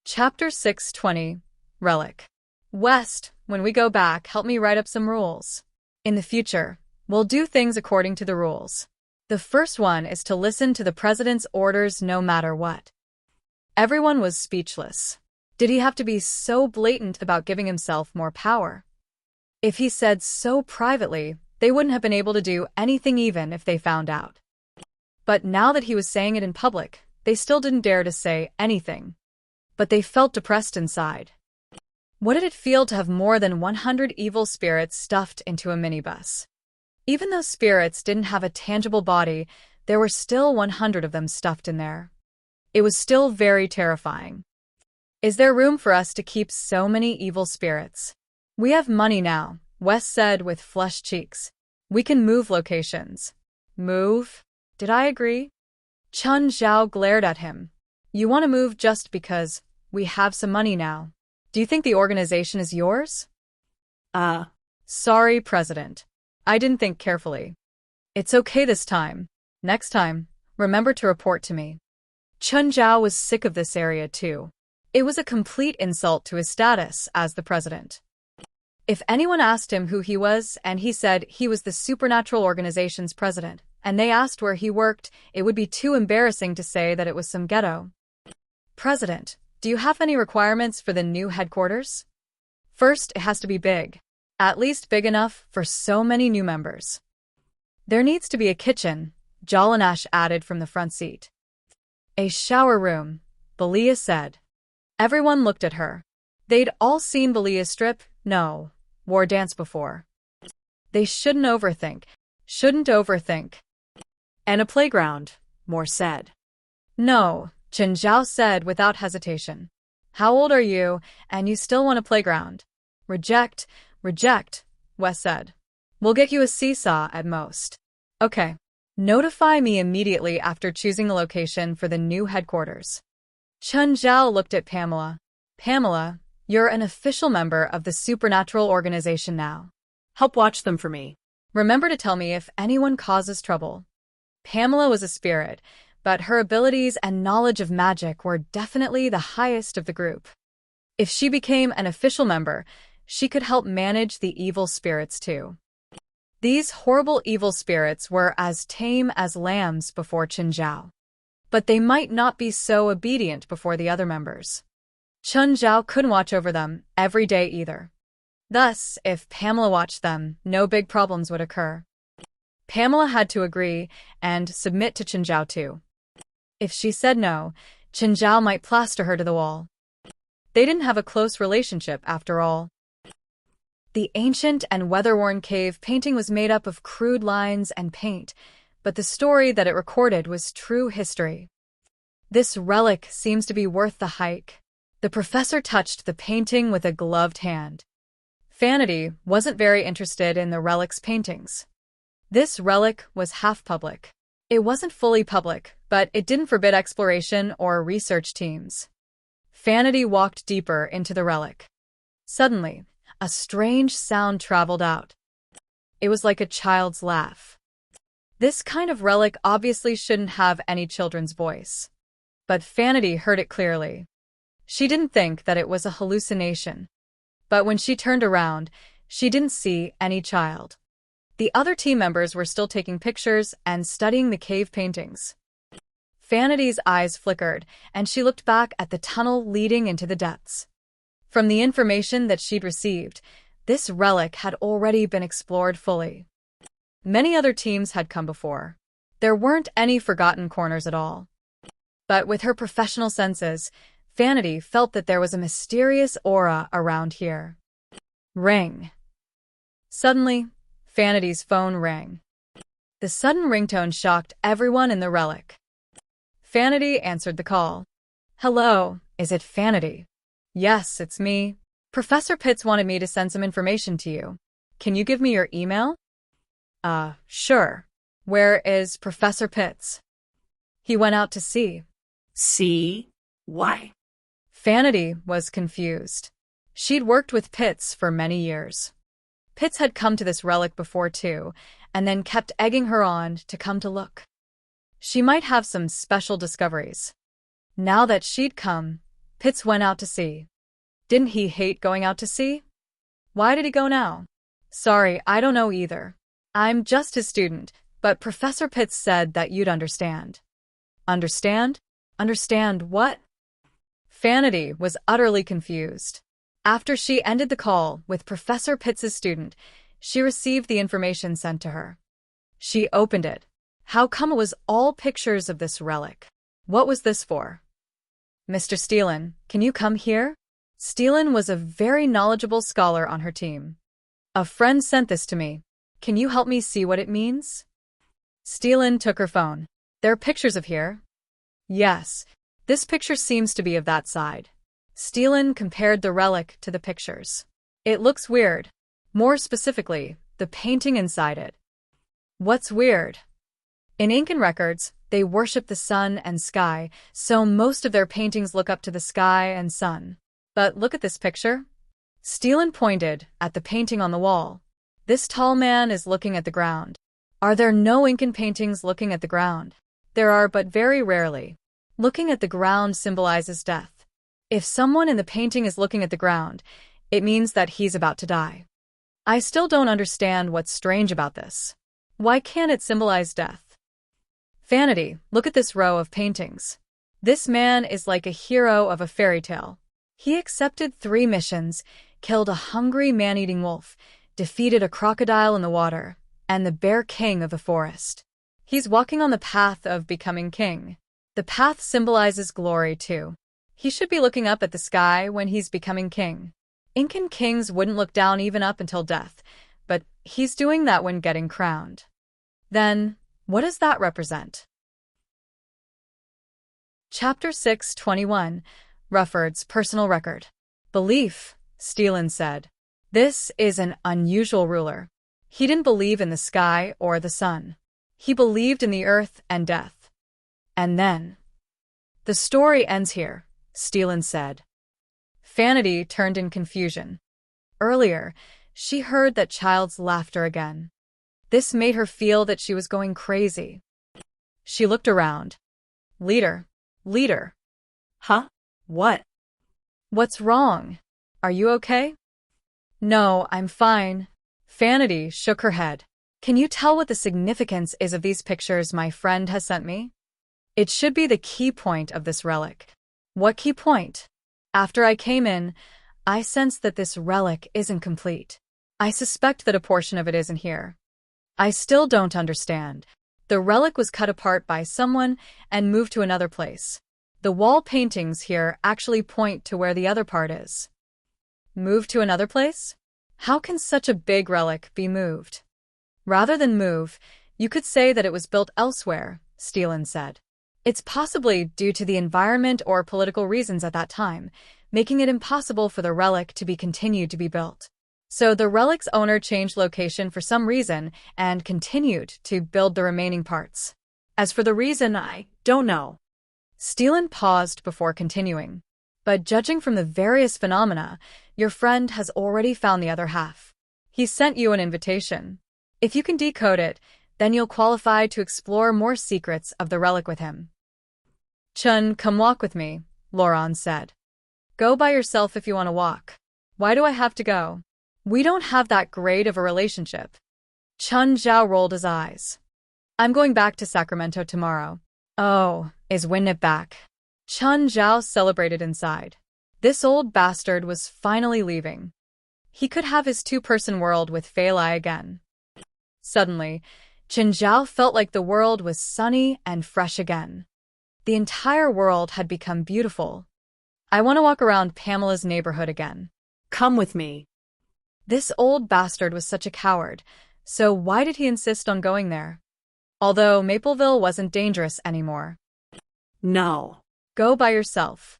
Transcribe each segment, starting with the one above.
Chapter 620, Relic. West, when we go back, help me write up some rules. In the future, we'll do things according to the rules. The first one is to listen to the president's orders no matter what. Everyone was speechless. Did he have to be so blatant about giving himself more power? If he said so privately, they wouldn't have been able to do anything even if they found out. But now that he was saying it in public, they still didn't dare to say anything. But they felt depressed inside. What did it feel to have more than 100 evil spirits stuffed into a minibus? Even though spirits didn't have a tangible body, there were still 100 of them stuffed in there. It was still very terrifying. Is there room for us to keep so many evil spirits? We have money now, Wes said with flushed cheeks. We can move locations. Move? Did I agree? Chun Zhao glared at him. You want to move just because we have some money now. Do you think the organization is yours? Sorry, President. I didn't think carefully. It's okay this time. Next time, remember to report to me. Chun Zhao was sick of this area too. It was a complete insult to his status as the president. If anyone asked him who he was and he said he was the supernatural organization's president, and they asked where he worked, it would be too embarrassing to say that it was some ghetto. President, do you have any requirements for the new headquarters? First, it has to be big. At least big enough for so many new members. There needs to be a kitchen, Jalanash added from the front seat. A shower room, Belia said. Everyone looked at her. They'd all seen Belia strip, war dance before. They shouldn't overthink. And a playground, Moore said. No, Chen Zhao said without hesitation. How old are you, and you still want a playground? Reject, Wes said. We'll get you a seesaw at most. Okay. Notify me immediately after choosing a location for the new headquarters. Chun Zhao looked at Pamela. Pamela, you're an official member of the supernatural organization now. Help watch them for me. Remember to tell me if anyone causes trouble. Pamela was a spirit, but her abilities and knowledge of magic were definitely the highest of the group. If she became an official member, she could help manage the evil spirits too. These horrible evil spirits were as tame as lambs before Chun Zhao. But they might not be so obedient before the other members. Chun Zhao couldn't watch over them every day either. Thus, if Pamela watched them, no big problems would occur. Pamela had to agree and submit to Chun Zhao too. If she said no, Chun Zhao might plaster her to the wall. They didn't have a close relationship after all. The ancient and weather-worn cave painting was made up of crude lines and paint, but the story that it recorded was true history. This relic seems to be worth the hike. The professor touched the painting with a gloved hand. Fanity wasn't very interested in the relic's paintings. This relic was half public. It wasn't fully public, but it didn't forbid exploration or research teams. Fanity walked deeper into the relic. Suddenly, a strange sound traveled out. It was like a child's laugh. This kind of relic obviously shouldn't have any children's voice. But Fanity heard it clearly. She didn't think that it was a hallucination. But when she turned around, she didn't see any child. The other team members were still taking pictures and studying the cave paintings. Fanity's eyes flickered, and she looked back at the tunnel leading into the depths. From the information that she'd received, this relic had already been explored fully. Many other teams had come before. There weren't any forgotten corners at all. But with her professional senses, Fanity felt that there was a mysterious aura around here. Ring. Suddenly, Fanity's phone rang. The sudden ringtone shocked everyone in the relic. Fanity answered the call. Hello, is it Fanity? Yes, it's me. Professor Pitts wanted me to send some information to you. Can you give me your email? Sure. Where is Professor Pitts? He went out to sea. See? Why? Fanity was confused. She'd worked with Pitts for many years. Pitts had come to this relic before too, and then kept egging her on to come to look. She might have some special discoveries. Now that she'd come, Pitts went out to sea. Didn't he hate going out to sea? Why did he go now? Sorry, I don't know either. I'm just his student, but Professor Pitts said that you'd understand. Understand? Understand what? Vanity was utterly confused. After she ended the call with Professor Pitts's student, she received the information sent to her. She opened it. How come it was all pictures of this relic? What was this for? Mr. Steelen, can you come here? Steelen was a very knowledgeable scholar on her team. A friend sent this to me. Can you help me see what it means? Steelen took her phone. There are pictures of here. Yes, this picture seems to be of that side. Steelen compared the relic to the pictures. It looks weird. More specifically, the painting inside it. What's weird? In Incan records, they worship the sun and sky, so most of their paintings look up to the sky and sun. But look at this picture. Steelen pointed at the painting on the wall. This tall man is looking at the ground. Are there no Incan paintings looking at the ground? There are, but very rarely. Looking at the ground symbolizes death. If someone in the painting is looking at the ground, it means that he's about to die. I still don't understand what's strange about this. Why can't it symbolize death? Vanity, look at this row of paintings. This man is like a hero of a fairy tale. He accepted 3 missions, killed a hungry man-eating wolf, defeated a crocodile in the water, and the bear king of the forest. He's walking on the path of becoming king. The path symbolizes glory, too. He should be looking up at the sky when he's becoming king. Incan kings wouldn't look down even up until death, but he's doing that when getting crowned. Then, what does that represent? Chapter 6:21, Rufford's personal record. Belief, Steelen said. This is an unusual ruler. He didn't believe in the sky or the sun. He believed in the earth and death. And then, the story ends here, Steelen said. Vanity turned in confusion. Earlier, she heard that child's laughter again. This made her feel that she was going crazy. She looked around. Leader. Huh? What? What's wrong? Are you okay? No, I'm fine. Vanity shook her head. Can you tell what the significance is of these pictures my friend has sent me? It should be the key point of this relic. What key point? After I came in, I sensed that this relic isn't complete. I suspect that a portion of it isn't here. I still don't understand. The relic was cut apart by someone and moved to another place. The wall paintings here actually point to where the other part is. Moved to another place? How can such a big relic be moved? Rather than move, you could say that it was built elsewhere, Steelen said. It's possibly due to the environment or political reasons at that time, making it impossible for the relic to be continued to be built. So the relic's owner changed location for some reason and continued to build the remaining parts. As for the reason, I don't know. Steelen paused before continuing. But judging from the various phenomena, your friend has already found the other half. He sent you an invitation. If you can decode it, then you'll qualify to explore more secrets of the relic with him. Chun, come walk with me, Laurent said. Go by yourself if you want to walk. Why do I have to go? We don't have that great of a relationship. Chun Zhao rolled his eyes. I'm going back to Sacramento tomorrow. Oh, is Winnip back? Chun Zhao celebrated inside. This old bastard was finally leaving. He could have his 2-person world with Fei Lai again. Suddenly, Chen Zhao felt like the world was sunny and fresh again. The entire world had become beautiful. I want to walk around Pamela's neighborhood again. Come with me. This old bastard was such a coward, so why did he insist on going there? Although Mapleville wasn't dangerous anymore. No. Go by yourself.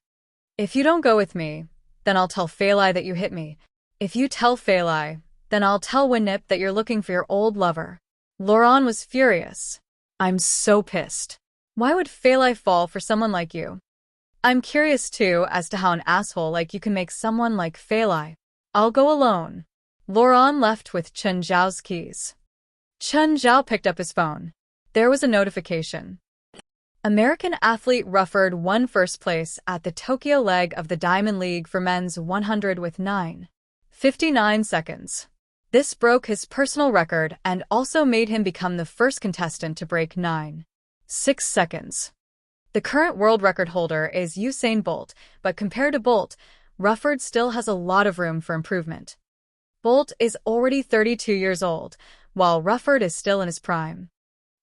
If you don't go with me, then I'll tell Fei Lai that you hit me. If you tell Fei Lai, then I'll tell Winnip that you're looking for your old lover. Laurent was furious. I'm so pissed. Why would Fei Lai fall for someone like you? I'm curious too as to how an asshole like you can make someone like Fei Lai. I'll go alone. Laurent left with Chen Zhao's keys. Chen Zhao picked up his phone. There was a notification. American athlete Rufford won first place at the Tokyo leg of the Diamond League for men's 100 with 9:59 seconds. This broke his personal record and also made him become the first contestant to break 9:6 seconds. The current world record holder is Usain Bolt, but compared to Bolt, Rufford still has a lot of room for improvement. Bolt is already 32 years old, while Rufford is still in his prime.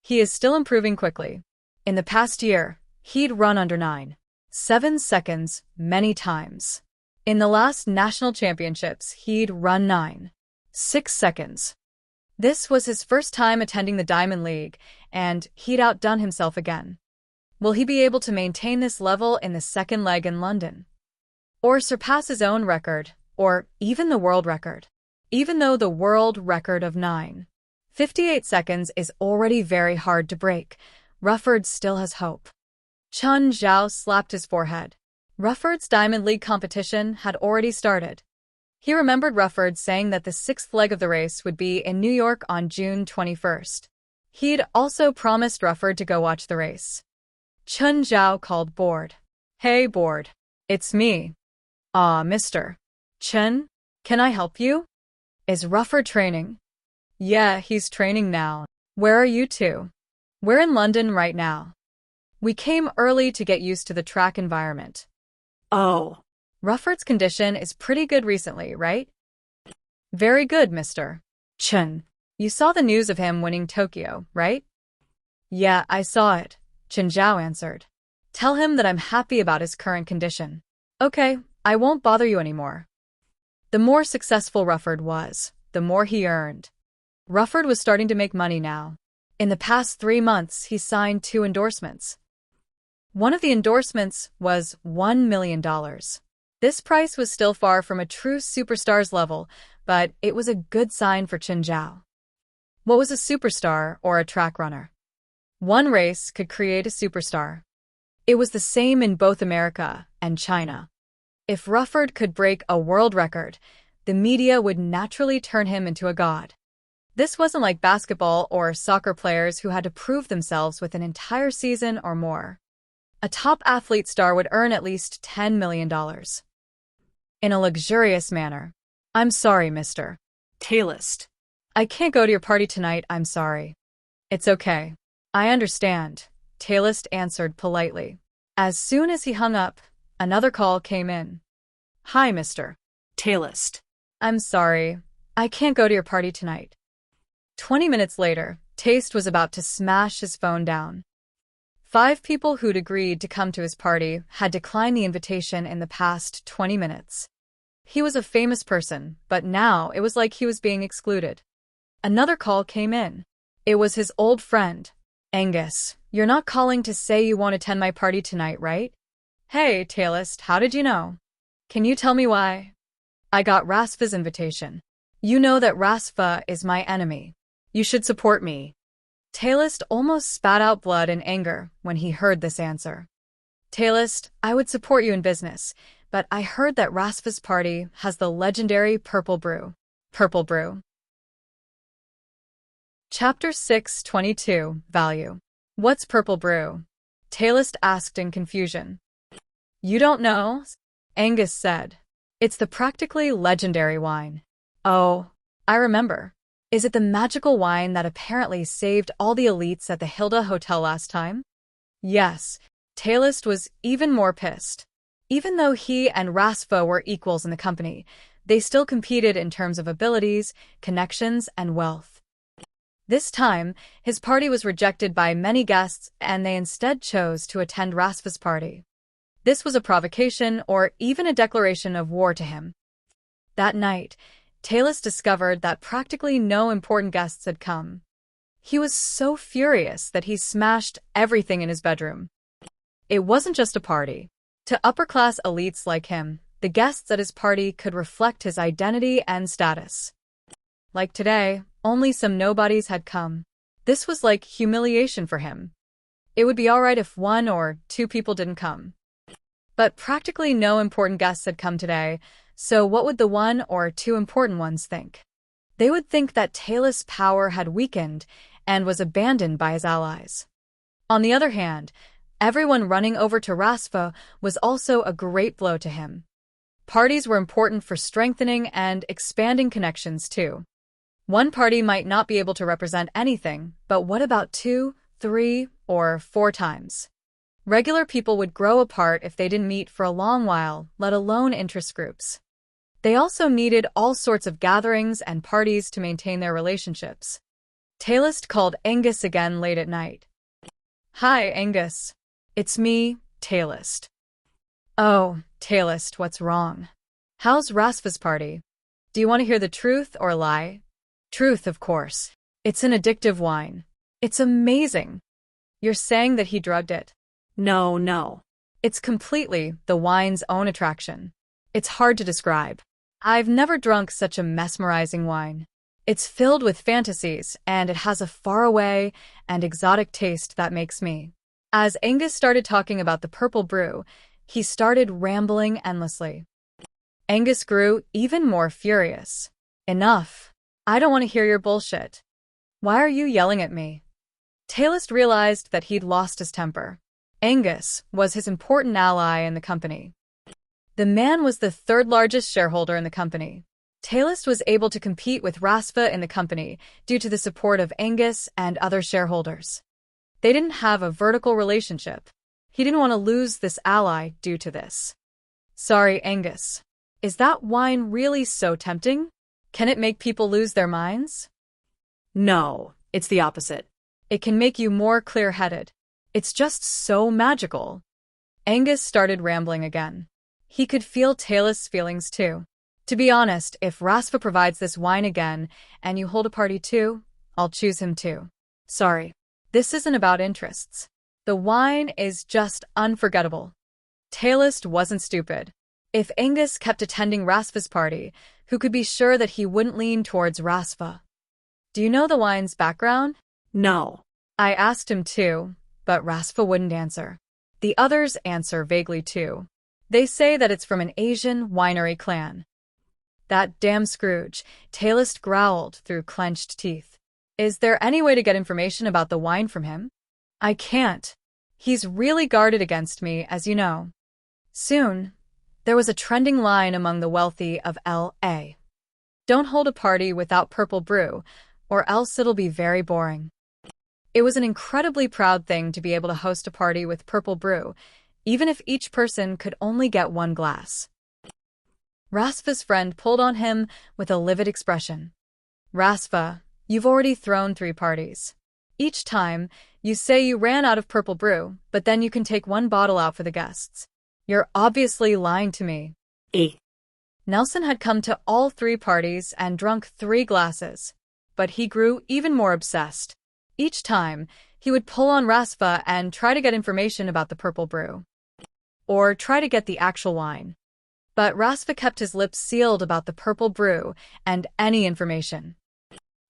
He is still improving quickly. In the past year, he'd run under 9.7 seconds many times. In the last national championships, he'd run 9.6 seconds. This was his first time attending the Diamond League, and he'd outdone himself again. Will he be able to maintain this level in the second leg in London? Or surpass his own record, or even the world record? Even though the world record of 9:58 seconds is already very hard to break, Rufford still has hope. Chen Zhao slapped his forehead. Rufford's Diamond League competition had already started. He remembered Rufford saying that the sixth leg of the race would be in New York on June 21st. He'd also promised Rufford to go watch the race. Chen Zhao called Board. "Hey, Board. It's me." Mr. Chen, can I help you? Is Rufford training? Yeah, he's training now. Where are you two? We're in London right now. We came early to get used to the track environment. Oh. Rufford's condition is pretty good recently, right? Very good, Mr. Chen. You saw the news of him winning Tokyo, right? Yeah, I saw it, Chen Zhao answered. Tell him that I'm happy about his current condition. Okay, I won't bother you anymore. The more successful Rufford was, the more he earned. Rufford was starting to make money now. In the past 3 months, he signed 2 endorsements. One of the endorsements was $1 million. This price was still far from a true superstar's level, but it was a good sign for Chen Zhao. What was a superstar or a track runner? One race could create a superstar. It was the same in both America and China. If Rufford could break a world record, the media would naturally turn him into a god. This wasn't like basketball or soccer players who had to prove themselves with an entire season or more. A top athlete star would earn at least $10 million. In a luxurious manner. I'm sorry, Mr. Tailist. I can't go to your party tonight, I'm sorry. It's okay. I understand, Tailist answered politely. As soon as he hung up, another call came in. Hi, Mr. Tailist. I'm sorry. I can't go to your party tonight. 20 minutes later, Taste was about to smash his phone down. 5 people who'd agreed to come to his party had declined the invitation in the past 20 minutes. He was a famous person, but now it was like he was being excluded. Another call came in. It was his old friend. Angus, you're not calling to say you won't attend my party tonight, right? Hey, Tailist, how did you know? Can you tell me why? I got Rasfa's invitation. You know that Rasfa is my enemy. You should support me. Tailist almost spat out blood in anger when he heard this answer. Tailist, I would support you in business, but I heard that Rasfa's party has the legendary Purple Brew. Purple Brew. Chapter 6:22, Value. What's Purple Brew? Tailist asked in confusion. You don't know? Angus said. It's the practically legendary wine. Oh, I remember. Is it the magical wine that apparently saved all the elites at the Hilda Hotel last time? Yes, Tailist was even more pissed. Even though he and Rasfa were equals in the company, they still competed in terms of abilities, connections, and wealth. This time, his party was rejected by many guests and they instead chose to attend Rasfa's party. This was a provocation or even a declaration of war to him. That night, Tailist discovered that practically no important guests had come. He was so furious that he smashed everything in his bedroom. It wasn't just a party. To upper-class elites like him, the guests at his party could reflect his identity and status. Like today, only some nobodies had come. This was like humiliation for him. It would be all right if 1 or 2 people didn't come. But practically no important guests had come today, so what would the 1 or 2 important ones think? They would think that Tailist's power had weakened and was abandoned by his allies. On the other hand, Everyone running over to Rasfa was also a great blow to him. Parties were important for strengthening and expanding connections, too. One party might not be able to represent anything, but what about 2, 3, or 4 times? Regular people would grow apart if they didn't meet for a long while, let alone interest groups. They also needed all sorts of gatherings and parties to maintain their relationships. Talist called Angus again late at night. "Hi, Angus. It's me, Talist." "Oh, Talist, what's wrong? How's Rasfa's party? Do you want to hear the truth or lie?" "Truth, of course. It's an addictive wine. It's amazing." "You're saying that he drugged it?" No. "It's completely the wine's own attraction. It's hard to describe. I've never drunk such a mesmerizing wine. It's filled with fantasies, and it has a faraway and exotic taste that makes me." As Angus started talking about the purple brew, he started rambling endlessly. Angus grew even more furious. "Enough. I don't want to hear your bullshit. Why are you yelling at me?" Talist realized that he'd lost his temper. Angus was his important ally in the company. The man was the third largest shareholder in the company. Talist was able to compete with Rasfa in the company due to the support of Angus and other shareholders. They didn't have a vertical relationship. He didn't want to lose this ally due to this. "Sorry, Angus. Is that wine really so tempting? Can it make people lose their minds?" No, it's the opposite. "It can make you more clear-headed. It's just so magical." Angus started rambling again. He could feel Talist's feelings too. "To be honest, if Rasfa provides this wine again and you hold a party too, I'll choose him too. Sorry, this isn't about interests. The wine is just unforgettable." Talist wasn't stupid. If Angus kept attending Rasfa's party, who could be sure that he wouldn't lean towards Rasfa? "Do you know the wine's background?" No. I asked him too, but Rasfa wouldn't answer. The others answer vaguely too. They say that it's from an Asian winery clan. "That damn Scrooge," Talist growled through clenched teeth. "Is there any way to get information about the wine from him?" "I can't. He's really guarded against me, as you know." Soon, there was a trending line among the wealthy of L.A. "Don't hold a party without purple brew, or else it'll be very boring." It was an incredibly proud thing to be able to host a party with purple brew, even if each person could only get 1 glass. Rasfa's friend pulled on him with a livid expression. "Rasfa, you've already thrown 3 parties. Each time, you say you ran out of purple brew, but then you can take 1 bottle out for the guests. You're obviously lying to me." Nelson had come to all 3 parties and drunk 3 glasses, but he grew even more obsessed. Each time, he would pull on Rasfa and try to get information about the purple brew. Or try to get the actual wine. But Rasfa kept his lips sealed about the purple brew and any information.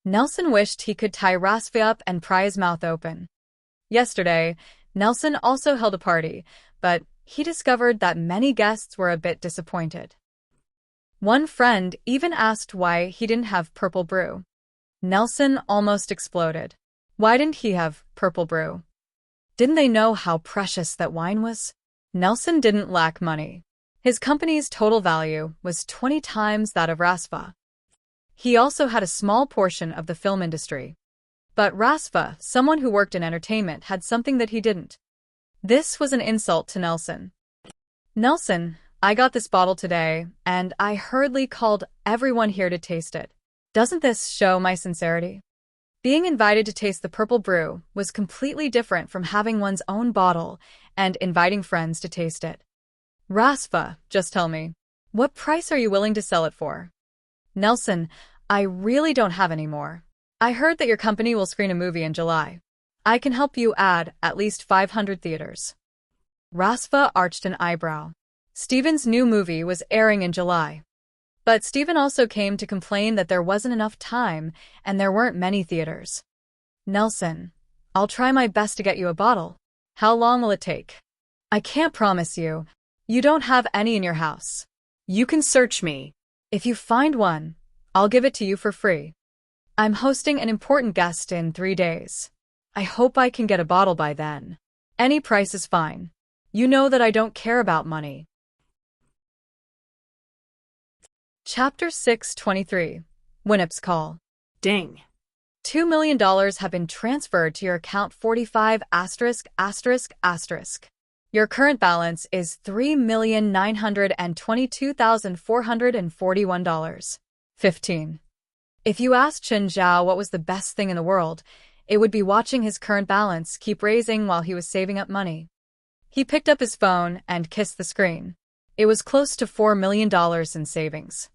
Nelson wished he could tie Rasfa up and pry his mouth open. Yesterday, Nelson also held a party, but he discovered that many guests were a bit disappointed. One friend even asked why he didn't have purple brew. Nelson almost exploded. Why didn't he have purple brew? Didn't they know how precious that wine was? Nelson didn't lack money. His company's total value was 20 times that of Rasfa. He also had a small portion of the film industry. But Rasfa, someone who worked in entertainment, had something that he didn't. This was an insult to Nelson. "Nelson, I got this bottle today, and I hurriedly called everyone here to taste it. Doesn't this show my sincerity?" Being invited to taste the purple brew was completely different from having one's own bottle and inviting friends to taste it. "Rasfa, just tell me, what price are you willing to sell it for?" "Nelson, I really don't have any more. I heard that your company will screen a movie in July. I can help you add at least 500 theaters." Rasfa arched an eyebrow. Steven's new movie was airing in July. But Steven also came to complain that there wasn't enough time and there weren't many theaters. "Nelson, I'll try my best to get you a bottle. How long will it take?" "I can't promise you. You don't have any in your house." You can search me. "If you find one, I'll give it to you for free. I'm hosting an important guest in 3 days. I hope I can get a bottle by then." Any price is fine. You know that I don't care about money. Chapter 623. Winnip's Call. Ding. $2 million have been transferred to your account 45 *****. Your current balance is $3,922,441.15. If you asked Chen Zhao what was the best thing in the world, it would be watching his current balance keep raising while he was saving up money. He picked up his phone and kissed the screen. It was close to $4 million in savings.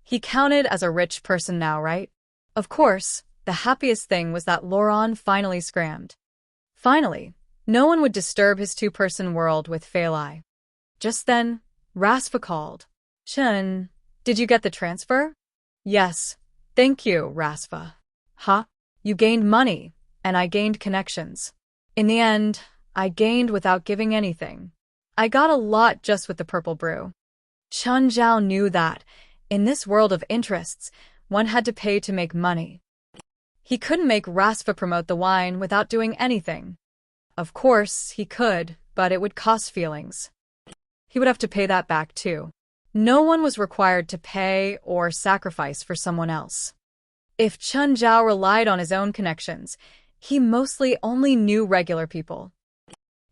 He counted as a rich person now, right? Of course, the happiest thing was that Laurent finally scrammed. Finally, no one would disturb his two-person world with Feilai. Just then, Rasfa called. Chen, did you get the transfer? Yes. Thank you, Rasfa. Huh? You gained money, and I gained connections. In the end, I gained without giving anything. I got a lot just with the purple brew. Chen Zhao knew that, in this world of interests, one had to pay to make money. He couldn't make Rasfa promote the wine without doing anything. Of course, he could, but it would cost feelings. He would have to pay that back too. No one was required to pay or sacrifice for someone else. If Chen Zhao relied on his own connections, he mostly only knew regular people.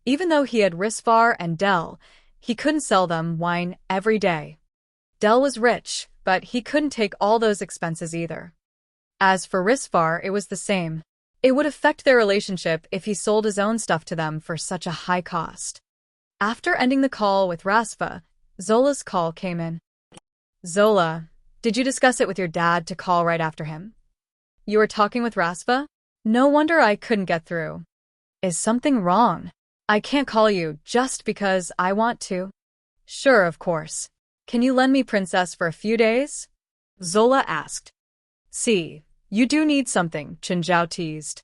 Even though he had Risvar and Dell, he couldn't sell them wine every day. Dell was rich, but he couldn't take all those expenses either. As for Risvar, it was the same. It would affect their relationship if he sold his own stuff to them for such a high cost. After ending the call with Rasfa, Zola's call came in. Zola, did you discuss it with your dad to call right after him? You were talking with Rasfa? No wonder I couldn't get through. Is something wrong? I can't call you just because I want to. Sure, of course. Can you lend me Princess for a few days? Zola asked. See, you do need something, Chen Zhao teased.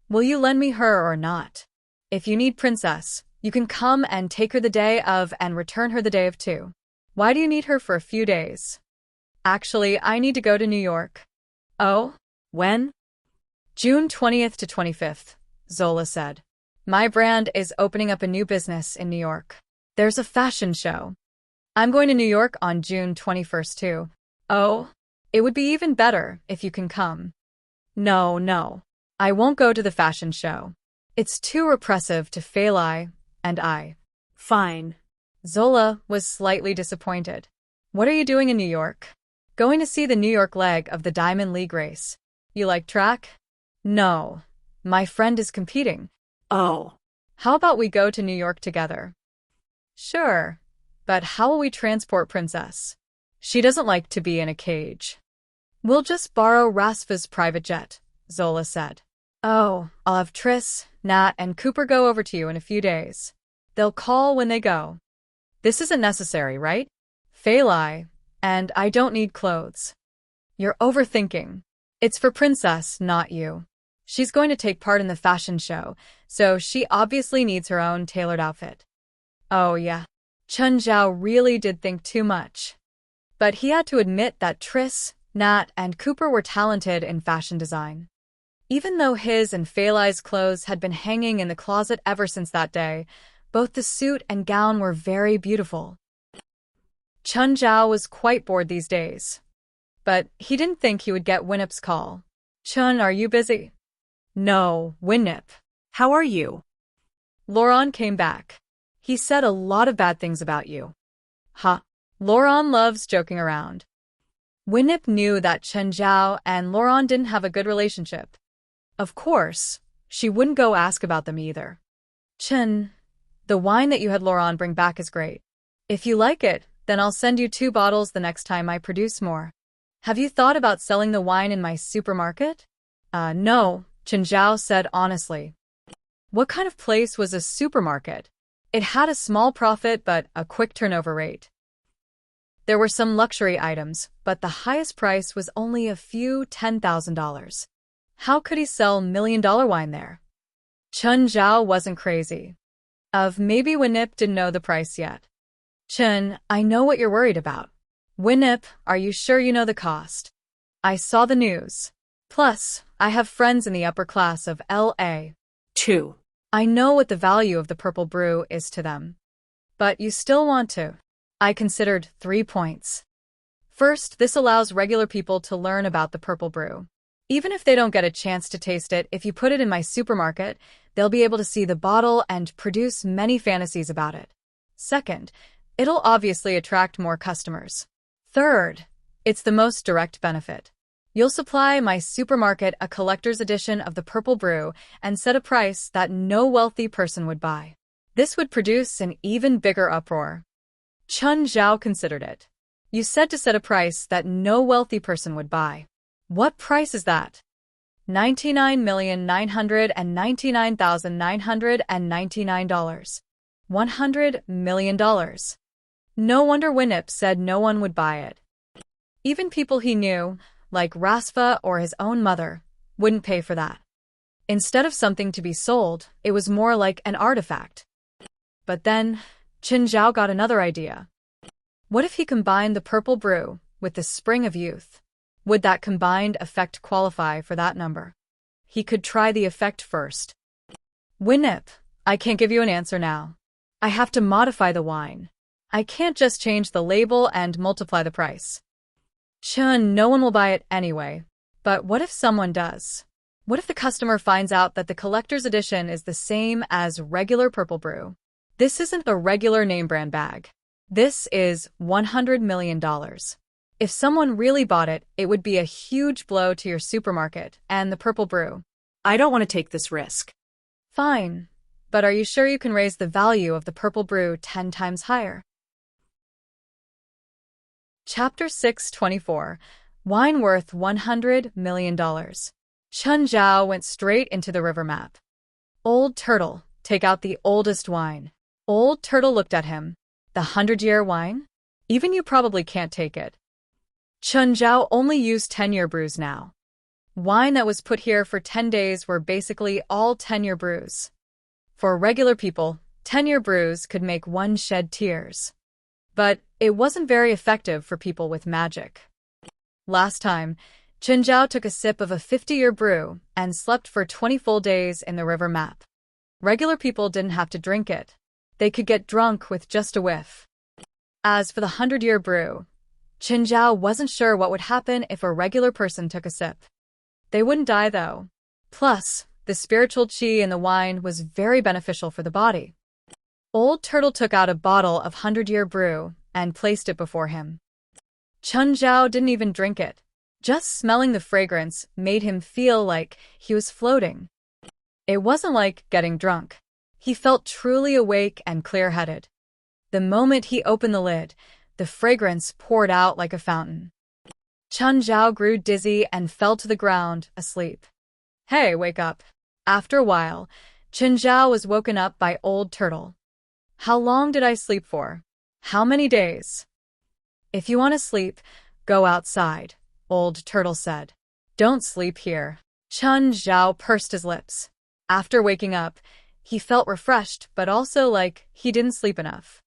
Will you lend me her or not? If you need Princess, you can come and take her the day of and return her the day of too. Why do you need her for a few days? Actually, I need to go to New York. Oh? When? June 20th to 25th, Zola said. My brand is opening up a new business in New York. There's a fashion show. I'm going to New York on June 21st too. Oh? It would be even better if you can come. No. I won't go to the fashion show. It's too repressive to Feilai and I. Fine. Zola was slightly disappointed. What are you doing in New York? Going to see the New York leg of the Diamond League race. You like track? No. My friend is competing. Oh. How about we go to New York together? Sure. But how will we transport Princess? She doesn't like to be in a cage. We'll just borrow Rasfa's private jet, Zola said. Oh, I'll have Triss, Nat, and Cooper go over to you in a few days. They'll call when they go. This isn't necessary, right? Feilai, and I don't need clothes. You're overthinking. It's for Princess, not you. She's going to take part in the fashion show, so she obviously needs her own tailored outfit. Oh yeah. Chen Zhao really did think too much. But he had to admit that Triss, Nat, and Cooper were talented in fashion design. Even though his and Feilai's clothes had been hanging in the closet ever since that day, both the suit and gown were very beautiful. Chen Zhao was quite bored these days. But he didn't think he would get Winnip's call. Chen, are you busy? No, Winnip. How are you? Laurent came back. He said a lot of bad things about you. Huh. Laurent loves joking around. Winnip knew that Chen Zhao and Laurent didn't have a good relationship. Of course, she wouldn't go ask about them either. Chen, the wine that you had Laurent bring back is great. If you like it, then I'll send you 2 bottles the next time I produce more. Have you thought about selling the wine in my supermarket? No, Chen Zhao said honestly. What kind of place was a supermarket? It had a small profit but a quick turnover rate. There were some luxury items, but the highest price was only a few $10,000. How could he sell $1 million wine there? Chen Zhao wasn't crazy. Maybe Winnip didn't know the price yet. Chen, I know what you're worried about. Winnip, are you sure you know the cost? I saw the news. Plus, I have friends in the upper class of L.A. 2. I know what the value of the purple brew is to them. But you still want to. I considered 3 points. First, this allows regular people to learn about the purple brew. Even if they don't get a chance to taste it, if you put it in my supermarket, they'll be able to see the bottle and produce many fantasies about it. Second, it'll obviously attract more customers. Third, it's the most direct benefit. You'll supply my supermarket a collector's edition of the purple brew and set a price that no wealthy person would buy. This would produce an even bigger uproar. Chun Zhao considered it. You said to set a price that no wealthy person would buy. What price is that? $99,999,999. $100 million. No wonder Winip said no one would buy it. Even people he knew, like Rasva or his own mother, wouldn't pay for that. Instead of something to be sold, it was more like an artifact. But then, Qin Zhao got another idea. What if he combined the purple brew with the spring of youth? Would that combined effect qualify for that number? He could try the effect first. Winip, I can't give you an answer now. I have to modify the wine. I can't just change the label and multiply the price. Chun, no one will buy it anyway. But what if someone does? What if the customer finds out that the collector's edition is the same as regular purple brew? This isn't a regular name brand bag. This is $100 million. If someone really bought it, it would be a huge blow to your supermarket and the purple brew. I don't want to take this risk. Fine. But are you sure you can raise the value of the purple brew 10 times higher? Chapter 624. Wine worth $100 million. Chun Zhao went straight into the river map. Old Turtle, take out the oldest wine. Old Turtle looked at him. The 100-year wine? Even you probably can't take it. Chun Zhao only used 10-year brews now. Wine that was put here for 10 days were basically all 10-year brews. For regular people, 10-year brews could make one shed tears. But it wasn't very effective for people with magic. Last time, Qin Zhao took a sip of a 50-year brew and slept for 20 full days in the river map. Regular people didn't have to drink it. They could get drunk with just a whiff. As for the 100-year brew, Qin Zhao wasn't sure what would happen if a regular person took a sip. They wouldn't die, though. Plus, the spiritual qi in the wine was very beneficial for the body. Old Turtle took out a bottle of 100-year brew and placed it before him. Chun Zhao didn't even drink it. Just smelling the fragrance made him feel like he was floating. It wasn't like getting drunk. He felt truly awake and clear-headed. The moment he opened the lid, the fragrance poured out like a fountain. Chun Zhao grew dizzy and fell to the ground, asleep. Hey, wake up. After a while, Qin Zhao was woken up by Old Turtle. How long did I sleep for? How many days? If you want to sleep, go outside, Old Turtle said. Don't sleep here. Chun Zhao pursed his lips. After waking up, he felt refreshed, but also like he didn't sleep enough.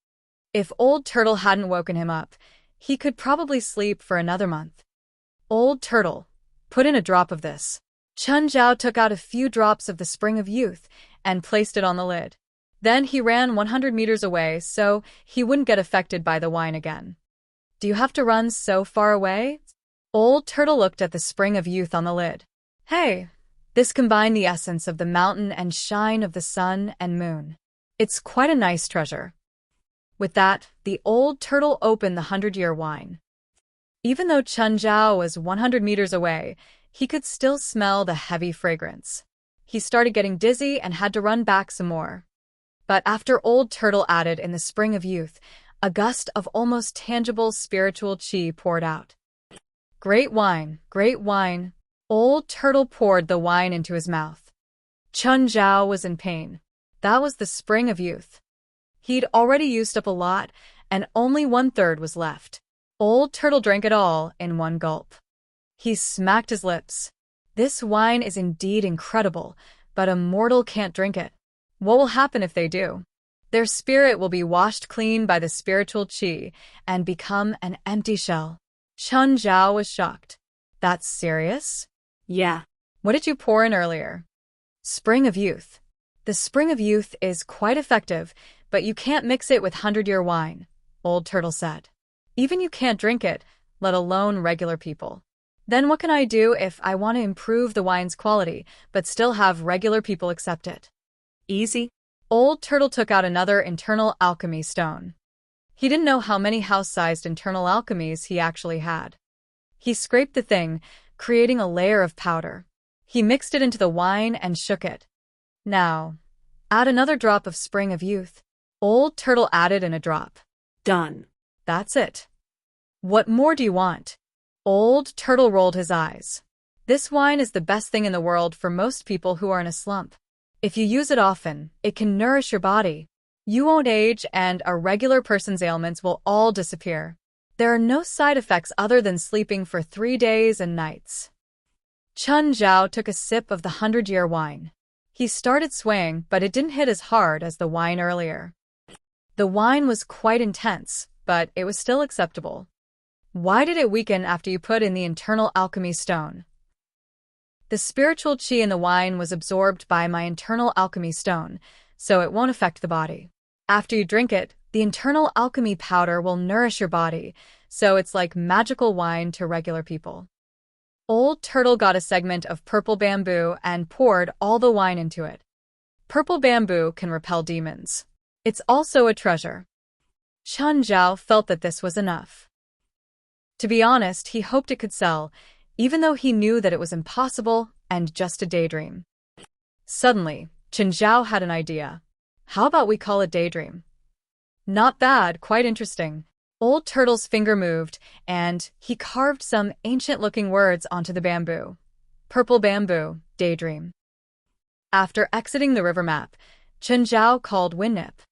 If Old Turtle hadn't woken him up, he could probably sleep for another month. Old Turtle, put in a drop of this. Chun Zhao took out a few drops of the Spring of Youth and placed it on the lid. Then he ran 100 meters away so he wouldn't get affected by the wine again. Do you have to run so far away? Old Turtle looked at the Spring of Youth on the lid. Hey, this combined the essence of the mountain and shine of the sun and moon. It's quite a nice treasure. With that, the Old Turtle opened the 100-year wine. Even though Chun Zhao was 100 meters away, he could still smell the heavy fragrance. He started getting dizzy and had to run back some more. But after Old Turtle added in the Spring of Youth, a gust of almost tangible spiritual qi poured out. Great wine, great wine. Old Turtle poured the wine into his mouth. Chun Zhao was in pain. That was the Spring of Youth. He'd already used up a lot, and only 1/3 was left. Old Turtle drank it all in one gulp. He smacked his lips. This wine is indeed incredible, but a mortal can't drink it. What will happen if they do? Their spirit will be washed clean by the spiritual qi and become an empty shell. Chun Zhao was shocked. That's serious? Yeah. What did you pour in earlier? Spring of Youth. The Spring of Youth is quite effective, but you can't mix it with 100-year wine, Old Turtle said. Even you can't drink it, let alone regular people. Then what can I do if I want to improve the wine's quality, but still have regular people accept it? Easy. Old Turtle took out another internal alchemy stone. He didn't know how many house-sized internal alchemies he actually had. He scraped the thing, creating a layer of powder. He mixed it into the wine and shook it. Now, add another drop of Spring of Youth. Old Turtle added in a drop. Done. That's it. What more do you want? Old Turtle rolled his eyes. This wine is the best thing in the world for most people who are in a slump. If you use it often, it can nourish your body. You won't age, and a regular person's ailments will all disappear. There are no side effects other than sleeping for 3 days and nights. Chun Zhao took a sip of the 100-year wine. He started swaying, but it didn't hit as hard as the wine earlier. The wine was quite intense, but it was still acceptable. Why did it weaken after you put in the internal alchemy stone? The spiritual qi in the wine was absorbed by my internal alchemy stone, so it won't affect the body. After you drink it, the internal alchemy powder will nourish your body, so it's like magical wine to regular people. Old Turtle got a segment of purple bamboo and poured all the wine into it. Purple bamboo can repel demons. It's also a treasure. Chun Zhao felt that this was enough. To be honest, he hoped it could sell, even though he knew that it was impossible and just a daydream. Suddenly, Chun Zhao had an idea. How about we call it Daydream? Not bad, quite interesting. Old Turtle's finger moved, and he carved some ancient-looking words onto the bamboo. Purple bamboo, Daydream. After exiting the river map, Chun Zhao called Winnip.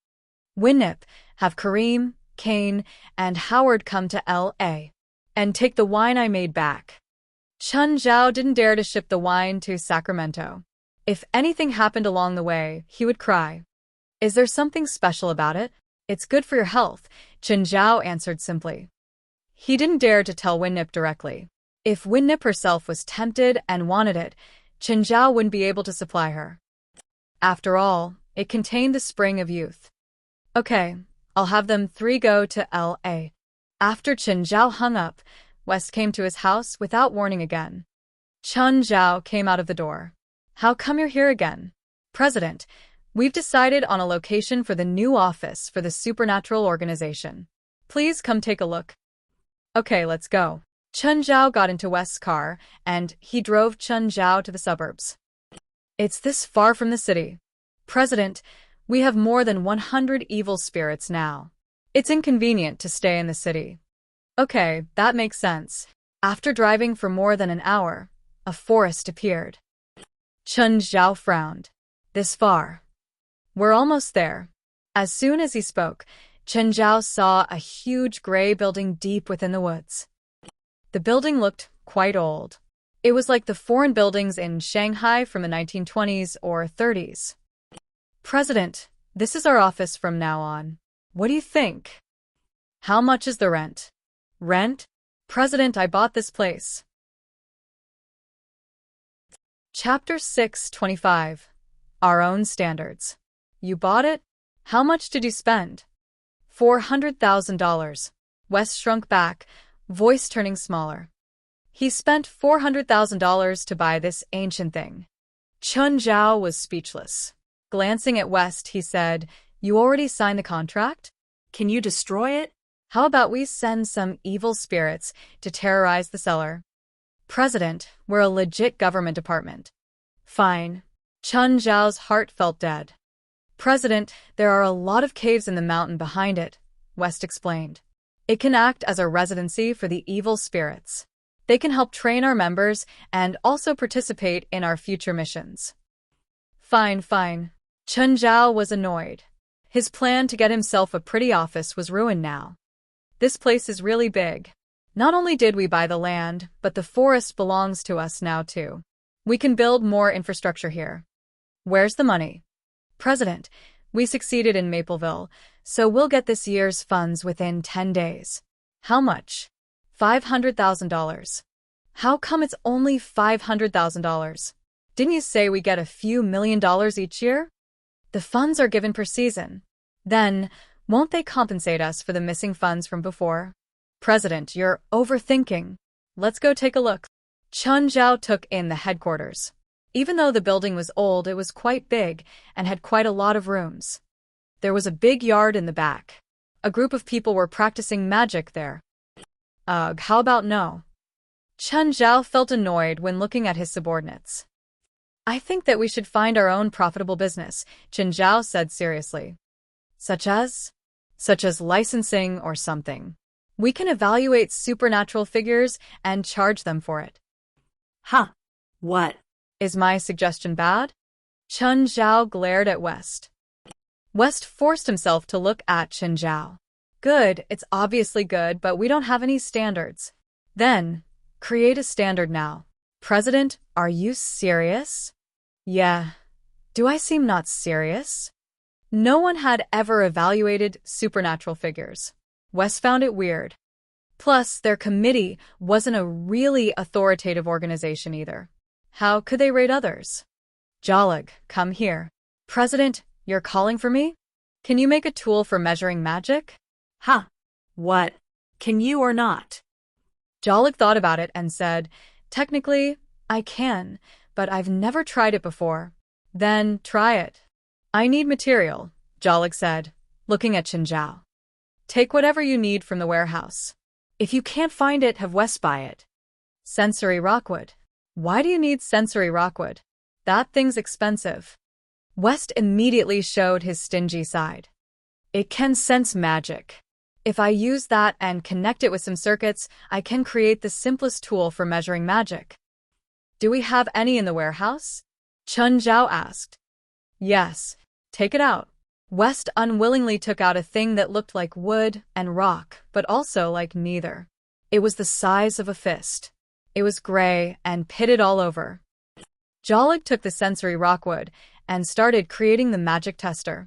Winnip, have Kareem, Kane, and Howard come to L.A. and take the wine I made back. Chun Zhao didn't dare to ship the wine to Sacramento. If anything happened along the way, he would cry. Is there something special about it? It's good for your health, Chun Zhao answered simply. He didn't dare to tell Winnip directly. If Winnip herself was tempted and wanted it, Chun Zhao wouldn't be able to supply her. After all, it contained the Spring of Youth. Okay, I'll have them 3 go to L.A. After Chun Zhao hung up, West came to his house without warning again. Chun Zhao came out of the door. How come you're here again? President, we've decided on a location for the new office for the supernatural organization. Please come take a look. Okay, let's go. Chun Zhao got into West's car, and he drove Chun Zhao to the suburbs. It's this far from the city. President, we have more than 100 evil spirits now. It's inconvenient to stay in the city. Okay, that makes sense. After driving for more than an hour, a forest appeared. Chun Zhao frowned. This far. We're almost there. As soon as he spoke, Chun Zhao saw a huge gray building deep within the woods. The building looked quite old. It was like the foreign buildings in Shanghai from the 1920s or 30s. President, this is our office from now on. What do you think? How much is the rent? Rent? President, I bought this place. Chapter 625. Our Own Standards. You bought it? How much did you spend? $400,000. West shrunk back, voice turning smaller. He spent $400,000 to buy this ancient thing. Chun Zhao was speechless. Glancing at West, he said, You already signed the contract? Can you destroy it? How about we send some evil spirits to terrorize the seller? President, we're a legit government department. Fine. Chun Zhao's heart felt dead. President, there are a lot of caves in the mountain behind it, West explained. It can act as a residency for the evil spirits. They can help train our members and also participate in our future missions. Fine. Chun Zhao was annoyed. His plan to get himself a pretty office was ruined now. This place is really big. Not only did we buy the land, but the forest belongs to us now too. We can build more infrastructure here. Where's the money? President, we succeeded in Mapleville, so we'll get this year's funds within 10 days. How much? $500,000. How come it's only $500,000? Didn't you say we get a few $1 million each year? The funds are given per season. Then, won't they compensate us for the missing funds from before? President, you're overthinking. Let's go take a look. Chun Zhao took in the headquarters. Even though the building was old, it was quite big and had quite a lot of rooms. There was a big yard in the back. A group of people were practicing magic there. Ugh, how about no? Chun Zhao felt annoyed when looking at his subordinates. I think that we should find our own profitable business, Chun Zhao said seriously. Such as? Such as licensing or something. We can evaluate supernatural figures and charge them for it. Huh. What? Is my suggestion bad? Chun Zhao glared at West. West forced himself to look at Chun Zhao. Good, it's obviously good, but we don't have any standards. Then, create a standard now. President, are you serious? Yeah. Do I seem not serious? No one had ever evaluated supernatural figures. West found it weird. Plus, their committee wasn't a really authoritative organization either. How could they rate others? Jolig, come here. President, you're calling for me? Can you make a tool for measuring magic? Huh. What? Can you or not? Jolig thought about it and said, technically, I can, but I've never tried it before. Then try it. I need material, Jolig said, looking at Chun Zhao. Take whatever you need from the warehouse. If you can't find it, have West buy it. Sensory rockwood. Why do you need sensory rockwood? That thing's expensive. West immediately showed his stingy side. It can sense magic. If I use that and connect it with some circuits, I can create the simplest tool for measuring magic. Do we have any in the warehouse? Chun Zhao asked. Yes. Take it out. West unwillingly took out a thing that looked like wood and rock, but also like neither. It was the size of a fist. It was gray and pitted all over. Jolig took the sensory rockwood and started creating the magic tester.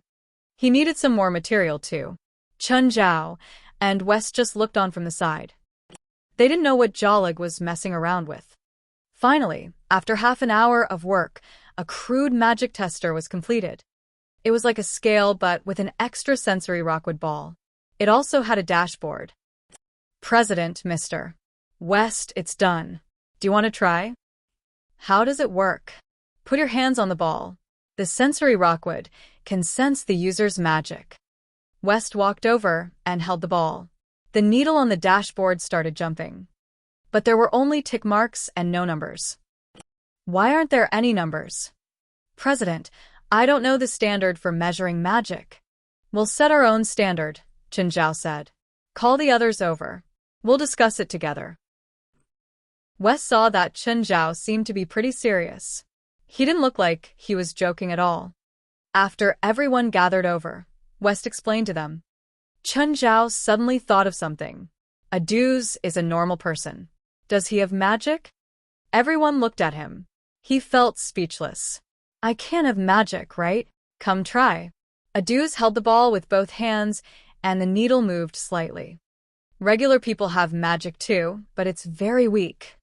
He needed some more material too. Chun Zhao and West just looked on from the side. They didn't know what Jolig was messing around with. Finally, after half an hour of work, a crude magic tester was completed. It was like a scale but with an extra sensory rockwood ball. It also had a dashboard. President, Mr. West, it's done. Do you want to try? How does it work? Put your hands on the ball. The sensory rockwood can sense the user's magic. West walked over and held the ball. The needle on the dashboard started jumping. But there were only tick marks and no numbers. Why aren't there any numbers? President, I don't know the standard for measuring magic. We'll set our own standard, Chun Zhao said. Call the others over. We'll discuss it together. West saw that Chun Zhao seemed to be pretty serious. He didn't look like he was joking at all. After everyone gathered over, West explained to them. Chun Zhao suddenly thought of something. A Deuce is a normal person. Does he have magic? Everyone looked at him. He felt speechless. I can't have magic, right? Come try. A Deuce held the ball with both hands, and the needle moved slightly. Regular people have magic too, but it's very weak.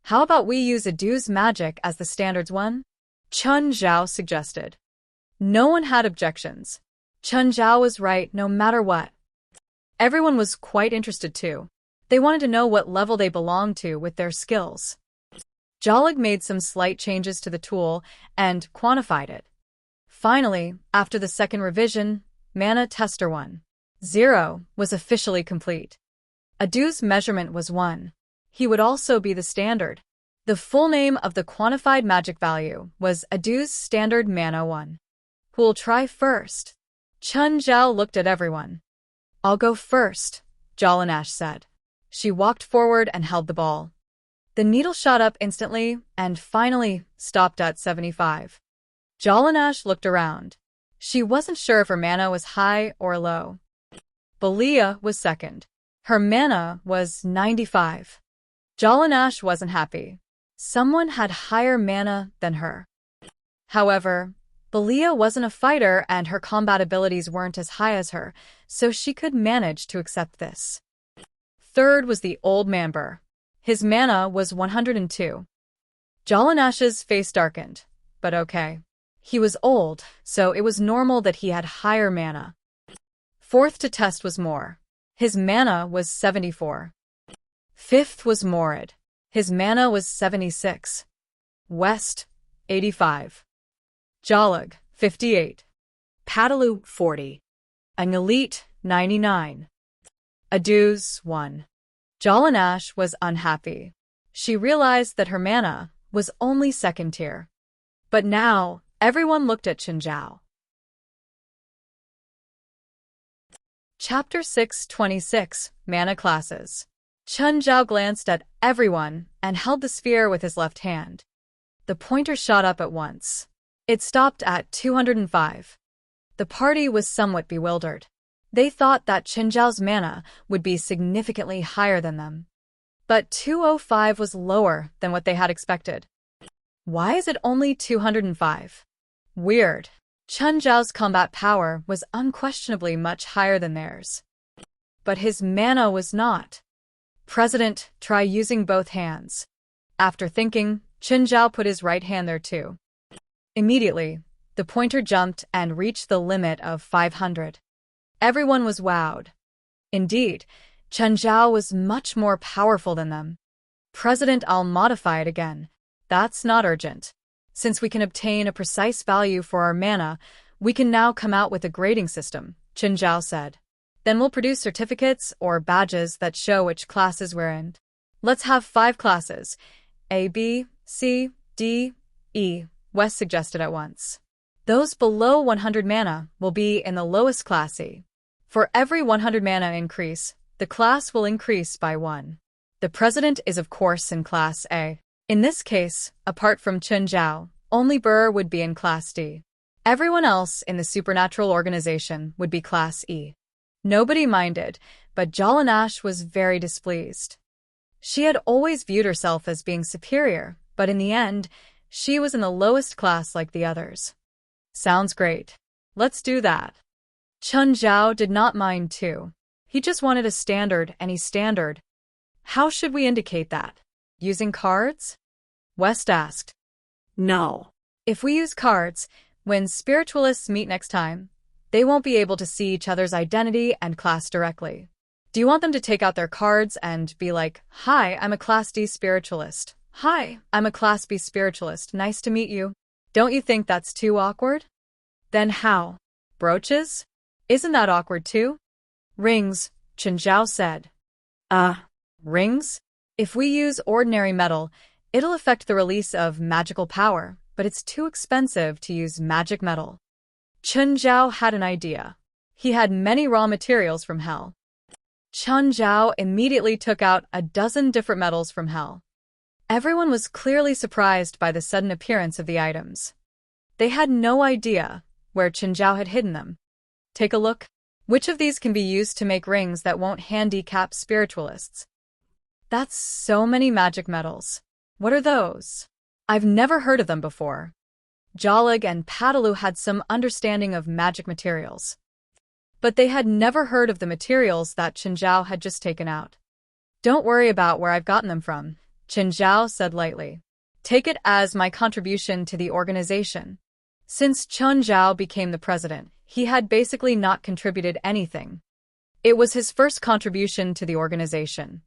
How about we use a Deuce magic as the standards one? Chun Zhao suggested. No one had objections. Chun Zhao was right no matter what. Everyone was quite interested too. They wanted to know what level they belonged to with their skills. Jolig made some slight changes to the tool and quantified it. Finally, after the second revision, Mana Tester 1.0 was officially complete. A Deuce measurement was 1. He would also be the standard. The full name of the quantified magic value was A Deuce Standard Mana 1. Who'll try first? Chun Zhao looked at everyone. I'll go first, Jolinash said. She walked forward and held the ball. The needle shot up instantly and finally stopped at 75. Jolinash looked around. She wasn't sure if her mana was high or low. Belia was second. Her mana was 95. Jolinash wasn't happy. Someone had higher mana than her. However, Belia wasn't a fighter and her combat abilities weren't as high as her, so she could manage to accept this. Third was the old member. His mana was 102. Jolinash's face darkened, but okay. He was old, so it was normal that he had higher mana. Fourth to test was Moore. His mana was 74. Fifth was Morid. His mana was 76. West, 85. Jalag, 58. Padalu, 40. An elite, 99. Aduz, 1. Jalanash was unhappy. She realized that her mana was only second tier. But now, everyone looked at Chenjiao. Chapter 626, Mana Classes. Chenjiao glanced at everyone and held the sphere with his left hand. The pointer shot up at once. It stopped at 205. The party was somewhat bewildered. They thought that Chenjiao's mana would be significantly higher than them. But 205 was lower than what they had expected. Why is it only 205? Weird. Chenjiao's combat power was unquestionably much higher than theirs. But his mana was not. President, try using both hands. After thinking, Chenjiao put his right hand there too. Immediately, the pointer jumped and reached the limit of 500. Everyone was wowed. Indeed, Chenjiao was much more powerful than them. President, I'll modify it again. That's not urgent. Since we can obtain a precise value for our mana, we can now come out with a grading system, Chenjiao said. Then we'll produce certificates or badges that show which classes we're in. Let's have 5 classes. A, B, C, D, E, West suggested at once. Those below 100 mana will be in the lowest class E. For every 100 mana increase, the class will increase by 1. The president is of course in class A. In this case, apart from Chenjiao, only Burr would be in class D. Everyone else in the supernatural organization would be class E. Nobody minded, but Jalanash was very displeased. She had always viewed herself as being superior, but in the end, she was in the lowest class like the others. Sounds great. Let's do that. Chenjiao did not mind too. He just wanted a standard, any standard. How should we indicate that? Using cards? West asked. No. If we use cards, when spiritualists meet next time, they won't be able to see each other's identity and class directly. Do you want them to take out their cards and be like, "Hi, I'm a Class D spiritualist. Hi, I'm a Class B spiritualist. Nice to meet you." Don't you think that's too awkward? Then how? Brooches? Isn't that awkward too? Rings, Chenjiao said. Rings? If we use ordinary metal, it'll affect the release of magical power, but it's too expensive to use magic metal. Chenjiao had an idea. He had many raw materials from hell. Chenjiao immediately took out a dozen different metals from hell. Everyone was clearly surprised by the sudden appearance of the items. They had no idea where Chenjiao had hidden them. Take a look. Which of these can be used to make rings that won't handicap spiritualists? That's so many magic metals. What are those? I've never heard of them before. Jalag and Padalu had some understanding of magic materials. But they had never heard of the materials that Chenjiao had just taken out. Don't worry about where I've gotten them from, Chenjiao said lightly. Take it as my contribution to the organization. Since Chenjiao became the president, he had basically not contributed anything. It was his first contribution to the organization.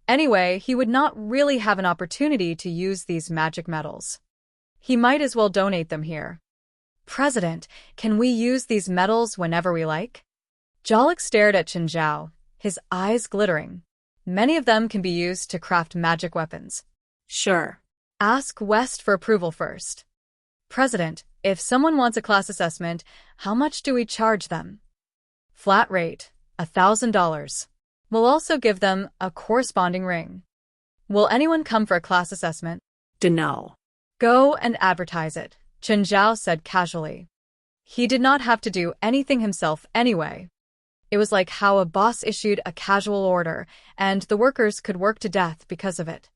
Anyway, he would not really have an opportunity to use these magic metals. He might as well donate them here. President, can we use these metals whenever we like? Jalag stared at Chenjiao, his eyes glittering. Many of them can be used to craft magic weapons. Sure. Ask West for approval first. President, if someone wants a class assessment, how much do we charge them? Flat rate, $1,000. We'll also give them a corresponding ring. Will anyone come for a class assessment? No. Go and advertise it, Chenjiao said casually. He did not have to do anything himself anyway. It was like how a boss issued a casual order, and the workers could work to death because of it.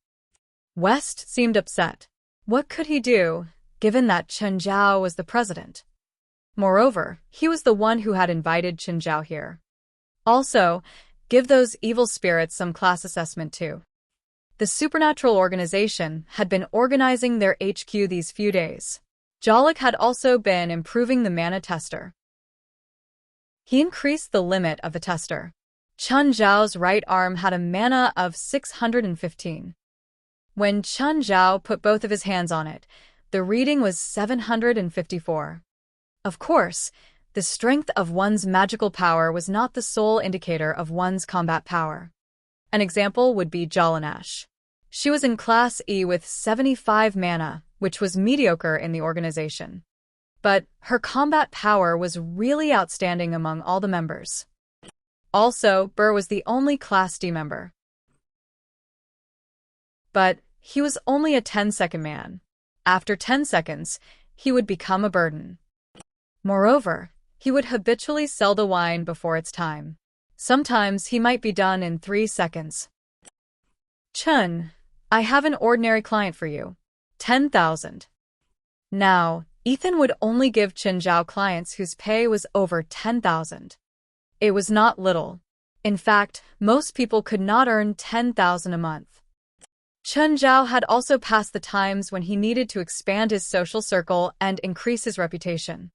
West seemed upset. What could he do, given that Chenjiao was the president? Moreover, he was the one who had invited Chenjiao here. Also, give those evil spirits some class assessment too. The supernatural organization had been organizing their HQ these few days. Jalik had also been improving the mana tester. He increased the limit of the tester. Chun Zhao's right arm had a mana of 615. When Chun Zhao put both of his hands on it, the reading was 754. Of course, the strength of one's magical power was not the sole indicator of one's combat power. An example would be Jalanash. She was in Class E with 75 mana, which was mediocre in the organization. But her combat power was really outstanding among all the members. Also, Burr was the only Class D member. But he was only a 10-second man. After 10 seconds, he would become a burden. Moreover, he would habitually sell the wine before its time. Sometimes he might be done in 3 seconds. Chun, I have an ordinary client for you. 10,000. Now, Ethan would only give Chun Zhao clients whose pay was over 10,000. It was not little. In fact, most people could not earn 10,000 a month. Chun Zhao had also passed the times when he needed to expand his social circle and increase his reputation.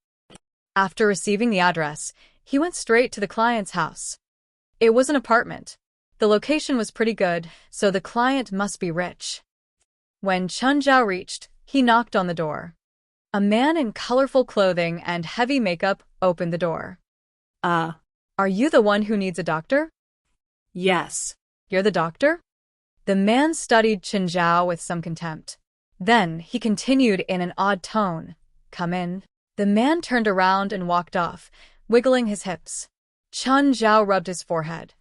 After receiving the address, he went straight to the client's house. It was an apartment. The location was pretty good, so the client must be rich. When Chun Zhao reached, he knocked on the door. A man in colorful clothing and heavy makeup opened the door. Are you the one who needs a doctor? Yes. You're the doctor? The man studied Chun Zhao with some contempt. Then he continued in an odd tone. Come in. The man turned around and walked off, wiggling his hips. Chun Zhao rubbed his forehead.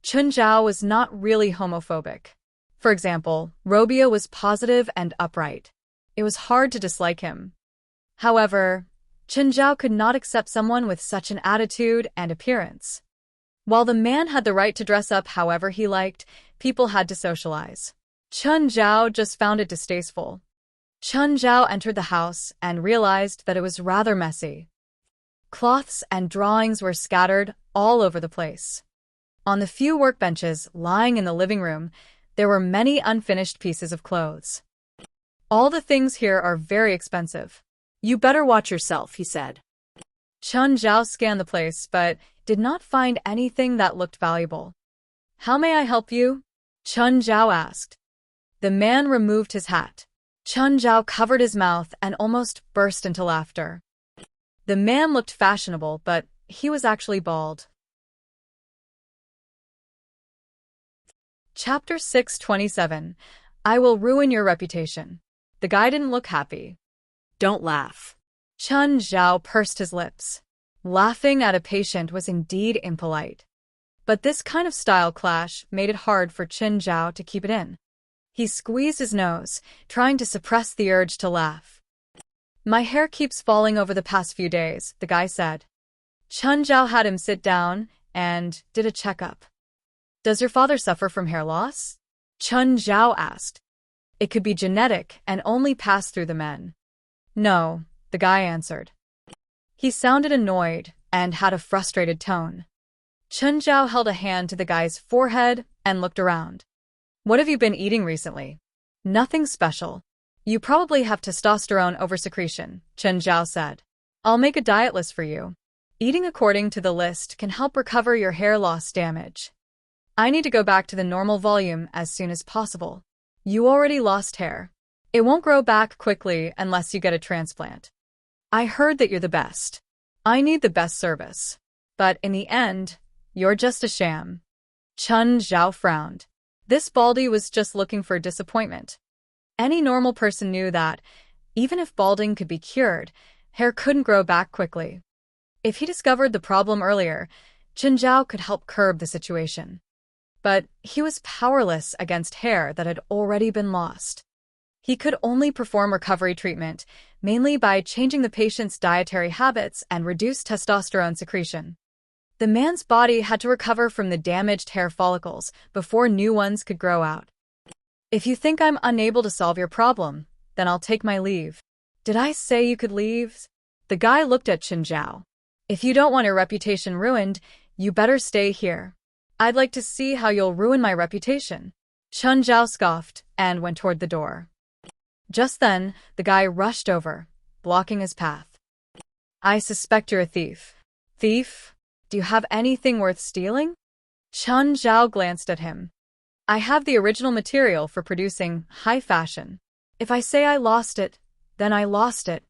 Chun Zhao was not really homophobic. For example, Robia was positive and upright. It was hard to dislike him. However, Chun Zhao could not accept someone with such an attitude and appearance. While the man had the right to dress up however he liked, people had to socialize. Chun Zhao just found it distasteful. Chun Zhao entered the house and realized that it was rather messy. Cloths and drawings were scattered all over the place. On the few workbenches lying in the living room, there were many unfinished pieces of clothes. All the things here are very expensive. You better watch yourself, he said. Chun Zhao scanned the place, but did not find anything that looked valuable. How may I help you? Chun Zhao asked. The man removed his hat. Chun Zhao covered his mouth and almost burst into laughter. The man looked fashionable, but he was actually bald. Chapter 627. I will ruin your reputation. The guy didn't look happy. Don't laugh. Chun Zhao pursed his lips. Laughing at a patient was indeed impolite. But this kind of style clash made it hard for Chun Zhao to keep it in. He squeezed his nose, trying to suppress the urge to laugh. My hair keeps falling over the past few days, the guy said. Chun Zhao had him sit down and did a checkup. Does your father suffer from hair loss? Chun Zhao asked. It could be genetic and only pass through the men. No, the guy answered. He sounded annoyed and had a frustrated tone. Chun Zhao held a hand to the guy's forehead and looked around. What have you been eating recently? Nothing special. You probably have testosterone oversecretion, Chun Zhao said. I'll make a diet list for you. Eating according to the list can help recover your hair loss damage. I need to go back to the normal volume as soon as possible. You already lost hair. It won't grow back quickly unless you get a transplant. I heard that you're the best. I need the best service. But in the end, you're just a sham. Chun Zhao frowned. This baldy was just looking for disappointment. Any normal person knew that, even if balding could be cured, hair couldn't grow back quickly. If he discovered the problem earlier, Chun Zhao could help curb the situation. But he was powerless against hair that had already been lost. He could only perform recovery treatment, mainly by changing the patient's dietary habits and reduce testosterone secretion. The man's body had to recover from the damaged hair follicles before new ones could grow out. If you think I'm unable to solve your problem, then I'll take my leave. Did I say you could leave? The guy looked at Chun Zhao. If you don't want your reputation ruined, you better stay here. I'd like to see how you'll ruin my reputation. Chun Zhao scoffed and went toward the door. Just then, the guy rushed over. blocking his path. I suspect you're a thief. Thief? Do you have anything worth stealing? Chen Zhao glanced at him. I have the original material for producing high fashion. If I say I lost it, then I lost it.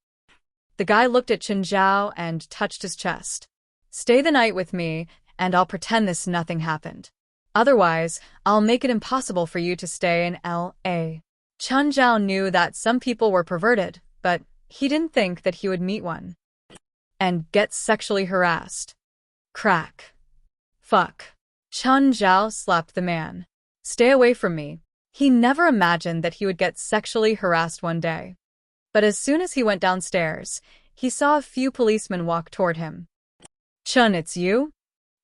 The guy looked at Chen Zhao and touched his chest. Stay the night with me, and I'll pretend nothing happened. Otherwise, I'll make it impossible for you to stay in L.A. Chen Zhao knew that some people were perverted, but he didn't think that he would meet one and get sexually harassed. Crack. Fuck. Chen Zhao slapped the man. Stay away from me. He never imagined that he would get sexually harassed one day. But as soon as he went downstairs, he saw a few policemen walk toward him. Chun, it's you?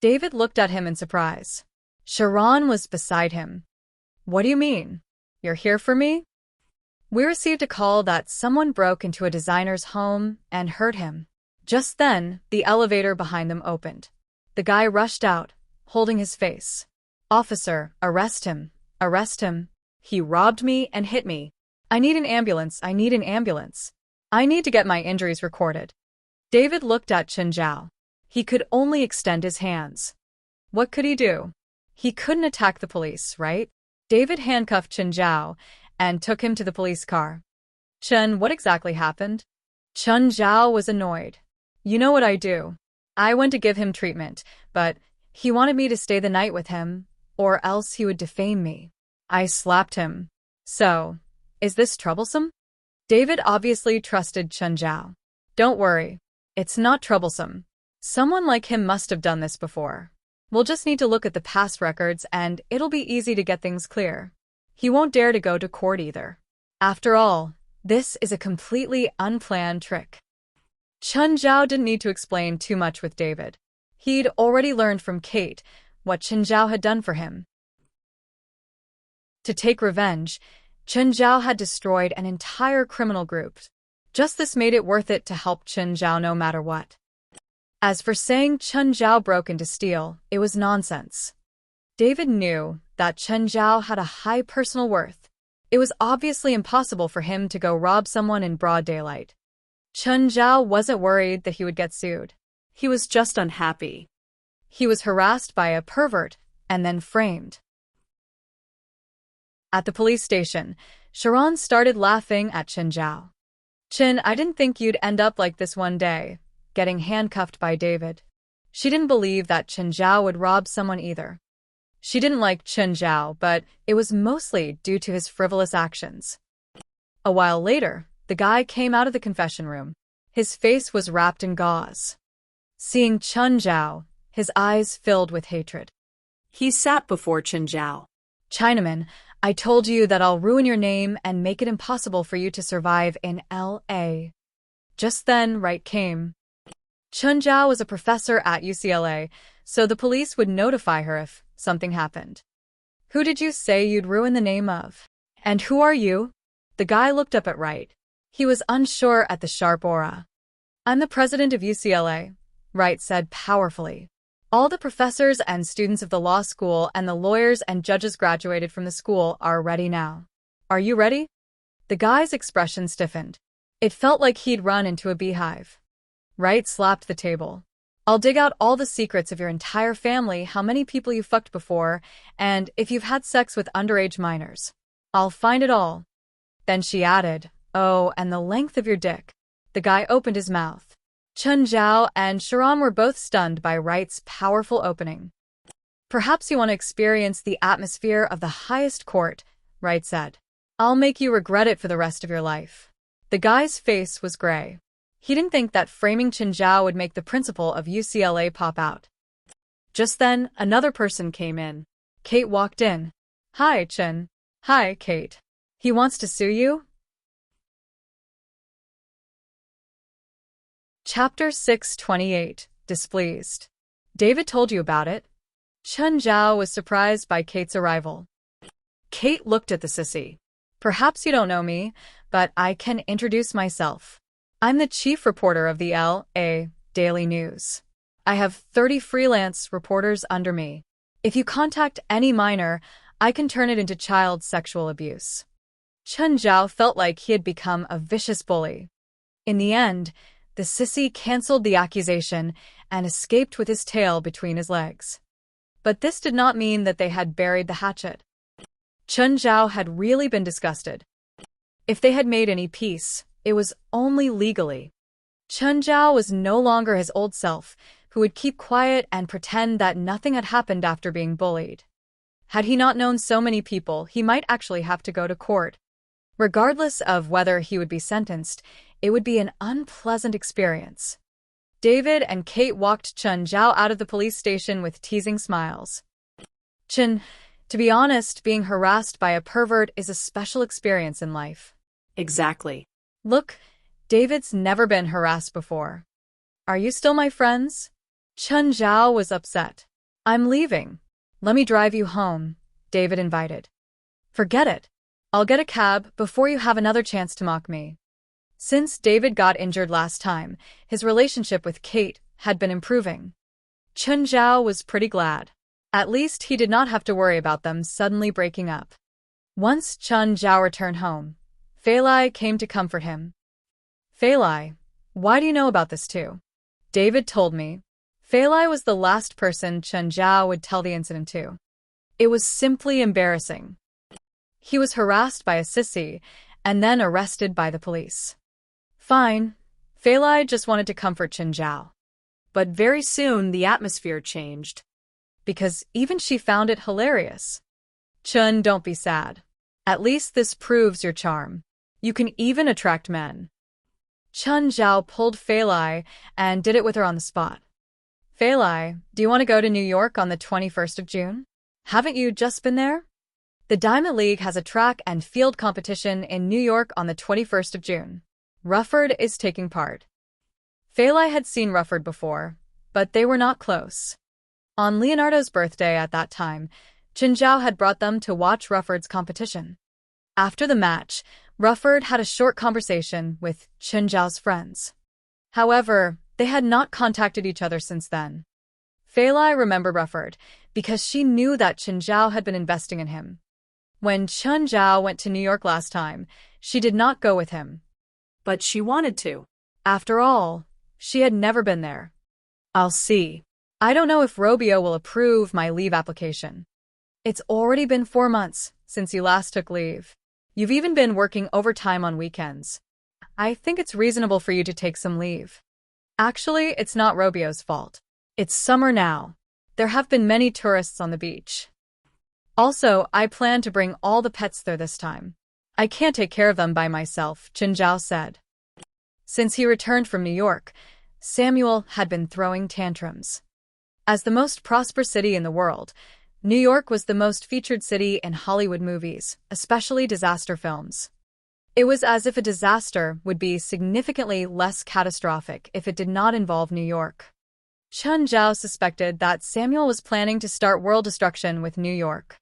David looked at him in surprise. Sharon was beside him. What do you mean? You're here for me? We received a call that someone broke into a designer's home and hurt him. Just then, the elevator behind them opened. The guy rushed out, holding his face. Officer, arrest him. Arrest him. He robbed me and hit me. I need an ambulance. I need an ambulance. I need to get my injuries recorded. David looked at Chen Zhao. He could only extend his hands. What could he do? He couldn't attack the police, right? David handcuffed Chen Zhao and took him to the police car. Chen, what exactly happened? Chen Zhao was annoyed. You know what I do. I went to give him treatment, but he wanted me to stay the night with him, or else he would defame me. I slapped him. So, is this troublesome? David obviously trusted Chen Zhao. Don't worry. It's not troublesome. Someone like him must have done this before. We'll just need to look at the past records and it'll be easy to get things clear. He won't dare to go to court either. After all, this is a completely unplanned trick. Chen Zhao didn't need to explain too much with David. He'd already learned from Kate what Chen Zhao had done for him. To take revenge, Chen Zhao had destroyed an entire criminal group. Just this made it worth it to help Chen Zhao no matter what. As for saying Chen Zhao broke in to steal, it was nonsense. David knew that Chen Zhao had a high personal worth. It was obviously impossible for him to go rob someone in broad daylight. Chen Zhao wasn't worried that he would get sued. He was just unhappy. He was harassed by a pervert and then framed. At the police station, Sharon started laughing at Chen Zhao. Chen, I didn't think you'd end up like this one day, getting handcuffed by David. She didn't believe that Chen Zhao would rob someone either. She didn't like Chen Zhao, but it was mostly due to his frivolous actions. A while later, the guy came out of the confession room. His face was wrapped in gauze. Seeing Chen Zhao, his eyes filled with hatred. He sat before Chen Zhao. Chinaman, I told you that I'll ruin your name and make it impossible for you to survive in L.A. Just then, right came. Chen Zhao was a professor at UCLA, so the police would notify her if something happened. Who did you say you'd ruin the name of? And who are you? The guy looked up at Wright. He was unsure at the sharp aura. I'm the president of UCLA, Wright said powerfully. All the professors and students of the law school and the lawyers and judges graduated from the school are ready now. Are you ready? The guy's expression stiffened. It felt like he'd run into a beehive. Wright slapped the table. I'll dig out all the secrets of your entire family, how many people you fucked before, and if you've had sex with underage minors. I'll find it all. Then she added, oh, and the length of your dick. The guy opened his mouth. Chen Zhao and Sharon were both stunned by Wright's powerful opening. Perhaps you want to experience the atmosphere of the highest court, Wright said. I'll make you regret it for the rest of your life. The guy's face was gray. He didn't think that framing Chen Zhao would make the principal of UCLA pop out. Just then, another person came in. Kate walked in. Hi, Chen. Hi, Kate. He wants to sue you? Chapter 628, Displeased. David told you about it. Chen Zhao was surprised by Kate's arrival. Kate looked at the sissy. Perhaps you don't know me, but I can introduce myself. I'm the chief reporter of the L.A. Daily News. I have 30 freelance reporters under me. If you contact any minor, I can turn it into child sexual abuse. Chen Zhao felt like he had become a vicious bully. In the end, the sissy cancelled the accusation and escaped with his tail between his legs. But this did not mean that they had buried the hatchet. Chun Zhao had really been disgusted. If they had made any peace, it was only legally. Chun Zhao was no longer his old self, who would keep quiet and pretend that nothing had happened after being bullied. Had he not known so many people, he might actually have to go to court. Regardless of whether he would be sentenced, it would be an unpleasant experience. David and Kate walked Chun Zhao out of the police station with teasing smiles. Chun, to be honest, being harassed by a pervert is a special experience in life. Exactly. Look, David's never been harassed before. Are you still my friends? Chun Zhao was upset. I'm leaving. Let me drive you home, David invited. Forget it. I'll get a cab before you have another chance to mock me. Since David got injured last time, his relationship with Kate had been improving. Chun Zhao was pretty glad. At least he did not have to worry about them suddenly breaking up. Once Chun Zhao returned home, Fei Lai came to comfort him. Fei Lai, why do you know about this too? David told me. Fei Lai was the last person Chun Zhao would tell the incident to. It was simply embarrassing. He was harassed by a sissy and then arrested by the police. Fine. Fei Lai just wanted to comfort Chun Zhao. But very soon the atmosphere changed. Because even she found it hilarious. Chun, don't be sad. At least this proves your charm. You can even attract men. Chun Zhao pulled Fei Lai and did it with her on the spot. Fei Lai, do you want to go to New York on the 21st of June? Haven't you just been there? The Diamond League has a track and field competition in New York on the 21st of June. Rufford is taking part. Fei Lai had seen Rufford before, but they were not close. On Leonardo's birthday at that time, Chun Zhao had brought them to watch Rufford's competition. After the match, Rufford had a short conversation with Chun Zhao's friends. However, they had not contacted each other since then. Fei Lai remembered Rufford because she knew that Chun Zhao had been investing in him. When Chun Zhao went to New York last time, she did not go with him. But she wanted to. After all, she had never been there. I'll see. I don't know if Robio will approve my leave application. It's already been 4 months since you last took leave. You've even been working overtime on weekends. I think it's reasonable for you to take some leave. Actually, it's not Robio's fault. It's summer now. There have been many tourists on the beach. Also, I plan to bring all the pets there this time. I can't take care of them by myself, Chun Zhao said. Since he returned from New York, Samuel had been throwing tantrums. As the most prosperous city in the world, New York was the most featured city in Hollywood movies, especially disaster films. It was as if a disaster would be significantly less catastrophic if it did not involve New York. Chun Zhao suspected that Samuel was planning to start world destruction with New York.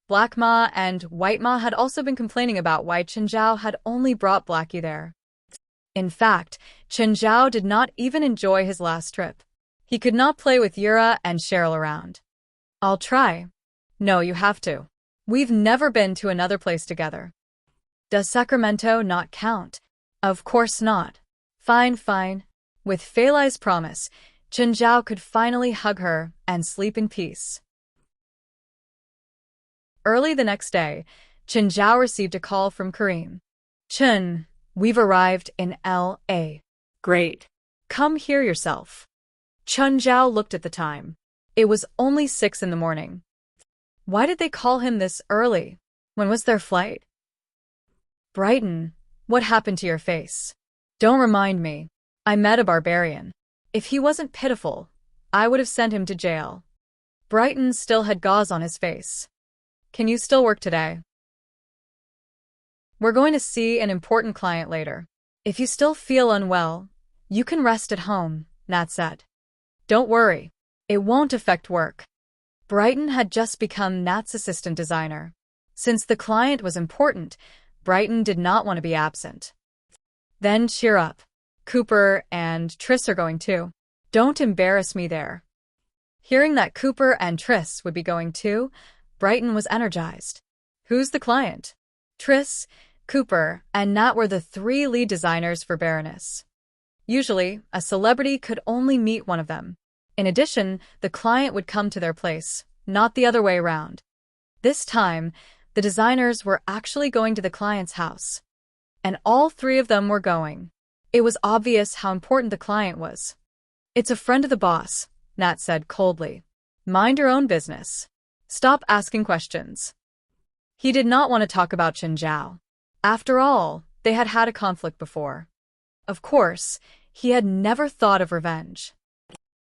Black Ma and White Ma had also been complaining about why Chun Zhao had only brought Blackie there. In fact, Chun Zhao did not even enjoy his last trip. He could not play with Yura and Cheryl around. I'll try. No, you have to. We've never been to another place together. Does Sacramento not count? Of course not. Fine, fine. With Fei Lai's promise, Chun Zhao could finally hug her and sleep in peace. Early the next day, Chun Zhao received a call from Kareem. Chun, we've arrived in L.A. Great. Come here yourself. Chun Zhao looked at the time. It was only 6 in the morning. Why did they call him this early? When was their flight? Brighton, what happened to your face? Don't remind me. I met a barbarian. If he wasn't pitiful, I would have sent him to jail. Brighton still had gauze on his face. Can you still work today? We're going to see an important client later. If you still feel unwell, you can rest at home, Nat said. Don't worry. It won't affect work. Brighton had just become Nat's assistant designer. Since the client was important, Brighton did not want to be absent. Then cheer up. Cooper and Triss are going too. Don't embarrass me there. Hearing that Cooper and Triss would be going too, Brighton was energized. Who's the client? Triss, Cooper, and Nat were the 3 lead designers for Baroness. Usually, a celebrity could only meet one of them. In addition, the client would come to their place, not the other way around. This time, the designers were actually going to the client's house. And all three of them were going. It was obvious how important the client was. "It's a friend of the boss," Nat said coldly. "Mind your own business. Stop asking questions." He did not want to talk about Chen Zhao. After all, they had had a conflict before. Of course, he had never thought of revenge.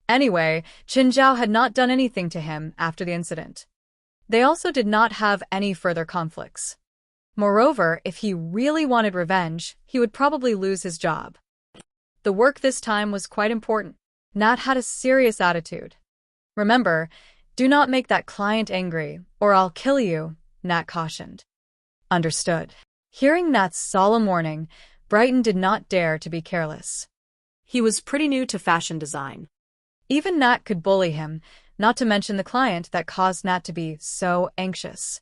Anyway, Chen Zhao had not done anything to him after the incident. They also did not have any further conflicts. Moreover, if he really wanted revenge, he would probably lose his job. The work this time was quite important. Nat had a serious attitude. "Remember, do not make that client angry, or I'll kill you," Nat cautioned. "Understood." Hearing Nat's solemn warning, Brighton did not dare to be careless. He was pretty new to fashion design. Even Nat could bully him, not to mention the client that caused Nat to be so anxious.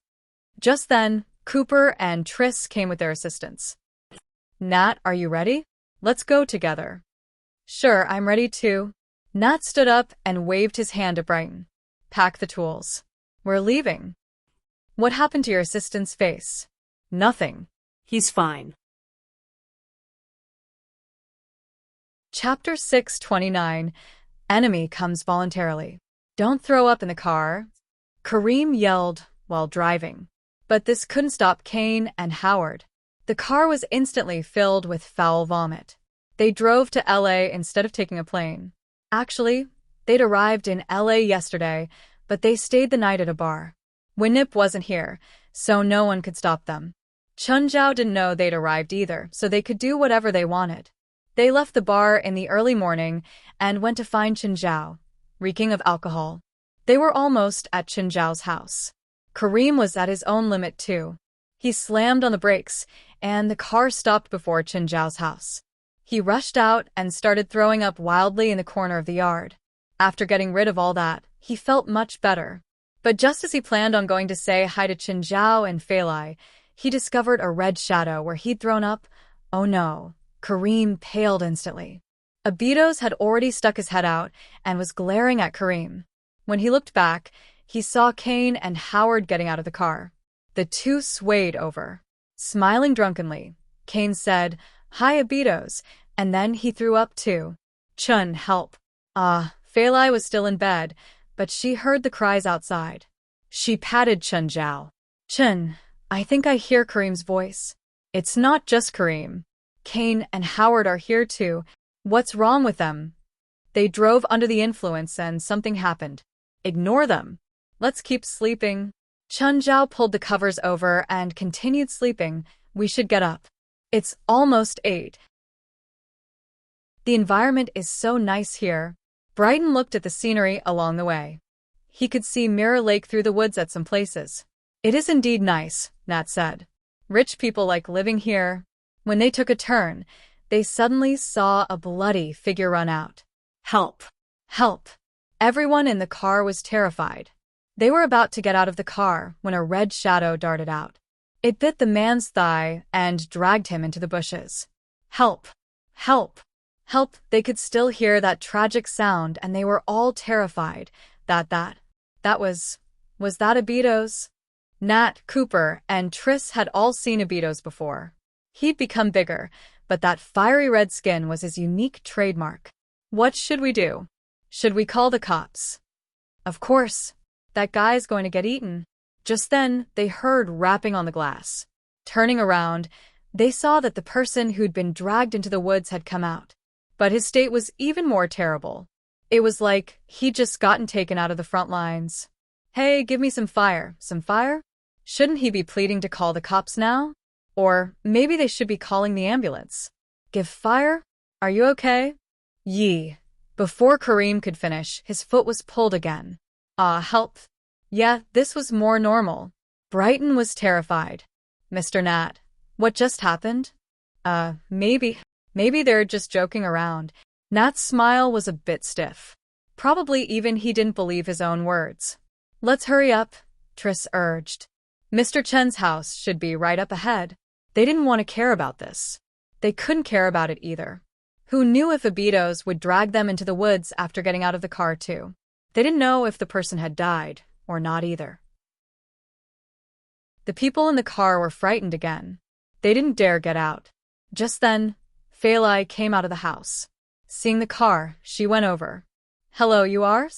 Just then, Cooper and Triss came with their assistants. "Nat, are you ready? Let's go together." "Sure, I'm ready too." Nat stood up and waved his hand at Brighton. "Pack the tools. We're leaving." "What happened to your assistant's face?" "Nothing." He's fine. Chapter 629. Enemy comes voluntarily. "Don't throw up in the car," Kareem yelled while driving. But this couldn't stop Kane and Howard. The car was instantly filled with foul vomit. They drove to LA instead of taking a plane. Actually, they'd arrived in LA yesterday, but they stayed the night at a bar. Winnip wasn't here, so no one could stop them. Chen Zhao didn't know they'd arrived either, so they could do whatever they wanted. They left the bar in the early morning and went to find Chen Zhao, reeking of alcohol. They were almost at Chen Zhao's house. Kareem was at his own limit too. He slammed on the brakes, and the car stopped before Chen Zhao's house. He rushed out and started throwing up wildly in the corner of the yard. After getting rid of all that, he felt much better. But just as he planned on going to say hi to Chen Zhao and Fei Lai, he discovered a red shadow where he'd thrown up. Oh no, Kareem paled instantly. Abidos had already stuck his head out and was glaring at Kareem. When he looked back, he saw Kane and Howard getting out of the car. The two swayed over. Smiling drunkenly, Kane said, "Hi, Abidos," and then he threw up too. "Chun, help." Fei Lai was still in bed, but she heard the cries outside. She patted Chen Zhao. "Chun, I think I hear Kareem's voice." "It's not just Kareem. Kane and Howard are here too. What's wrong with them?" "They drove under the influence and something happened." "Ignore them. Let's keep sleeping." Chen Zhao pulled the covers over and continued sleeping. "We should get up. It's almost 8. The environment is so nice here." Brighton looked at the scenery along the way. He could see Mirror Lake through the woods at some places. "It is indeed nice," Nat said. "Rich people like living here." When they took a turn, they suddenly saw a bloody figure run out. Help! Help! Everyone in the car was terrified. They were about to get out of the car when a red shadow darted out. It bit the man's thigh and dragged him into the bushes. "Help! Help! Help!" They could still hear that tragic sound and they were all terrified. That was that Abidos? Nat, Cooper, and Triss had all seen Abidos before. He'd become bigger, but that fiery red skin was his unique trademark. "What should we do? Should we call the cops?" "Of course. That guy's going to get eaten." Just then, they heard rapping on the glass. Turning around, they saw that the person who'd been dragged into the woods had come out. But his state was even more terrible. It was like he'd just gotten taken out of the front lines. "Hey, give me some fire. Some fire?" Shouldn't he be pleading to call the cops now? Or maybe they should be calling the ambulance. "Give fire? Are you okay?" "Yee." Before Kareem could finish, his foot was pulled again. Help. Yeah, this was more normal. Brighton was terrified. "Mr. Nat, what just happened?" Maybe they're just joking around." Nat's smile was a bit stiff. Probably even he didn't believe his own words. "Let's hurry up," Triss urged. Mr. Chen's house should be right up ahead. They didn't want to care about this. They couldn't care about it either. Who knew if Abitos would drag them into the woods after getting out of the car, too? They didn't know if the person had died, or not either. The people in the car were frightened again. They didn't dare get out. Just then, Phalai came out of the house. Seeing the car, she went over. "Hello, you are?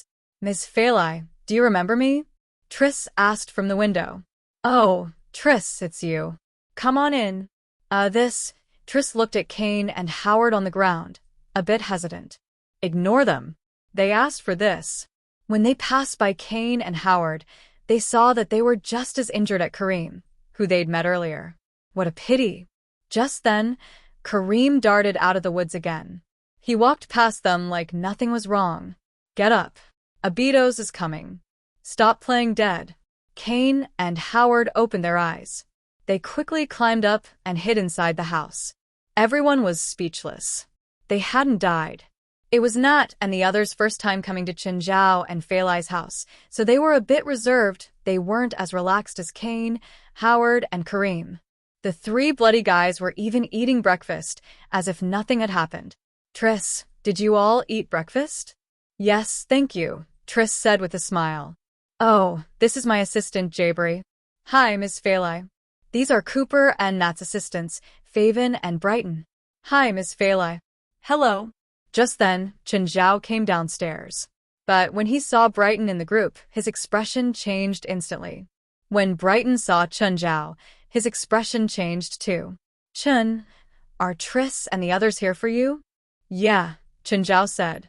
Miss Phalai, do you remember me?" Triss asked from the window. "Oh, Triss, it's you. Come on in." Triss looked at Kane and Howard on the ground, a bit hesitant. "Ignore them. They asked for this." When they passed by Kane and Howard, they saw that they were just as injured as Kareem, who they'd met earlier. What a pity. Just then, Kareem darted out of the woods again. He walked past them like nothing was wrong. "Get up. Abitos is coming. Stop playing dead." Kane and Howard opened their eyes. They quickly climbed up and hid inside the house. Everyone was speechless. They hadn't died. It was Nat and the others' first time coming to Chinjiao and Phalai's house, so they were a bit reserved. They weren't as relaxed as Kane, Howard, and Kareem. The three bloody guys were even eating breakfast, as if nothing had happened. "Triss, did you all eat breakfast?" "Yes, thank you," Triss said with a smile. "Oh, this is my assistant, Jabri. Hi, Miss Phalai. These are Cooper and Nat's assistants, Faven and Brighton." "Hi, Miss Phalai." "Hello." Just then, Chinjiao came downstairs. But when he saw Brighton in the group, his expression changed instantly. When Brighton saw Chinjiao, his expression changed too. "Chun, are Triss and the others here for you?" "Yeah," Chinjiao said.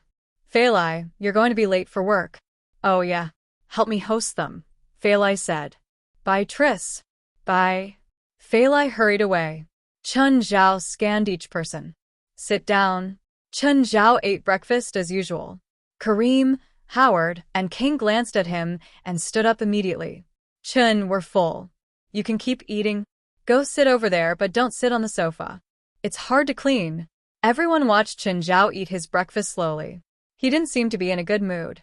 "Phalai, you're going to be late for work." "Oh yeah. Help me host them," Phalai said. "Bye, Triss." "Bye." Phalai hurried away. Chinjiao scanned each person. "Sit down." Chinjiao ate breakfast as usual. Kareem, Howard, and Kane glanced at him and stood up immediately. "Chun, we're full. You can keep eating. Go sit over there, but don't sit on the sofa. It's hard to clean." Everyone watched Chinjiao eat his breakfast slowly. He didn't seem to be in a good mood.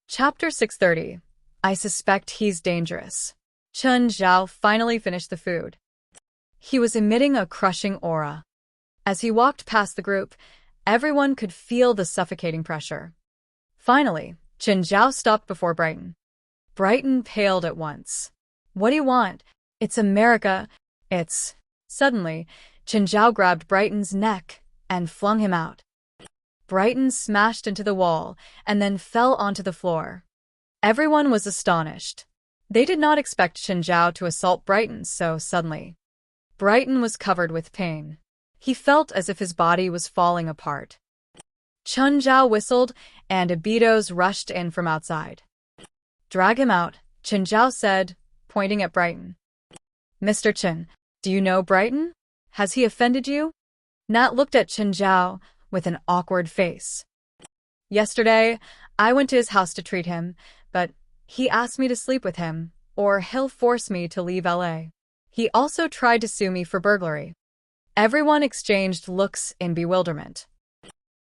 Chapter 630. I suspect he's dangerous. Chinjiao finally finished the food. He was emitting a crushing aura. As he walked past the group, everyone could feel the suffocating pressure. Finally, Chinjiao stopped before Brighton. Brighton paled at once. "What do you want? It's America. It's..." Suddenly, Chinjiao grabbed Brighton's neck and flung him out. Brighton smashed into the wall and then fell onto the floor. Everyone was astonished. They did not expect Chinjiao to assault Brighton so suddenly. Brighton was covered with pain. He felt as if his body was falling apart. Chinjiao whistled, and Abitos rushed in from outside. "Drag him out," Chinjiao said, pointing at Brighton. "Mr. Chin, do you know Brighton? Has he offended you?" Nat looked at Chinjiao with an awkward face. "Yesterday, I went to his house to treat him, but he asked me to sleep with him, or he'll force me to leave LA. He also tried to sue me for burglary." Everyone exchanged looks in bewilderment.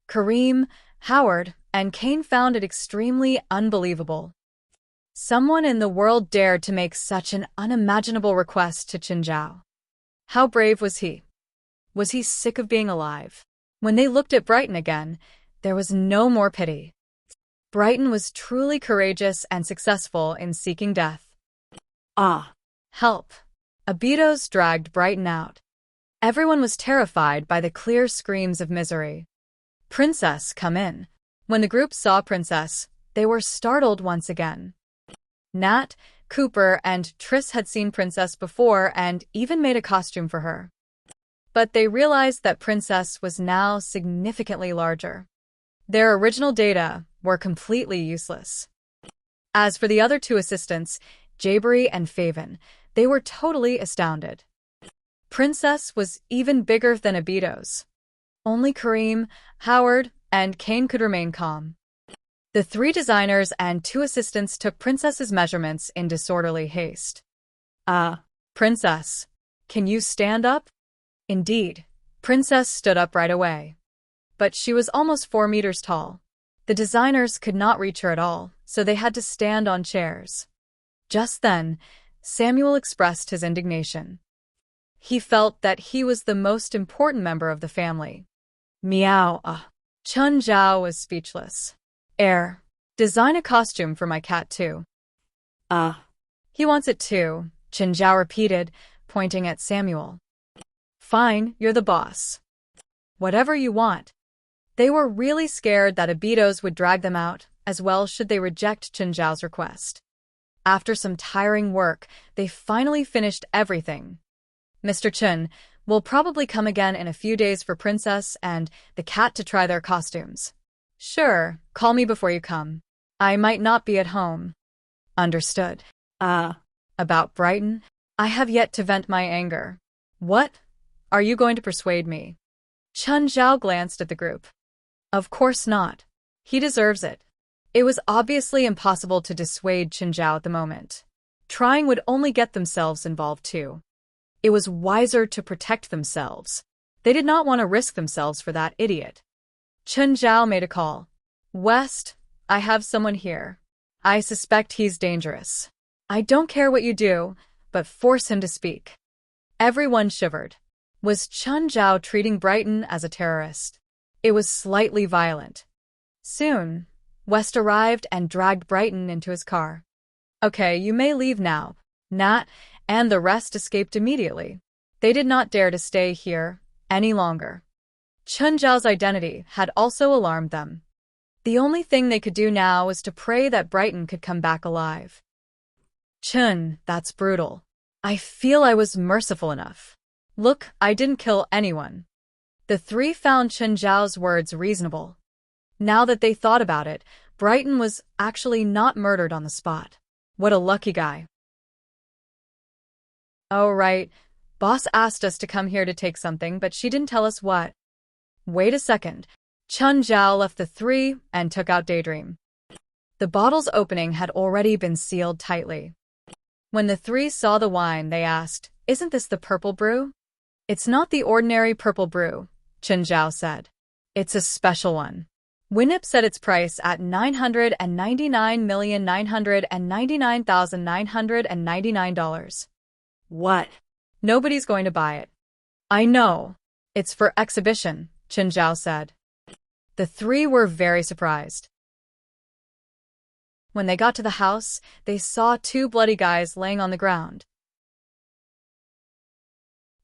Kareem, Howard, and Kane found it extremely unbelievable. Someone in the world dared to make such an unimaginable request to Chinjiao. How brave was he? Was he sick of being alive? When they looked at Brighton again, there was no more pity. Brighton was truly courageous and successful in seeking death. "Ah." "Help." Abitos dragged Brighton out. Everyone was terrified by the clear screams of misery. "Princess, come in." When the group saw Princess, they were startled once again. Nat, Cooper, and Triss had seen Princess before and even made a costume for her. But they realized that Princess was now significantly larger. Their original data were completely useless. As for the other two assistants, Jabri and Faven, they were totally astounded. Princess was even bigger than Abitos. Only Kareem, Howard, and Kane could remain calm. The three designers and two assistants took Princess's measurements in disorderly haste. Princess, can you stand up?" Indeed, Princess stood up right away. But she was almost 4 meters tall. The designers could not reach her at all, so they had to stand on chairs. Just then, Samuel expressed his indignation. He felt that he was the most important member of the family. Meow. Chen Zhao was speechless. Design a costume for my cat too. He wants it too, Chen Zhao repeated, pointing at Samuel. Fine, you're the boss. Whatever you want. They were really scared that Abitos would drag them out, as well should they reject Chen Zhao's request. After some tiring work, they finally finished everything. Mr. Chen will probably come again in a few days for Princess and the cat to try their costumes. Sure, call me before you come. I might not be at home. Understood. About Brighton? I have yet to vent my anger. What? Are you going to persuade me? Chen Zhao glanced at the group. Of course not. He deserves it. It was obviously impossible to dissuade Chen Zhao at the moment. Trying would only get themselves involved too. It was wiser to protect themselves. They did not want to risk themselves for that idiot. Chen Zhao made a call. West, I have someone here. I suspect he's dangerous. I don't care what you do, but force him to speak. Everyone shivered. Was Chen Zhao treating Brighton as a terrorist? It was slightly violent. Soon, West arrived and dragged Brighton into his car. Okay, you may leave now. Nat and the rest escaped immediately. They did not dare to stay here any longer. Chen Zhao's identity had also alarmed them. The only thing they could do now was to pray that Brighton could come back alive. Chen, that's brutal. I feel I was merciful enough. Look, I didn't kill anyone. The three found Chen Zhao's words reasonable. Now that they thought about it, Brighton was actually not murdered on the spot. What a lucky guy. Oh, right. Boss asked us to come here to take something, but she didn't tell us what. Wait a second. Chen Zhao left the three and took out Daydream. The bottle's opening had already been sealed tightly. When the three saw the wine, they asked, Isn't this the purple brew? It's not the ordinary purple brew, Chen Zhao said. It's a special one. Winnip set its price at $999,999,999. What? Nobody's going to buy it. I know. It's for exhibition, Chen Zhao said. The three were very surprised. When they got to the house, they saw two bloody guys laying on the ground.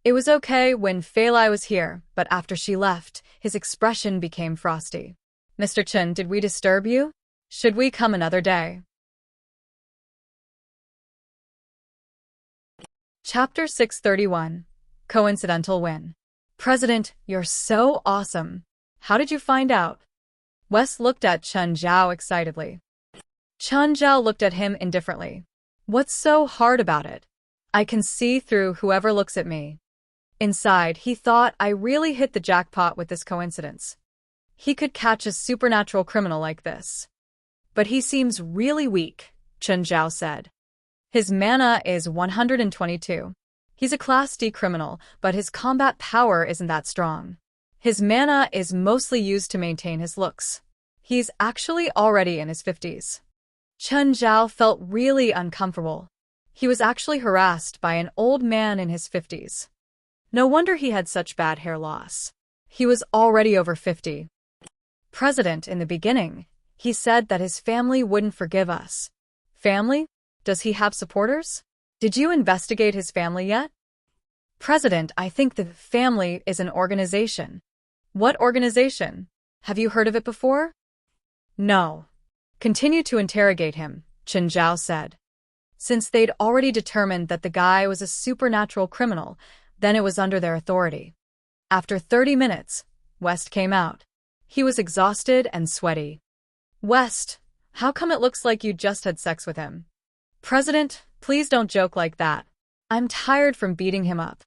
It was okay when Fei Lai was here, but after she left, his expression became frosty. Mr. Chen, did we disturb you? Should we come another day? Chapter 631. Coincidental Win. President, you're so awesome. How did you find out? Wes looked at Chen Zhao excitedly. Chen Zhao looked at him indifferently. What's so hard about it? I can see through whoever looks at me. Inside, he thought I really hit the jackpot with this coincidence. He could catch a supernatural criminal like this. But he seems really weak, Chen Zhao said. His mana is 122. He's a Class D criminal, but his combat power isn't that strong. His mana is mostly used to maintain his looks. He's actually already in his 50s. Chen Zhao felt really uncomfortable. He was actually harassed by an old man in his 50s. No wonder he had such bad hair loss. He was already over 50. President, in the beginning, he said that his family wouldn't forgive us. Family? Does he have supporters? Did you investigate his family yet? President, I think the family is an organization. What organization? Have you heard of it before? No. Continue to interrogate him, Chen Zhao said. Since they'd already determined that the guy was a supernatural criminal, then it was under their authority. After 30 minutes, West came out. He was exhausted and sweaty. West, how come it looks like you just had sex with him? President, please don't joke like that. I'm tired from beating him up.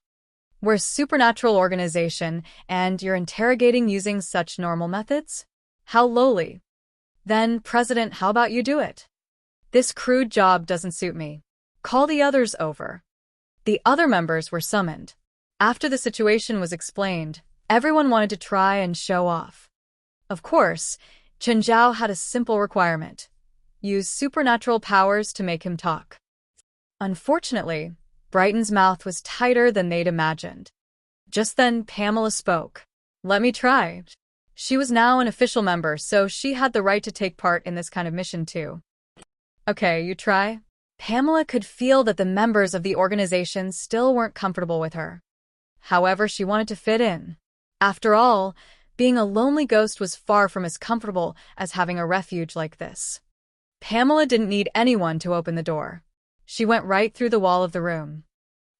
We're a supernatural organization, and you're interrogating using such normal methods? How lowly. Then, President, how about you do it? This crude job doesn't suit me. Call the others over. The other members were summoned. After the situation was explained, everyone wanted to try and show off. Of course, Chen Zhao had a simple requirement. Use supernatural powers to make him talk. Unfortunately, Brighton's mouth was tighter than they'd imagined. Just then, Pamela spoke. Let me try. She was now an official member, so she had the right to take part in this kind of mission too. Okay, you try? Pamela could feel that the members of the organization still weren't comfortable with her. However, she wanted to fit in. After all, being a lonely ghost was far from as comfortable as having a refuge like this. Pamela didn't need anyone to open the door. She went right through the wall of the room.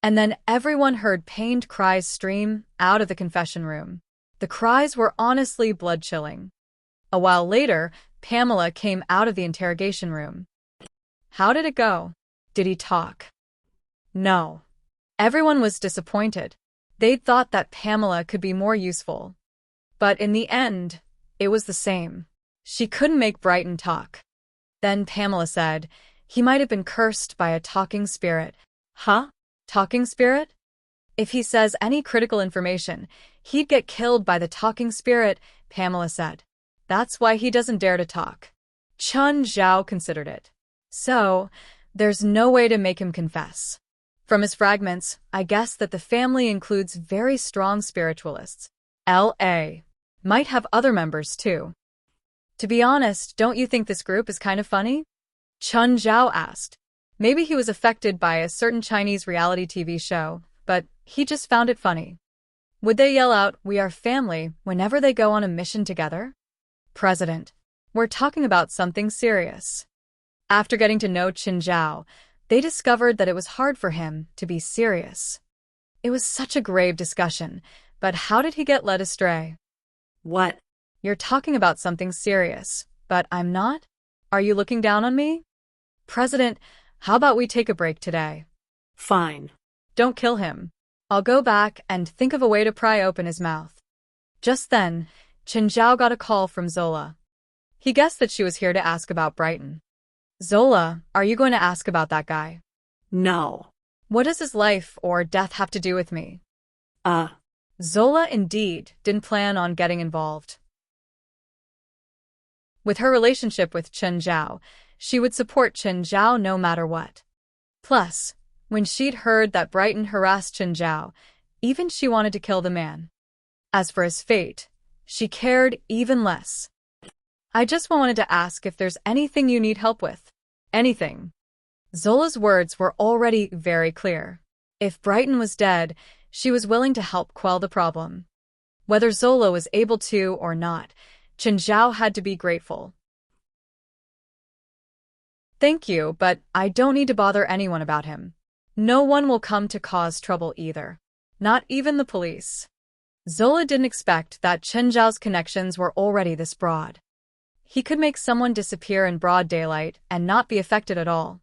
And then everyone heard pained cries stream out of the confession room. The cries were honestly blood-chilling. A while later, Pamela came out of the interrogation room. How did it go? Did he talk? No. Everyone was disappointed. They'd thought that Pamela could be more useful. But in the end, it was the same. She couldn't make Brighton talk. Then Pamela said, he might have been cursed by a talking spirit. Huh? Talking spirit? If he says any critical information, he'd get killed by the talking spirit, Pamela said. That's why he doesn't dare to talk. Chun Zhao considered it. So, there's no way to make him confess. From his fragments, I guess that the family includes very strong spiritualists. L.A. might have other members too. To be honest, don't you think this group is kind of funny? Chun Zhao asked. Maybe he was affected by a certain Chinese reality TV show, but he just found it funny. Would they yell out, "We are family," whenever they go on a mission together? President, we're talking about something serious. After getting to know Qin Zhao, they discovered that it was hard for him to be serious. It was such a grave discussion, but how did he get led astray? What? You're talking about something serious, but I'm not? Are you looking down on me? President, how about we take a break today? Fine. Don't kill him. I'll go back and think of a way to pry open his mouth. Just then, Qin Zhao got a call from Zola. He guessed that she was here to ask about Brighton. Zola, are you going to ask about that guy? No. What does his life or death have to do with me? Zola indeed didn't plan on getting involved. With her relationship with Qin Zhao, she would support Qin Zhao no matter what. Plus, when she'd heard that Brighton harassed Qin Zhao, even she wanted to kill the man. As for his fate, she cared even less. I just wanted to ask if there's anything you need help with. Anything. Zola's words were already very clear. If Brighton was dead, she was willing to help quell the problem. Whether Zola was able to or not, Qin Zhao had to be grateful. Thank you, but I don't need to bother anyone about him. No one will come to cause trouble either. Not even the police. Zola didn't expect that Qin Zhao's connections were already this broad. He could make someone disappear in broad daylight and not be affected at all.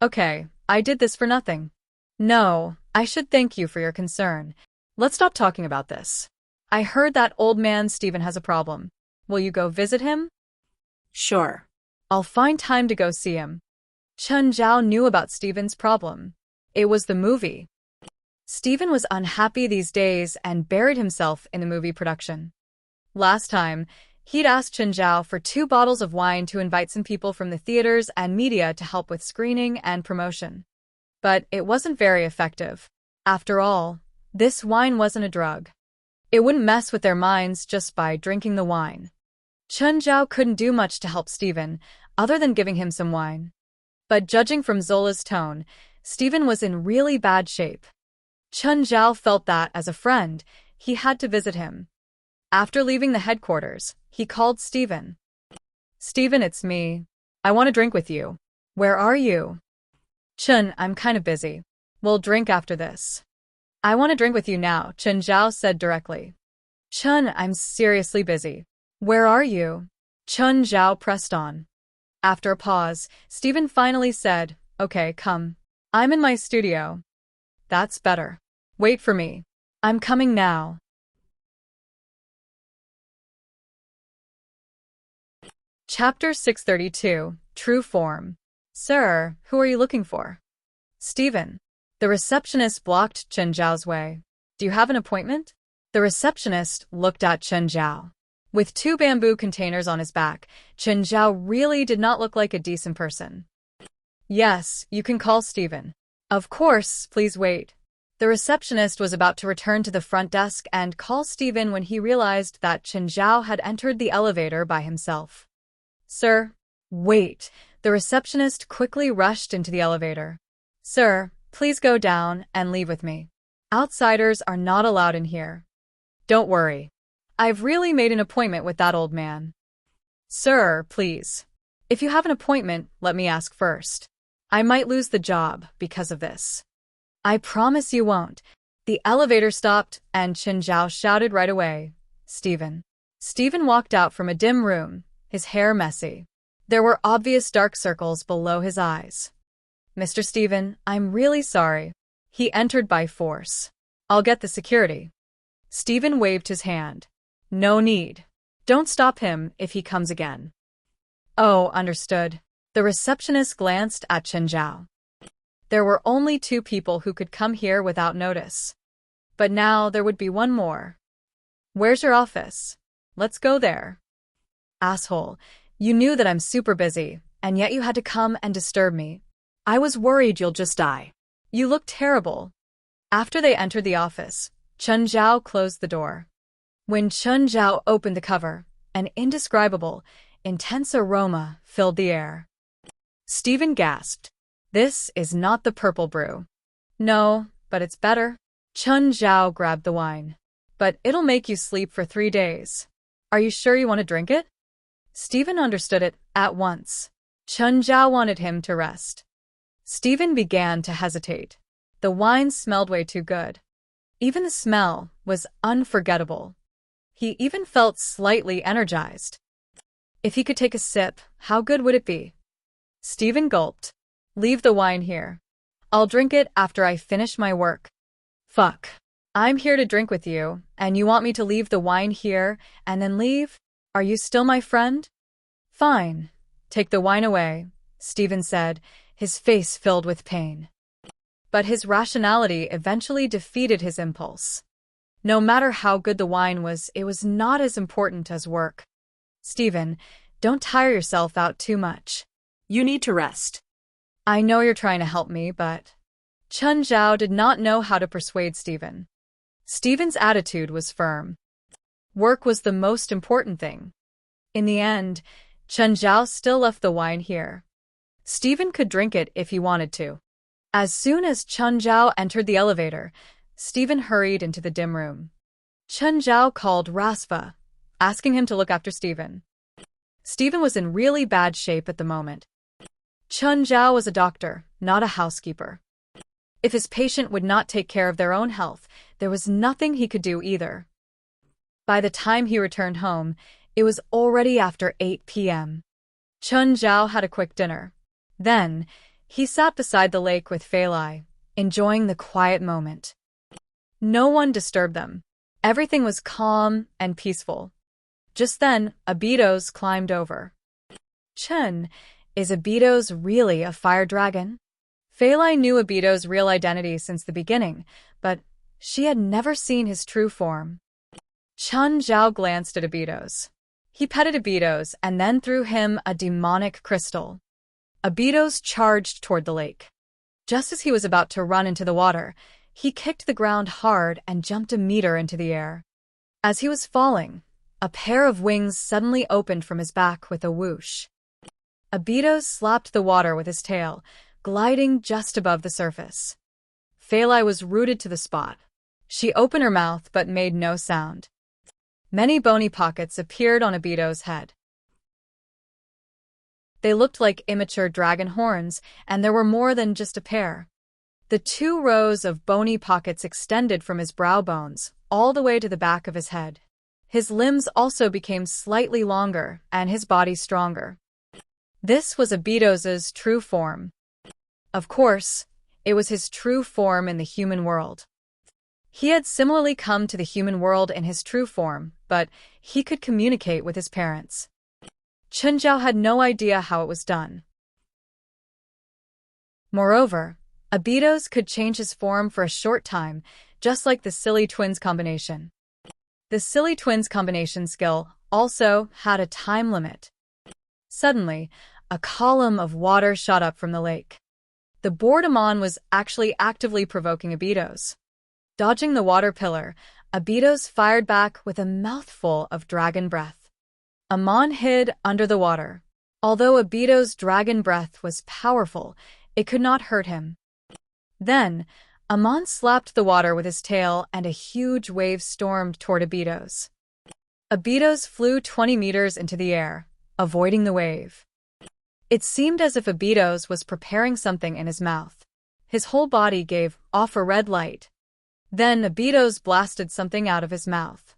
Okay, I did this for nothing. No, I should thank you for your concern. Let's stop talking about this. I heard that old man Stephen has a problem. Will you go visit him? Sure. I'll find time to go see him. Qin Zhao knew about Stephen's problem. It was the movie. Stephen was unhappy these days and buried himself in the movie production. Last time, he'd asked Qin Zhao for 2 bottles of wine to invite some people from the theaters and media to help with screening and promotion. But it wasn't very effective. After all, this wine wasn't a drug. It wouldn't mess with their minds just by drinking the wine. Qin Zhao couldn't do much to help Stephen, other than giving him some wine. But judging from Zola's tone, Stephen was in really bad shape. Qin Zhao felt that, as a friend, he had to visit him. After leaving the headquarters, he called Stephen. Stephen, it's me. I want to drink with you. Where are you? Qin, I'm kind of busy. We'll drink after this. I want to drink with you now, Qin Zhao said directly. Qin, I'm seriously busy. Where are you? Qin Zhao pressed on. After a pause, Stephen finally said, Okay, come. I'm in my studio. That's better. Wait for me. I'm coming now. Chapter 632, True Form. Sir, who are you looking for? Stephen. The receptionist blocked Qin Zhao's way. Do you have an appointment? The receptionist looked at Qin Zhao. With 2 bamboo containers on his back, Qin Zhao really did not look like a decent person. Yes, you can call Stephen. Of course, please wait. The receptionist was about to return to the front desk and call Stephen when he realized that Chen Zhao had entered the elevator by himself. Sir, wait. The receptionist quickly rushed into the elevator. Sir, please go down and leave with me. Outsiders are not allowed in here. Don't worry. I've really made an appointment with that old man. Sir, please. If you have an appointment, let me ask first. I might lose the job because of this. I promise you won't. The elevator stopped, and Chen Zhao shouted right away, Stephen. Stephen walked out from a dim room, his hair messy. There were obvious dark circles below his eyes. Mr. Stephen, I'm really sorry. He entered by force. I'll get the security. Stephen waved his hand. No need. Don't stop him if he comes again. Oh, understood. The receptionist glanced at Chen Zhao. There were only 2 people who could come here without notice. But now there would be one more. Where's your office? Let's go there. Asshole, you knew that I'm super busy, and yet you had to come and disturb me. I was worried you'll just die. You look terrible. After they entered the office, Chen Zhao closed the door. When Chen Zhao opened the cover, an indescribable, intense aroma filled the air. Stephen gasped. This is not the purple brew. No, but it's better. Chen Zhao grabbed the wine. But it'll make you sleep for 3 days. Are you sure you want to drink it? Stephen understood it at once. Chen Zhao wanted him to rest. Stephen began to hesitate. The wine smelled way too good. Even the smell was unforgettable. He even felt slightly energized. If he could take a sip, how good would it be? Stephen gulped. Leave the wine here. I'll drink it after I finish my work. Fuck. I'm here to drink with you, and you want me to leave the wine here and then leave? Are you still my friend? Fine. Take the wine away, Stephen said, his face filled with pain. But his rationality eventually defeated his impulse. No matter how good the wine was, it was not as important as work. Stephen, don't tire yourself out too much. You need to rest. I know you're trying to help me, but... Chen Zhao did not know how to persuade Stephen. Stephen's attitude was firm. Work was the most important thing. In the end, Chen Zhao still left the wine here. Stephen could drink it if he wanted to. As soon as Chen Zhao entered the elevator, Stephen hurried into the dim room. Chen Zhao called Rasva, asking him to look after Stephen. Stephen was in really bad shape at the moment. Chen Zhao was a doctor, not a housekeeper. If his patient would not take care of their own health, there was nothing he could do either. By the time he returned home, it was already after 8 p.m. Chen Zhao had a quick dinner. Then, he sat beside the lake with Fei Lai, enjoying the quiet moment. No one disturbed them. Everything was calm and peaceful. Just then, Abidos climbed over. Chen, is Abidos really a fire dragon? Fei Lai knew Abidos' real identity since the beginning, but she had never seen his true form. Chen Zhao glanced at Abidos. He petted Abidos and then threw him a demonic crystal. Abidos charged toward the lake. Just as he was about to run into the water, he kicked the ground hard and jumped a meter into the air. As he was falling, a pair of wings suddenly opened from his back with a whoosh. Abidos slapped the water with his tail, gliding just above the surface. Fei Lai was rooted to the spot. She opened her mouth but made no sound. Many bony pockets appeared on Abidos' head. They looked like immature dragon horns, and there were more than just a pair. The 2 rows of bony pockets extended from his brow bones, all the way to the back of his head. His limbs also became slightly longer, and his body stronger. This was Abidos' true form. Of course, it was his true form in the human world. He had similarly come to the human world in his true form, but he could communicate with his parents. Chen Zhao had no idea how it was done. Moreover, Abidos could change his form for a short time, just like the Silly Twins combination. The Silly Twins combination skill also had a time limit. Suddenly, a column of water shot up from the lake. The bored Amon was actually actively provoking Abydos. Dodging the water pillar, Abydos fired back with a mouthful of dragon breath. Amon hid under the water. Although Abydos' dragon breath was powerful, it could not hurt him. Then, Amon slapped the water with his tail and a huge wave stormed toward Abydos. Abydos flew 20 meters into the air, avoiding the wave. It seemed as if Abydos was preparing something in his mouth. His whole body gave off a red light. Then Abydos blasted something out of his mouth.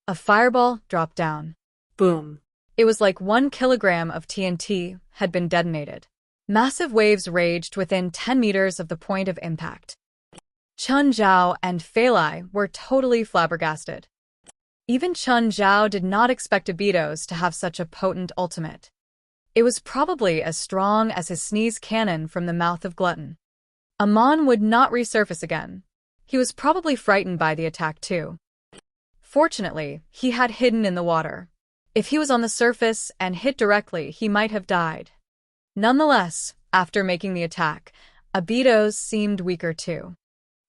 A fireball dropped down. Boom. It was like 1 kilogram of TNT had been detonated. Massive waves raged within 10 meters of the point of impact. Chun Zhao and Fei Lai were totally flabbergasted. Even Chun Zhao did not expect Abydos to have such a potent ultimate. It was probably as strong as his sneeze cannon from the mouth of Glutton. Amon would not resurface again. He was probably frightened by the attack too. Fortunately, he had hidden in the water. If he was on the surface and hit directly, he might have died. Nonetheless, after making the attack, Abydos seemed weaker too.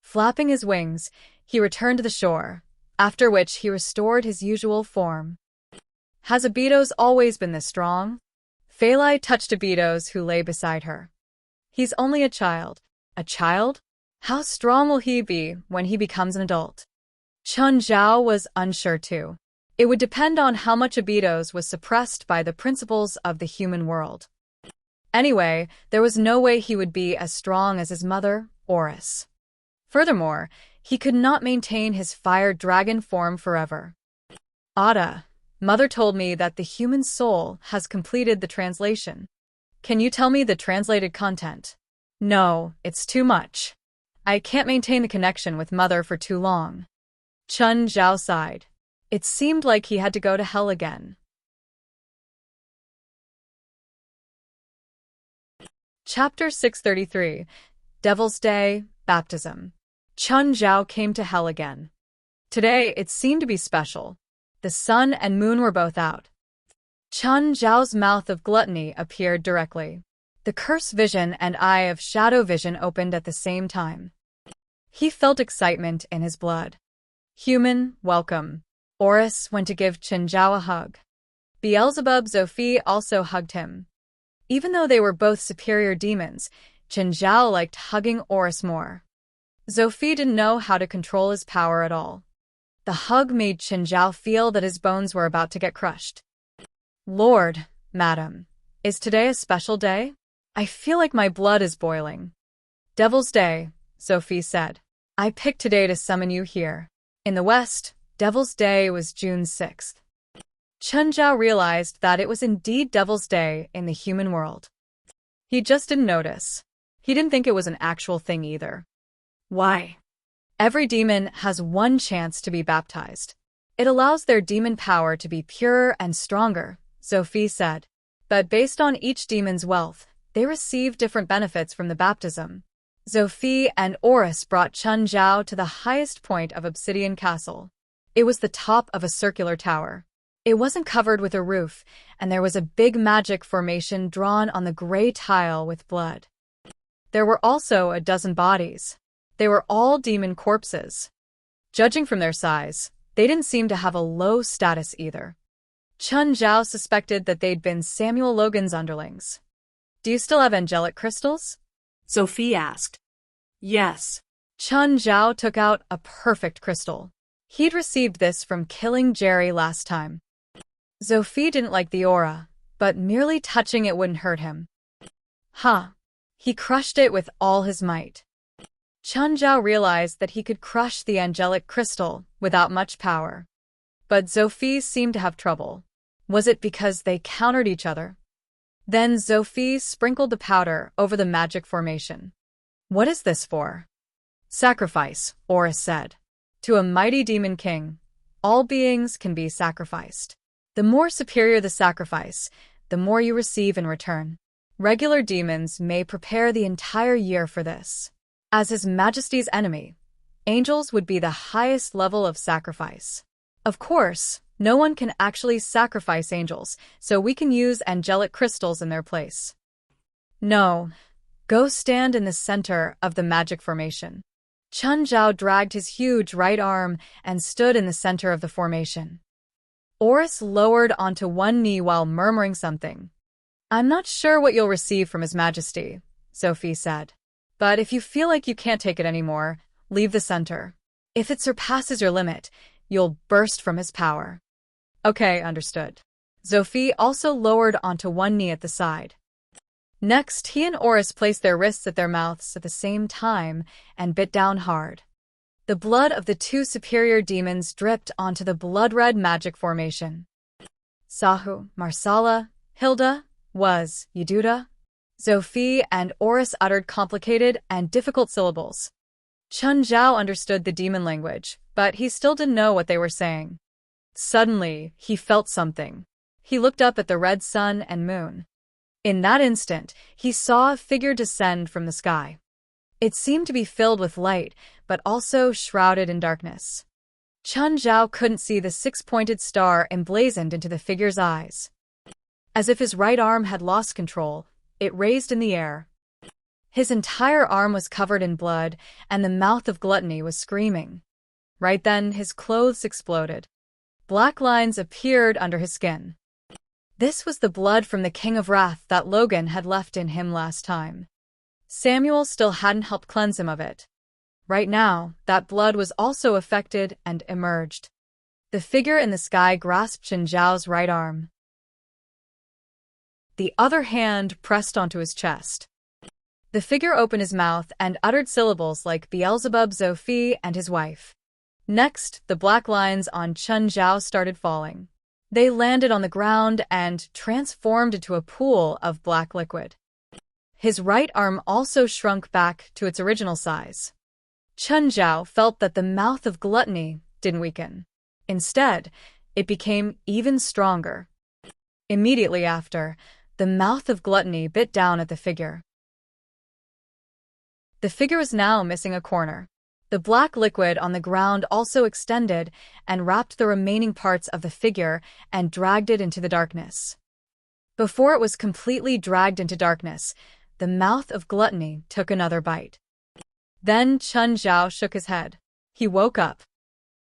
Flapping his wings, he returned to the shore, after which he restored his usual form. Has Abydos always been this strong? Fei Lai touched Abydos, who lay beside her. He's only a child. A child? How strong will he be when he becomes an adult? Chun Zhao was unsure too. It would depend on how much Abydos was suppressed by the principles of the human world. Anyway, there was no way he would be as strong as his mother, Oris. Furthermore, he could not maintain his fire dragon form forever. Ada, Mother told me that the human soul has completed the translation. Can you tell me the translated content? No, it's too much. I can't maintain the connection with Mother for too long. Chun Zhao sighed. It seemed like he had to go to hell again. Chapter 633, Devil's Day, Baptism. Chun Zhao came to hell again. Today, it seemed to be special. The sun and moon were both out. Chun Zhao's mouth of gluttony appeared directly. The curse vision and eye of shadow vision opened at the same time. He felt excitement in his blood. Human, welcome. Oris went to give Chun Zhao a hug. Beelzebub Zophie also hugged him. Even though they were both superior demons, Chun Zhao liked hugging Oris more. Zophie didn't know how to control his power at all. The hug made Chun Zhao feel that his bones were about to get crushed. Lord, Madam, is today a special day? I feel like my blood is boiling. Devil's Day, Zophie said. I picked today to summon you here. In the West, Devil's Day was June 6th. Chun Zhao realized that it was indeed Devil's Day in the human world. He just didn't notice. He didn't think it was an actual thing either. Why? Every demon has one chance to be baptized. It allows their demon power to be purer and stronger, Zophie said. But based on each demon's wealth, they receive different benefits from the baptism. Zophie and Oris brought Chun Zhao to the highest point of Obsidian Castle. It was the top of a circular tower. It wasn't covered with a roof, and there was a big magic formation drawn on the gray tile with blood. There were also a dozen bodies. They were all demon corpses. Judging from their size, they didn't seem to have a low status either. Chun Zhao suspected that they'd been Samuel Logan's underlings. Do you still have angelic crystals? Zophie asked. Yes. Chun Zhao took out a perfect crystal. He'd received this from killing Jerry last time. Zophie didn't like the aura, but merely touching it wouldn't hurt him. He crushed it with all his might. Chun Zhao realized that he could crush the angelic crystal without much power. But Zophie seemed to have trouble. Was it because they countered each other? Then Zophie sprinkled the powder over the magic formation. What is this for? Sacrifice, Oris said. To a mighty demon king, all beings can be sacrificed. The more superior the sacrifice, the more you receive in return. Regular demons may prepare the entire year for this. As His Majesty's enemy, angels would be the highest level of sacrifice. Of course, no one can actually sacrifice angels, so we can use angelic crystals in their place. No, Go stand in the center of the magic formation. Chun Zhao dragged his huge right arm and stood in the center of the formation. Oris lowered onto one knee while murmuring something. I'm not sure what you'll receive from His Majesty, Sophie said. But if you feel like you can't take it anymore, leave the center. If it surpasses your limit, you'll burst from his power. Okay, understood. Sophie also lowered onto one knee at the side. Next, he and Oris placed their wrists at their mouths at the same time and bit down hard. The blood of the two superior demons dripped onto the blood-red magic formation. Sahu, Marsala, Hilda, was, Yeduda. Sophie and Oris uttered complicated and difficult syllables. Chun Zhao understood the demon language, but he still didn't know what they were saying. Suddenly, he felt something. He looked up at the red sun and moon. In that instant, he saw a figure descend from the sky. It seemed to be filled with light, but also shrouded in darkness. Chun Zhao couldn't see the six-pointed star emblazoned into the figure's eyes. As if his right arm had lost control, it raised in the air. His entire arm was covered in blood, and the mouth of gluttony was screaming. Right then, his clothes exploded. Black lines appeared under his skin. This was the blood from the King of Wrath that Logan had left in him last time. Samuel still hadn't helped cleanse him of it. Right now, that blood was also affected and emerged. The figure in the sky grasped Chun Zhao's right arm. The other hand pressed onto his chest. The figure opened his mouth and uttered syllables like Beelzebub, Sophie, and his wife. Next, the black lines on Chun Zhao started falling. They landed on the ground and transformed into a pool of black liquid. His right arm also shrunk back to its original size. Chun Zhao felt that the mouth of gluttony didn't weaken. Instead, it became even stronger. Immediately after, the mouth of gluttony bit down at the figure. The figure was now missing a corner. The black liquid on the ground also extended and wrapped the remaining parts of the figure and dragged it into the darkness. Before it was completely dragged into darkness, the mouth of gluttony took another bite. Then Chun Zhao shook his head. He woke up.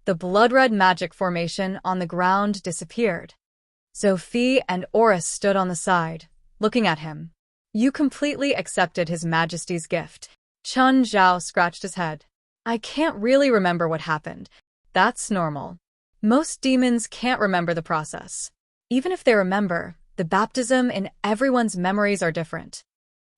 The blood-red magic formation on the ground disappeared. Sophie and Oris stood on the side, looking at him. You completely accepted His Majesty's gift. Chun Zhao scratched his head. I can't really remember what happened. That's normal. Most demons can't remember the process. Even if they remember, the baptism in everyone's memories are different.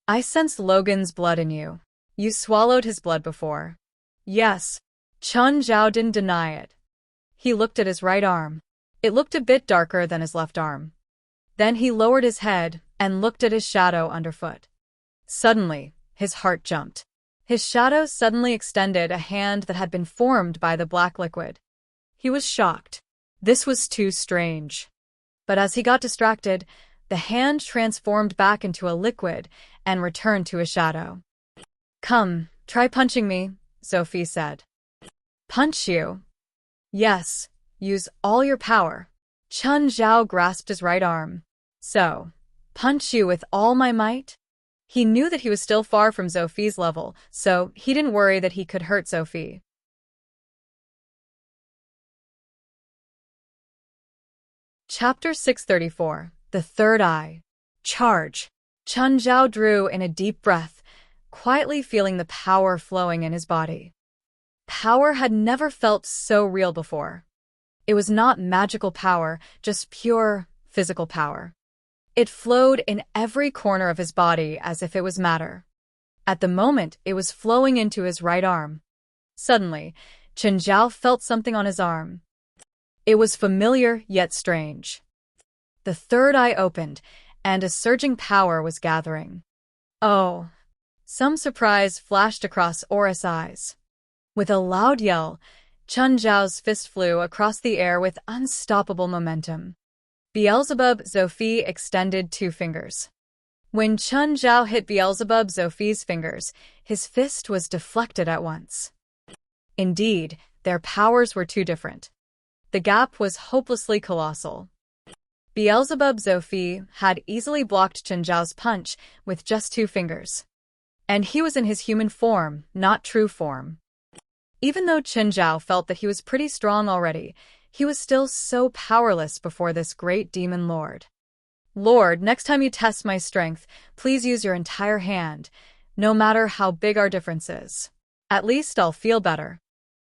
I sense Logan's blood in you. You swallowed his blood before. Yes. Chun Zhao didn't deny it. He looked at his right arm. It looked a bit darker than his left arm. Then he lowered his head and looked at his shadow underfoot. Suddenly, his heart jumped. His shadow suddenly extended a hand that had been formed by the black liquid. He was shocked. This was too strange. But as he got distracted, the hand transformed back into a liquid and returned to his shadow. Come, try punching me, Sophie said. Punch you? Yes, use all your power. Chun Zhao grasped his right arm. So, punch you with all my might? He knew that he was still far from Sophie's level, so he didn't worry that he could hurt Sophie. Chapter 634. The Third Eye. Charge. Chun Zhao drew in a deep breath, quietly feeling the power flowing in his body. Power had never felt so real before. It was not magical power, just pure physical power. It flowed in every corner of his body as if it was matter. At the moment, it was flowing into his right arm. Suddenly, Chun Zhao felt something on his arm. It was familiar yet strange. The third eye opened, and a surging power was gathering. Oh! Some surprise flashed across Oris' eyes. With a loud yell, Chun Zhao's fist flew across the air with unstoppable momentum. Beelzebub Sophie extended 2 fingers. When Chun Zhao hit Beelzebub Sophie's fingers, his fist was deflected at once. Indeed, their powers were too different. The gap was hopelessly colossal. Beelzebub Sophie had easily blocked Chun Zhao's punch with just 2 fingers. And he was in his human form, not true form. Even though Chen Zhao felt that he was pretty strong already, he was still so powerless before this great demon lord. Lord, next time you test my strength, please use your entire hand, no matter how big our difference is. At least I'll feel better.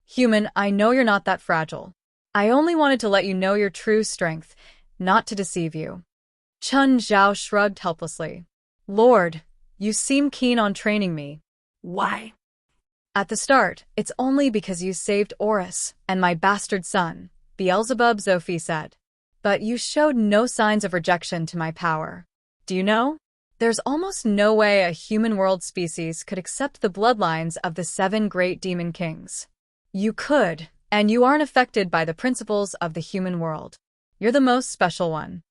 Human, I know you're not that fragile. I only wanted to let you know your true strength, not to deceive you. Chen Zhao shrugged helplessly. Lord, you seem keen on training me. Why? At the start, it's only because you saved Horus and my bastard son, Beelzebub, Zophi said. But you showed no signs of rejection to my power. Do you know? There's almost no way a human world species could accept the bloodlines of the 7 great demon kings. You could, and you aren't affected by the principles of the human world. You're the most special one.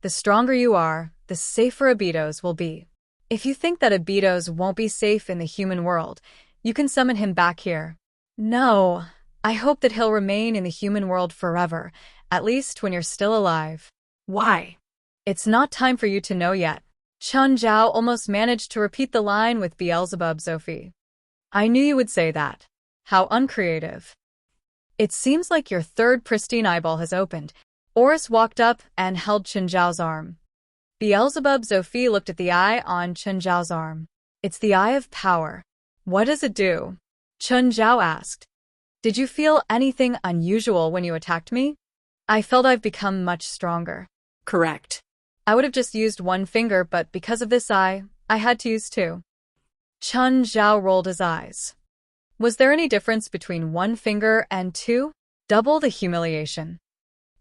The stronger you are, the safer Abydos will be. If you think that Abydos won't be safe in the human world, you can summon him back here. No, I hope that he'll remain in the human world forever, at least when you're still alive. Why? It's not time for you to know yet. Chen Zhao almost managed to repeat the line with Beelzebub Zophi. I knew you would say that. How uncreative. It seems like your third pristine eyeball has opened. Horus walked up and held Chen Zhao's arm. Beelzebub Zophi looked at the eye on Chen Zhao's arm. It's the eye of power. What does it do? Chen Zhao asked. Did you feel anything unusual when you attacked me? I felt I've become much stronger. Correct. I would have just used one finger, but because of this eye, I had to use 2. Chen Zhao rolled his eyes. Was there any difference between 1 finger and 2? Double the humiliation.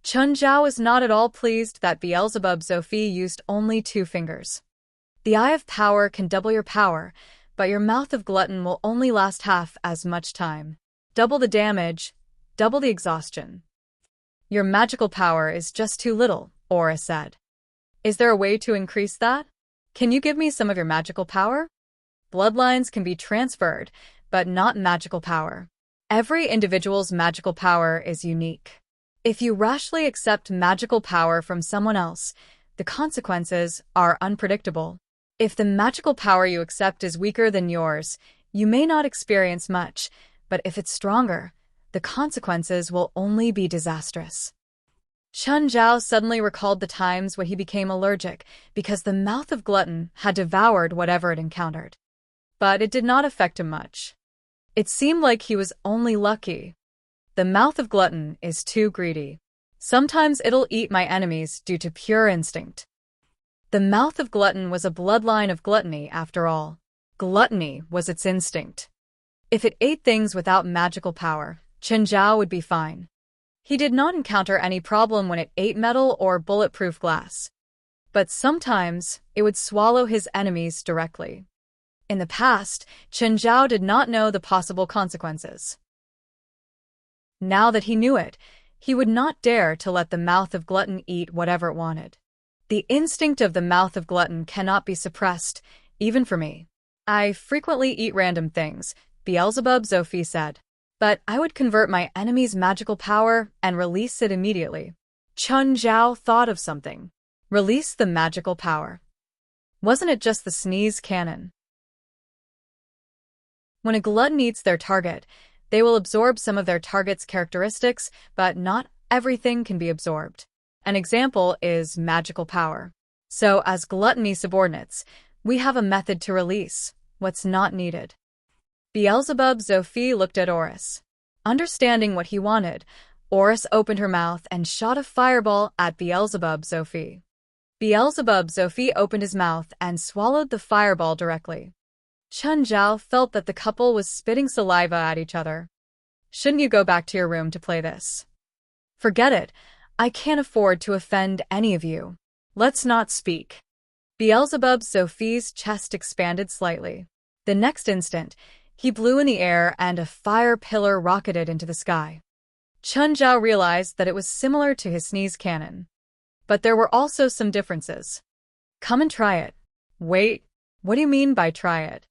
Chen Zhao was not at all pleased that Beelzebub Zophi used only 2 fingers. The eye of power can double your power, but your mouth of glutton will only last half as much time. Double the damage, double the exhaustion. Your magical power is just too little, Horus said. Is there a way to increase that? Can you give me some of your magical power? Bloodlines can be transferred, but not magical power. Every individual's magical power is unique. If you rashly accept magical power from someone else, the consequences are unpredictable. If the magical power you accept is weaker than yours, you may not experience much, but if it's stronger, the consequences will only be disastrous. Chen Zhao suddenly recalled the times when he became allergic because the mouth of glutton had devoured whatever it encountered. But it did not affect him much. It seemed like he was only lucky. The mouth of glutton is too greedy. Sometimes it'll eat my enemies due to pure instinct. The mouth of glutton was a bloodline of gluttony after all. Gluttony was its instinct. If it ate things without magical power, Chen Zhao would be fine. He did not encounter any problem when it ate metal or bulletproof glass. But sometimes, it would swallow his enemies directly. In the past, Chen Zhao did not know the possible consequences. Now that he knew it, he would not dare to let the mouth of glutton eat whatever it wanted. The instinct of the mouth of glutton cannot be suppressed, even for me. I frequently eat random things, Beelzebub Zophi said. But I would convert my enemy's magical power and release it immediately. Chen Zhao thought of something. Release the magical power. Wasn't it just the sneeze cannon? When a glutton eats their target, they will absorb some of their target's characteristics, but not everything can be absorbed. An example is magical power. So, as gluttony subordinates, we have a method to release what's not needed. Beelzebub Zophi looked at Horus. Understanding what he wanted, Horus opened her mouth and shot a fireball at Beelzebub Zophi. Beelzebub Zophi opened his mouth and swallowed the fireball directly. Chen Zhao felt that the couple was spitting saliva at each other. Shouldn't you go back to your room to play this? Forget it. I can't afford to offend any of you. Let's not speak. Beelzebub Zophi's chest expanded slightly. The next instant, he blew in the air and a fire pillar rocketed into the sky. Chen Zhao realized that it was similar to his sneeze cannon. But there were also some differences. Come and try it. Wait, what do you mean by try it?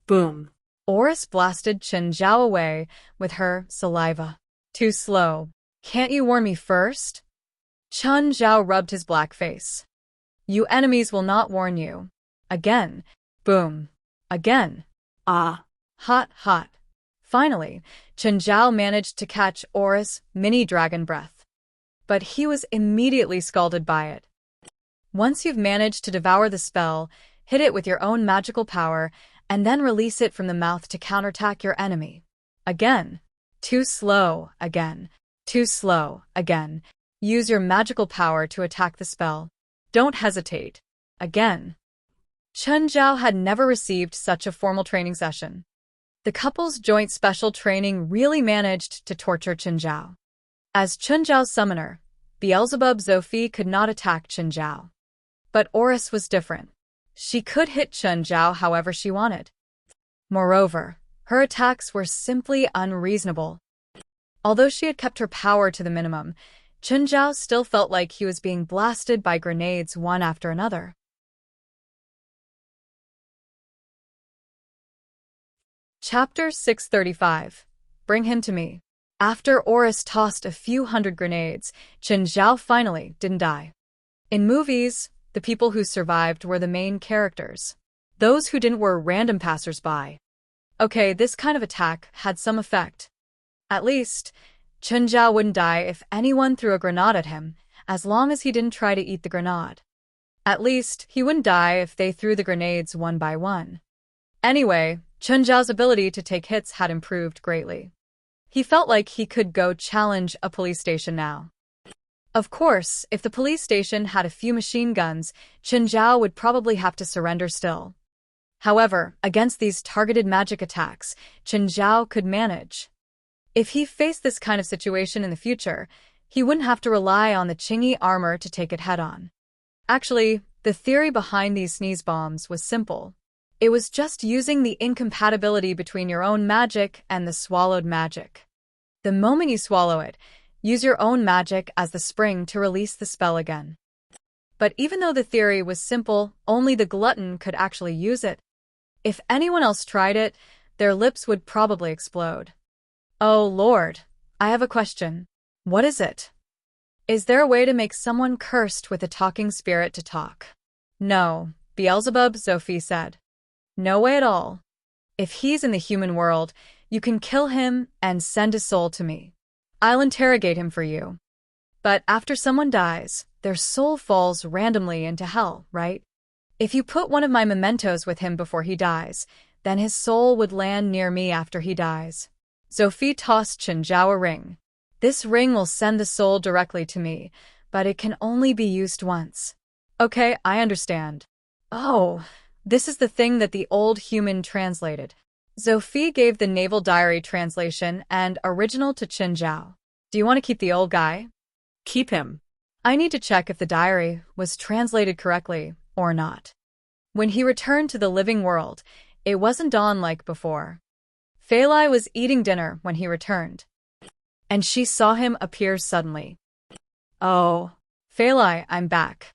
Boom. Horus blasted Chen Zhao away with her saliva. Too slow. Can't you warn me first? Chen Zhao rubbed his black face. You enemies will not warn you. Again. Boom. Again. Ah. Hot, hot. Finally, Chen Zhao managed to catch Aura's mini dragon breath. But he was immediately scalded by it. Once you've managed to devour the spell, hit it with your own magical power, and then release it from the mouth to counterattack your enemy. Again. Too slow, again. Too slow, again. Use your magical power to attack the spell. Don't hesitate. Again. Chen Zhao had never received such a formal training session. The couple's joint special training really managed to torture Chen Zhao. As Chen Zhao's summoner, Beelzebub Zophi could not attack Chen Zhao. But Oris was different. She could hit Chen Zhao however she wanted. Moreover, her attacks were simply unreasonable. Although she had kept her power to the minimum, Chen Zhao still felt like he was being blasted by grenades one after another. Chapter 635. Bring him to me. After Oris tossed a few hundred grenades, Chen Zhao finally didn't die. In movies, the people who survived were the main characters. Those who didn't were random passers-by. Okay, this kind of attack had some effect. At least, Chen Zhao wouldn't die if anyone threw a grenade at him, as long as he didn't try to eat the grenade. At least, he wouldn't die if they threw the grenades one by one. Anyway, Chen Zhao's ability to take hits had improved greatly. He felt like he could go challenge a police station now. Of course, if the police station had a few machine guns, Chen Zhao would probably have to surrender still. However, against these targeted magic attacks, Chen Zhao could manage. If he faced this kind of situation in the future, he wouldn't have to rely on the Qingyi armor to take it head-on. Actually, the theory behind these sneeze bombs was simple. It was just using the incompatibility between your own magic and the swallowed magic. The moment you swallow it, use your own magic as the spring to release the spell again. But even though the theory was simple, only the glutton could actually use it. If anyone else tried it, their lips would probably explode. Oh Lord, I have a question. What is it? Is there a way to make someone cursed with a talking spirit to talk? No, Beelzebub Zophi said. No way at all. If he's in the human world, you can kill him and send his soul to me. I'll interrogate him for you. But after someone dies, their soul falls randomly into hell, right? If you put one of my mementos with him before he dies, then his soul would land near me after he dies. Zophi tossed Chen Zhao a ring. This ring will send the soul directly to me, but it can only be used once. Okay, I understand. Oh, this is the thing that the old human translated. Zophi gave the Naval Diary translation and original to Chen Zhao. Do you want to keep the old guy? Keep him. I need to check if the diary was translated correctly or not. When he returned to the living world, it wasn't dawn like before. Fei Lai was eating dinner when he returned, and she saw him appear suddenly. Oh, Fei Lai, I'm back.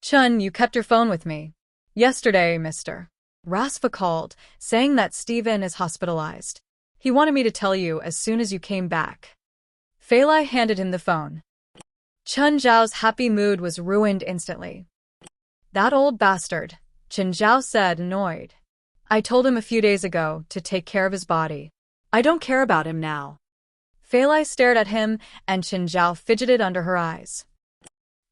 Chun, you kept your phone with me. Yesterday, Mr. Rasfa called, saying that Steven is hospitalized. He wanted me to tell you as soon as you came back. Fei Lai handed him the phone. Chen Zhao's happy mood was ruined instantly. That old bastard, Chen Zhao said, annoyed. I told him a few days ago to take care of his body. I don't care about him now. Fei Lai stared at him, and Chen Zhao fidgeted under her eyes.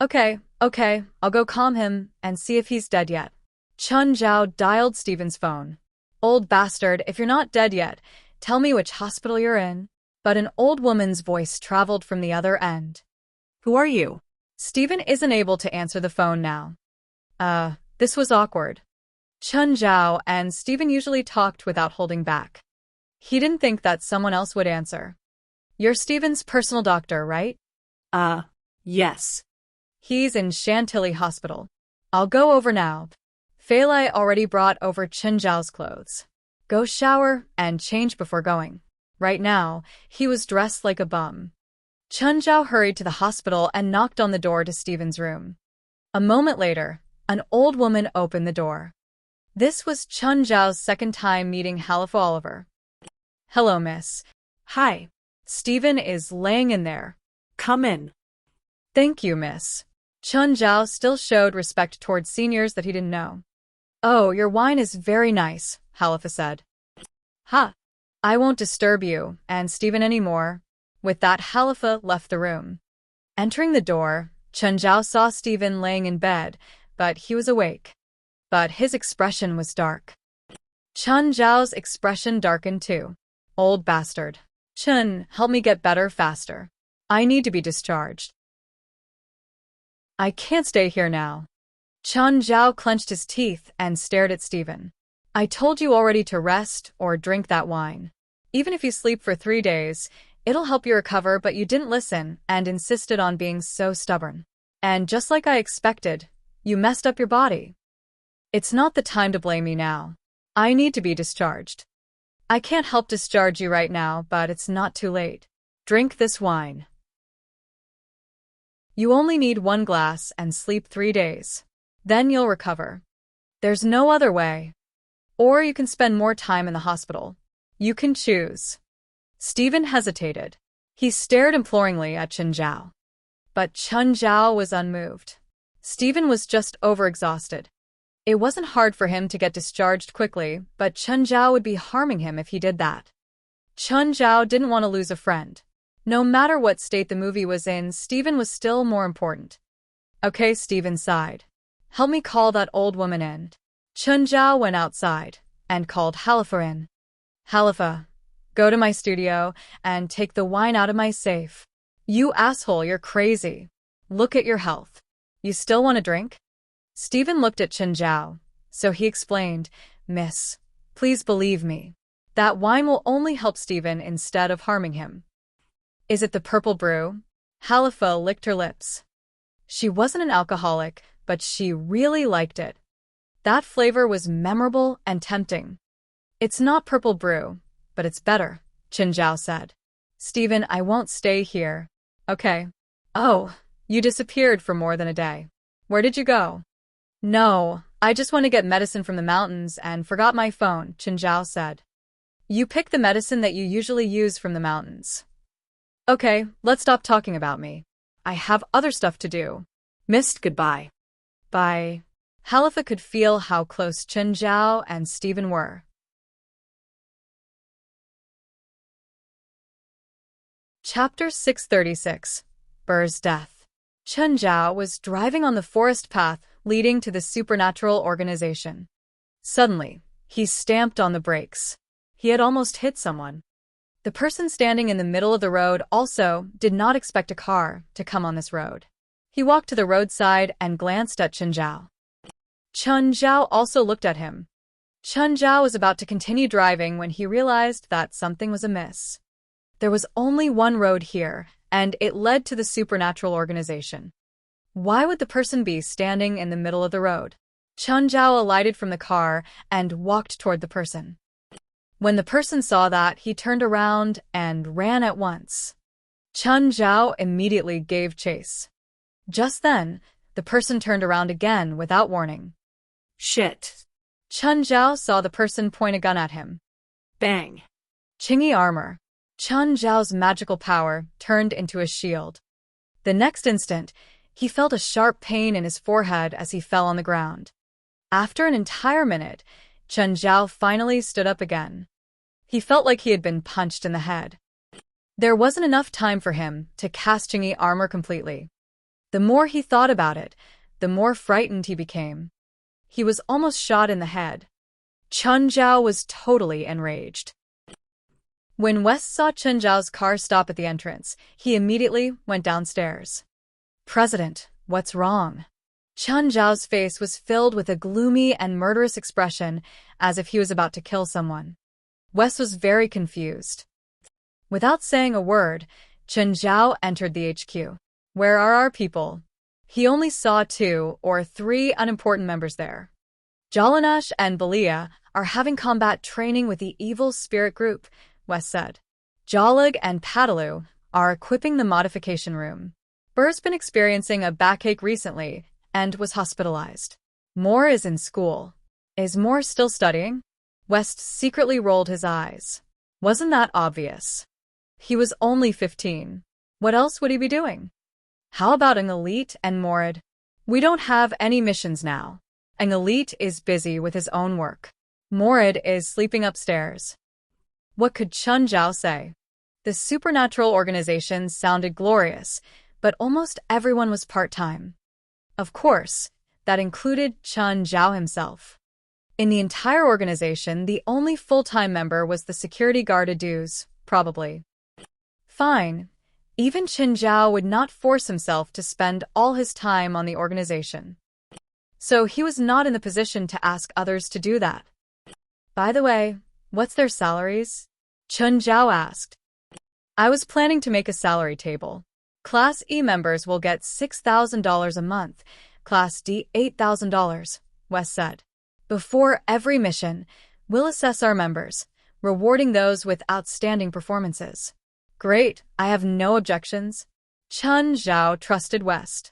Okay, I'll go calm him and see if he's dead yet. Chen Zhao dialed Steven's phone. Old bastard, if you're not dead yet, tell me which hospital you're in. But an old woman's voice traveled from the other end. Who are you? Steven isn't able to answer the phone now. This was awkward. Chen Zhao and Steven usually talked without holding back. He didn't think that someone else would answer. You're Steven's personal doctor, right? Yes. He's in Chantilly Hospital. I'll go over now. Fei Lai already brought over Chen Zhao's clothes. Go shower and change before going. Right now, he was dressed like a bum. Chen Zhao hurried to the hospital and knocked on the door to Steven's room. A moment later, an old woman opened the door. This was Chen Zhao's second time meeting Halif Oliver. Hello, miss. Hi. Steven is laying in there. Come in. Thank you, miss. Chen Zhao still showed respect towards seniors that he didn't know. Oh, your wine is very nice, Halifa said. Ha! I won't disturb you and Stephen anymore. With that, Halifa left the room. Entering the door, Chen Zhao saw Stephen laying in bed, but he was awake. But his expression was dark. Chen Zhao's expression darkened too. Old bastard. Chen, help me get better faster. I need to be discharged. I can't stay here now. Chen Zhao clenched his teeth and stared at Stephen. I told you already to rest or drink that wine. Even if you sleep for 3 days, it'll help you recover, but you didn't listen and insisted on being so stubborn. And just like I expected, you messed up your body. It's not the time to blame me now. I need to be discharged. I can't help discharge you right now, but it's not too late. Drink this wine. You only need 1 glass and sleep 3 days. Then you'll recover. There's no other way. Or you can spend more time in the hospital. You can choose. Stephen hesitated. He stared imploringly at Chen Zhao. But Chen Zhao was unmoved. Stephen was just overexhausted. It wasn't hard for him to get discharged quickly, but Chen Zhao would be harming him if he did that. Chen Zhao didn't want to lose a friend. No matter what state the movie was in, Stephen was still more important. Okay, Stephen sighed. Help me call that old woman in. Chen Zhao went outside and called Halifa in. Halifa, go to my studio and take the wine out of my safe. You asshole, you're crazy. Look at your health. You still want a drink? Stephen looked at Chen Zhao, so he explained, Miss, please believe me. That wine will only help Stephen instead of harming him. Is it the purple brew? Halifa licked her lips. She wasn't an alcoholic, but she really liked it. That flavor was memorable and tempting. It's not purple brew, but it's better, Chen Zhao said. Stephen, I won't stay here. Okay. Oh, you disappeared for more than a day. Where did you go? No, I just want to get medicine from the mountains and forgot my phone, Chen Zhao said. You pick the medicine that you usually use from the mountains. Okay, let's stop talking about me. I have other stuff to do. Missed goodbye. Bye. Halifa could feel how close Chen Zhao and Stephen were. Chapter 636. Burr's Death. Chen Zhao was driving on the forest path leading to the supernatural organization. Suddenly, he stamped on the brakes. He had almost hit someone. The person standing in the middle of the road also did not expect a car to come on this road. He walked to the roadside and glanced at Chen Zhao. Chen Zhao also looked at him. Chen Zhao was about to continue driving when he realized that something was amiss. There was only one road here, and it led to the supernatural organization. Why would the person be standing in the middle of the road? Chen Zhao alighted from the car and walked toward the person. When the person saw that, he turned around and ran at once. Chen Zhao immediately gave chase. Just then, the person turned around again without warning. Shit. Chen Zhao saw the person point a gun at him. Bang. Qingyi armor. Chen Zhao's magical power turned into a shield. The next instant, he felt a sharp pain in his forehead as he fell on the ground. After an entire minute, Chen Zhao finally stood up again. He felt like he had been punched in the head. There wasn't enough time for him to cast Qingyi armor completely. The more he thought about it, the more frightened he became. He was almost shot in the head. Chen Zhao was totally enraged. When West saw Chen Zhao's car stop at the entrance, he immediately went downstairs. President, what's wrong? Chen Zhao's face was filled with a gloomy and murderous expression, as if he was about to kill someone. West was very confused. Without saying a word, Chen Zhao entered the HQ. Where are our people? He only saw 2 or 3 unimportant members there. Jalanash and Balia are having combat training with the evil spirit group, West said. Jalag and Padalu are equipping the modification room. Burr's been experiencing a backache recently and was hospitalized. Moore is in school. Is Moore still studying? West secretly rolled his eyes. Wasn't that obvious? He was only 15. What else would he be doing? How about an elite and Morid? We don't have any missions now. An elite is busy with his own work. Morid is sleeping upstairs. What could Chun Zhao say? The supernatural organization sounded glorious, but almost everyone was part-time. Of course, that included Chun Zhao himself. In the entire organization, the only full-time member was the security guard Aduz, probably. Fine. Even Chun Zhao would not force himself to spend all his time on the organization. So he was not in the position to ask others to do that. By the way, what's their salaries? Chun Zhao asked. I was planning to make a salary table. Class E members will get $6,000 a month, Class D $8,000, Wes said. Before every mission, we'll assess our members, rewarding those with outstanding performances. Great, I have no objections. Chun Zhao trusted West.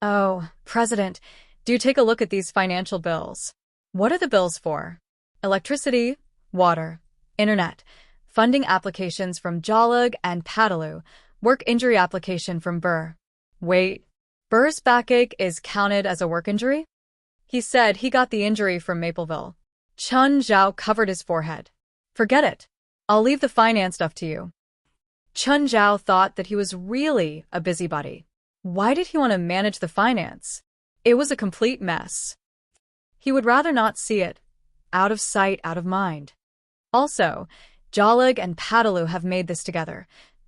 Oh, President, do take a look at these financial bills. What are the bills for? Electricity, water, internet, funding applications from Jalug and Padalu, work injury application from Burr. Wait, Burr's backache is counted as a work injury? He said he got the injury from Mapleville. Chun Zhao covered his forehead. Forget it. I'll leave the finance stuff to you. Chun Zhao thought that he was really a busybody. Why did he want to manage the finance? It was a complete mess. He would rather not see it. Out of sight, out of mind. Also, Jalug and Padalu have made this together.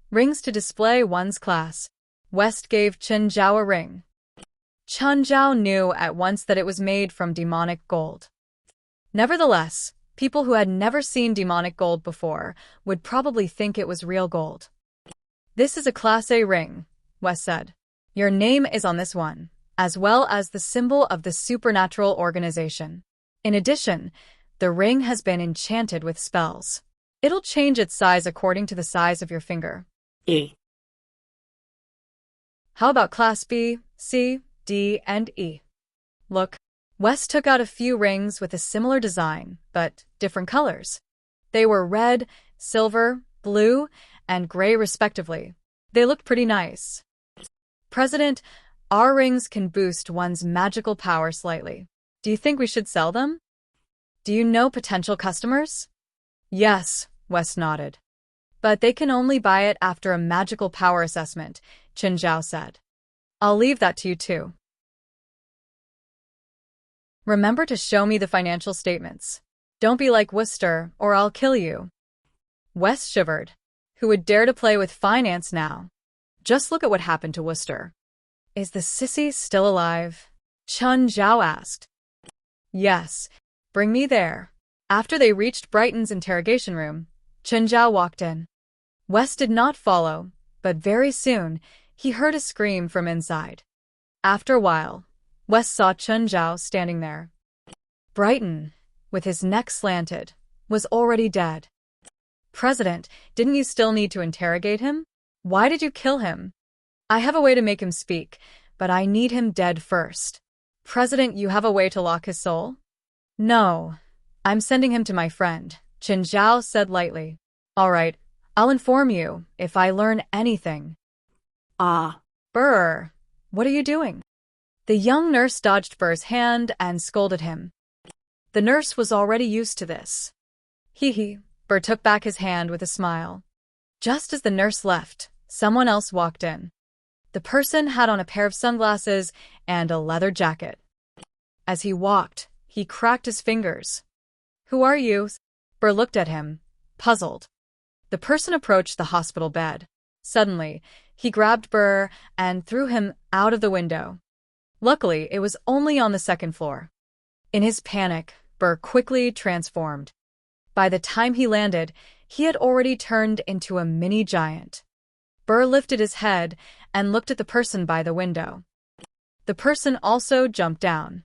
Rings to display one's class. West gave Chun Zhao a ring. Chun Zhao knew at once that it was made from demonic gold. Nevertheless, people who had never seen demonic gold before would probably think it was real gold. This is a Class A ring, West said. Your name is on this one, as well as the symbol of the supernatural organization. In addition, the ring has been enchanted with spells. It'll change its size according to the size of your finger. E. How about Class B, C, D, and E? Look, West took out a few rings with a similar design, but different colors. They were red, silver, blue, and gray respectively. They looked pretty nice. President, our rings can boost one's magical power slightly. Do you think we should sell them? Do you know potential customers? Yes, West nodded. But they can only buy it after a magical power assessment, Chun Zhao said. I'll leave that to you too. Remember to show me the financial statements. Don't be like Worcester, or I'll kill you. West shivered. Who would dare to play with finance now? Just look at what happened to Worcester. Is the sissy still alive? Chun Zhao asked. Yes, bring me there. After they reached Brighton's interrogation room, Chun Zhao walked in. West did not follow, but very soon he heard a scream from inside. After a while, West saw Chun Zhao standing there. Brighton, with his neck slanted, was already dead. President, didn't you still need to interrogate him? Why did you kill him? I have a way to make him speak, but I need him dead first. President, you have a way to lock his soul? No, I'm sending him to my friend, Chun Zhao said lightly. All right, I'll inform you if I learn anything. Ah. Burr, what are you doing? The young nurse dodged Burr's hand and scolded him. The nurse was already used to this. Hee. Burr took back his hand with a smile. Just as the nurse left, someone else walked in. The person had on a pair of sunglasses and a leather jacket. As he walked, he cracked his fingers. Who are you? Burr looked at him, puzzled. The person approached the hospital bed. Suddenly, he grabbed Burr and threw him out of the window. Luckily, it was only on the second floor. In his panic, Burr quickly transformed. By the time he landed, he had already turned into a mini giant. Burr lifted his head and looked at the person by the window. The person also jumped down.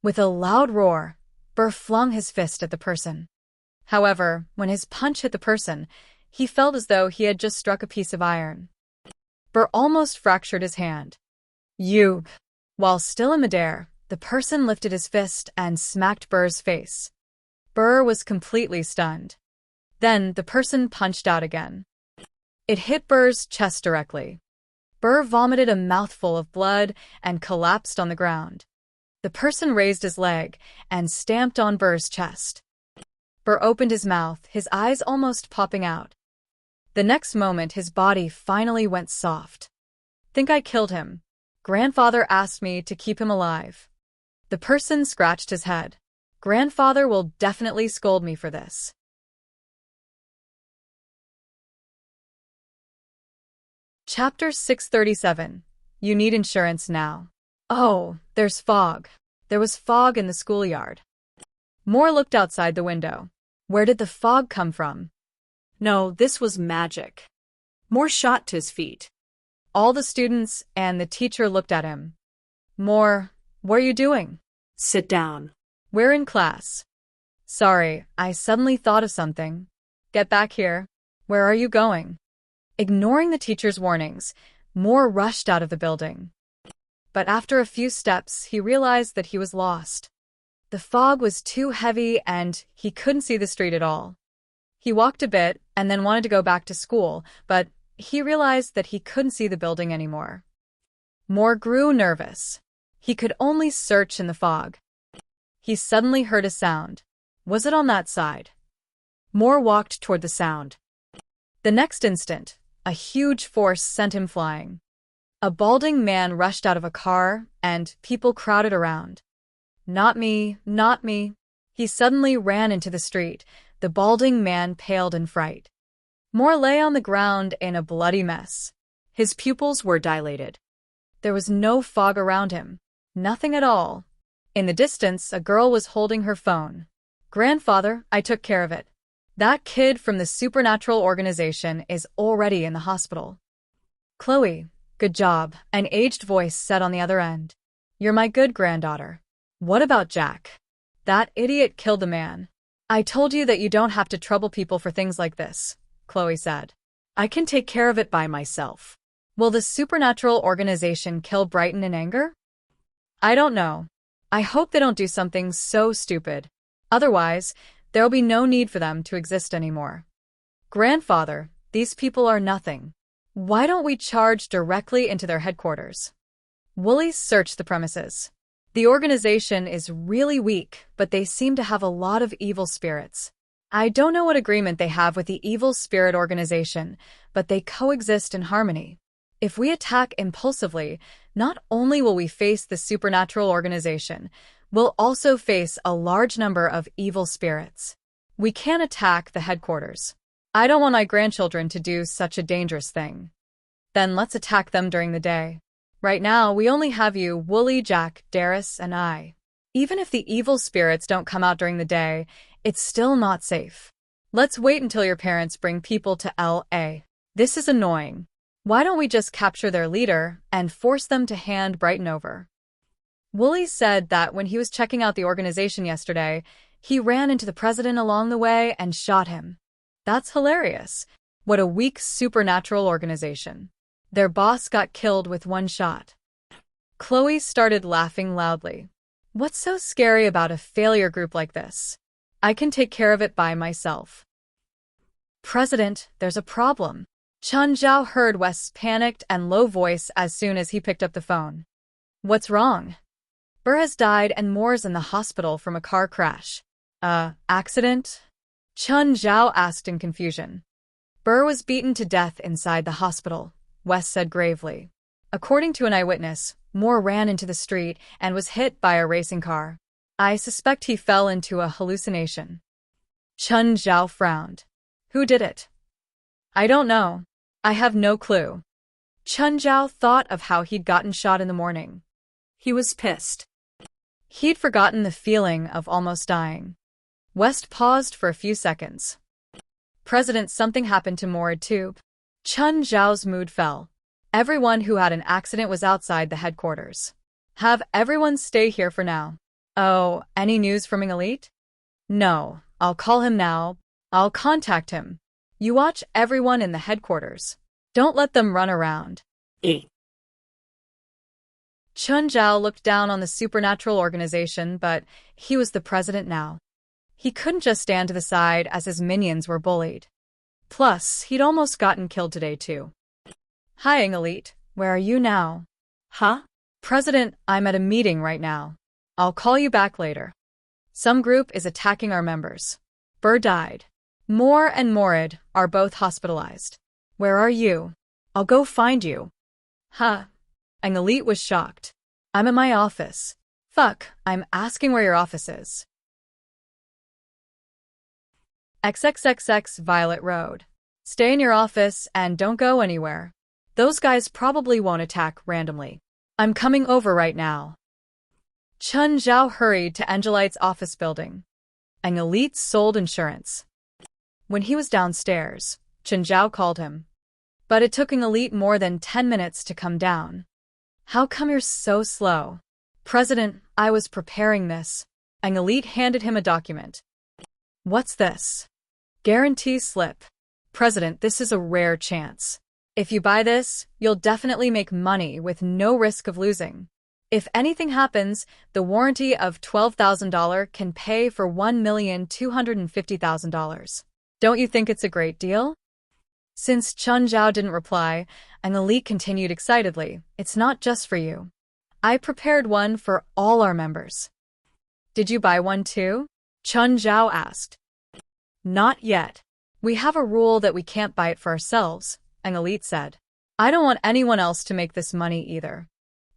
With a loud roar, Burr flung his fist at the person. However, when his punch hit the person, he felt as though he had just struck a piece of iron. Burr almost fractured his hand. You! While still in midair, the person lifted his fist and smacked Burr's face. Burr was completely stunned. Then the person punched out again. It hit Burr's chest directly. Burr vomited a mouthful of blood and collapsed on the ground. The person raised his leg and stamped on Burr's chest. Burr opened his mouth, his eyes almost popping out. The next moment, his body finally went soft. "Think I killed him. Grandfather asked me to keep him alive." The person scratched his head. "Grandfather will definitely scold me for this." Chapter 637. You need insurance now. Oh, there's fog. There was fog in the schoolyard. Moore looked outside the window. Where did the fog come from? No, this was magic. Moore shot to his feet. All the students and the teacher looked at him. "Moore, what are you doing?" Sit down. "We're in class." "Sorry, I suddenly thought of something." "Get back here." "Where are you going?" Ignoring the teacher's warnings, Moore rushed out of the building. But after a few steps, he realized that he was lost. The fog was too heavy and he couldn't see the street at all. He walked a bit and then wanted to go back to school, but he realized that he couldn't see the building anymore. Moore grew nervous. He could only search in the fog. He suddenly heard a sound. Was it on that side? Moore walked toward the sound. The next instant, a huge force sent him flying. A balding man rushed out of a car, and people crowded around. "Not me, not me." He suddenly ran into the street. The balding man paled in fright. Moore lay on the ground in a bloody mess. His pupils were dilated. There was no fog around him. Nothing at all. In the distance, a girl was holding her phone. "Grandfather, I took care of it. That kid from the supernatural organization is already in the hospital." "Chloe, good job," an aged voice said on the other end. "You're my good granddaughter." "What about Jack?" "That idiot killed the man." "I told you that you don't have to trouble people for things like this," Chloe said. "I can take care of it by myself." "Will the supernatural organization kill Brighton in anger?" "I don't know. I hope they don't do something so stupid. Otherwise, there'll be no need for them to exist anymore." "Grandfather, these people are nothing. Why don't we charge directly into their headquarters?" Wooly searched the premises. "The organization is really weak, but they seem to have a lot of evil spirits. I don't know what agreement they have with the evil spirit organization, but they coexist in harmony. If we attack impulsively, not only will we face the supernatural organization, we'll also face a large number of evil spirits. We can't attack the headquarters. I don't want my grandchildren to do such a dangerous thing." "Then let's attack them during the day. Right now, we only have you, Wooly, Jack, Darius, and I. Even if the evil spirits don't come out during the day, it's still not safe. Let's wait until your parents bring people to L.A. This is annoying. Why don't we just capture their leader and force them to hand Brighton over?" Wooly said that when he was checking out the organization yesterday, he ran into the president along the way and shot him. That's hilarious. What a weak supernatural organization. Their boss got killed with one shot. Chloe started laughing loudly. "What's so scary about a failure group like this? I can take care of it by myself." "President, there's a problem." Chun Zhao heard West's panicked and low voice as soon as he picked up the phone. "What's wrong?" "Burr has died and Moore's in the hospital from a car crash." Accident?" Chun Zhao asked in confusion. "Burr was beaten to death inside the hospital," West said gravely. "According to an eyewitness, Moore ran into the street and was hit by a racing car. I suspect he fell into a hallucination." Chun Zhao frowned. "Who did it?" "I don't know. I have no clue." Chun Zhao thought of how he'd gotten shot in the morning. He was pissed. He'd forgotten the feeling of almost dying. West paused for a few seconds. "President, something happened to Moore too." Chun Zhao's mood fell. Everyone who had an accident was outside the headquarters. "Have everyone stay here for now." "Oh, any news from Elite?" "No, I'll call him now. I'll contact him. You watch everyone in the headquarters. Don't let them run around." Chun Zhao looked down on the supernatural organization, but he was the president now. He couldn't just stand to the side as his minions were bullied. Plus, he'd almost gotten killed today too. "Hi, Elite. Where are you now?" "Huh?" "President, I'm at a meeting right now." I'll call you back later. Some group is attacking our members. Burr died. Moore and Morid are both hospitalized. Where are you? I'll go find you. Huh. An elite was shocked. I'm in my office. Fuck, I'm asking where your office is. XXXX Violet Road. Stay in your office and don't go anywhere. Those guys probably won't attack randomly. I'm coming over right now. Chun Zhao hurried to Angelite's office building. An elite sold insurance. When he was downstairs, Chun Zhao called him. But it took an elite more than 10 minutes to come down. How come you're so slow? President, I was preparing this. An elite handed him a document. What's this? Guarantee slip. President, this is a rare chance. If you buy this, you'll definitely make money with no risk of losing. If anything happens, the warranty of $12,000 can pay for $1,250,000. Don't you think it's a great deal? Since Chun Zhao didn't reply, an elite continued excitedly. It's not just for you. I prepared one for all our members. Did you buy one too? Chun Zhao asked. Not yet. We have a rule that we can't buy it for ourselves, an elite said. I don't want anyone else to make this money either.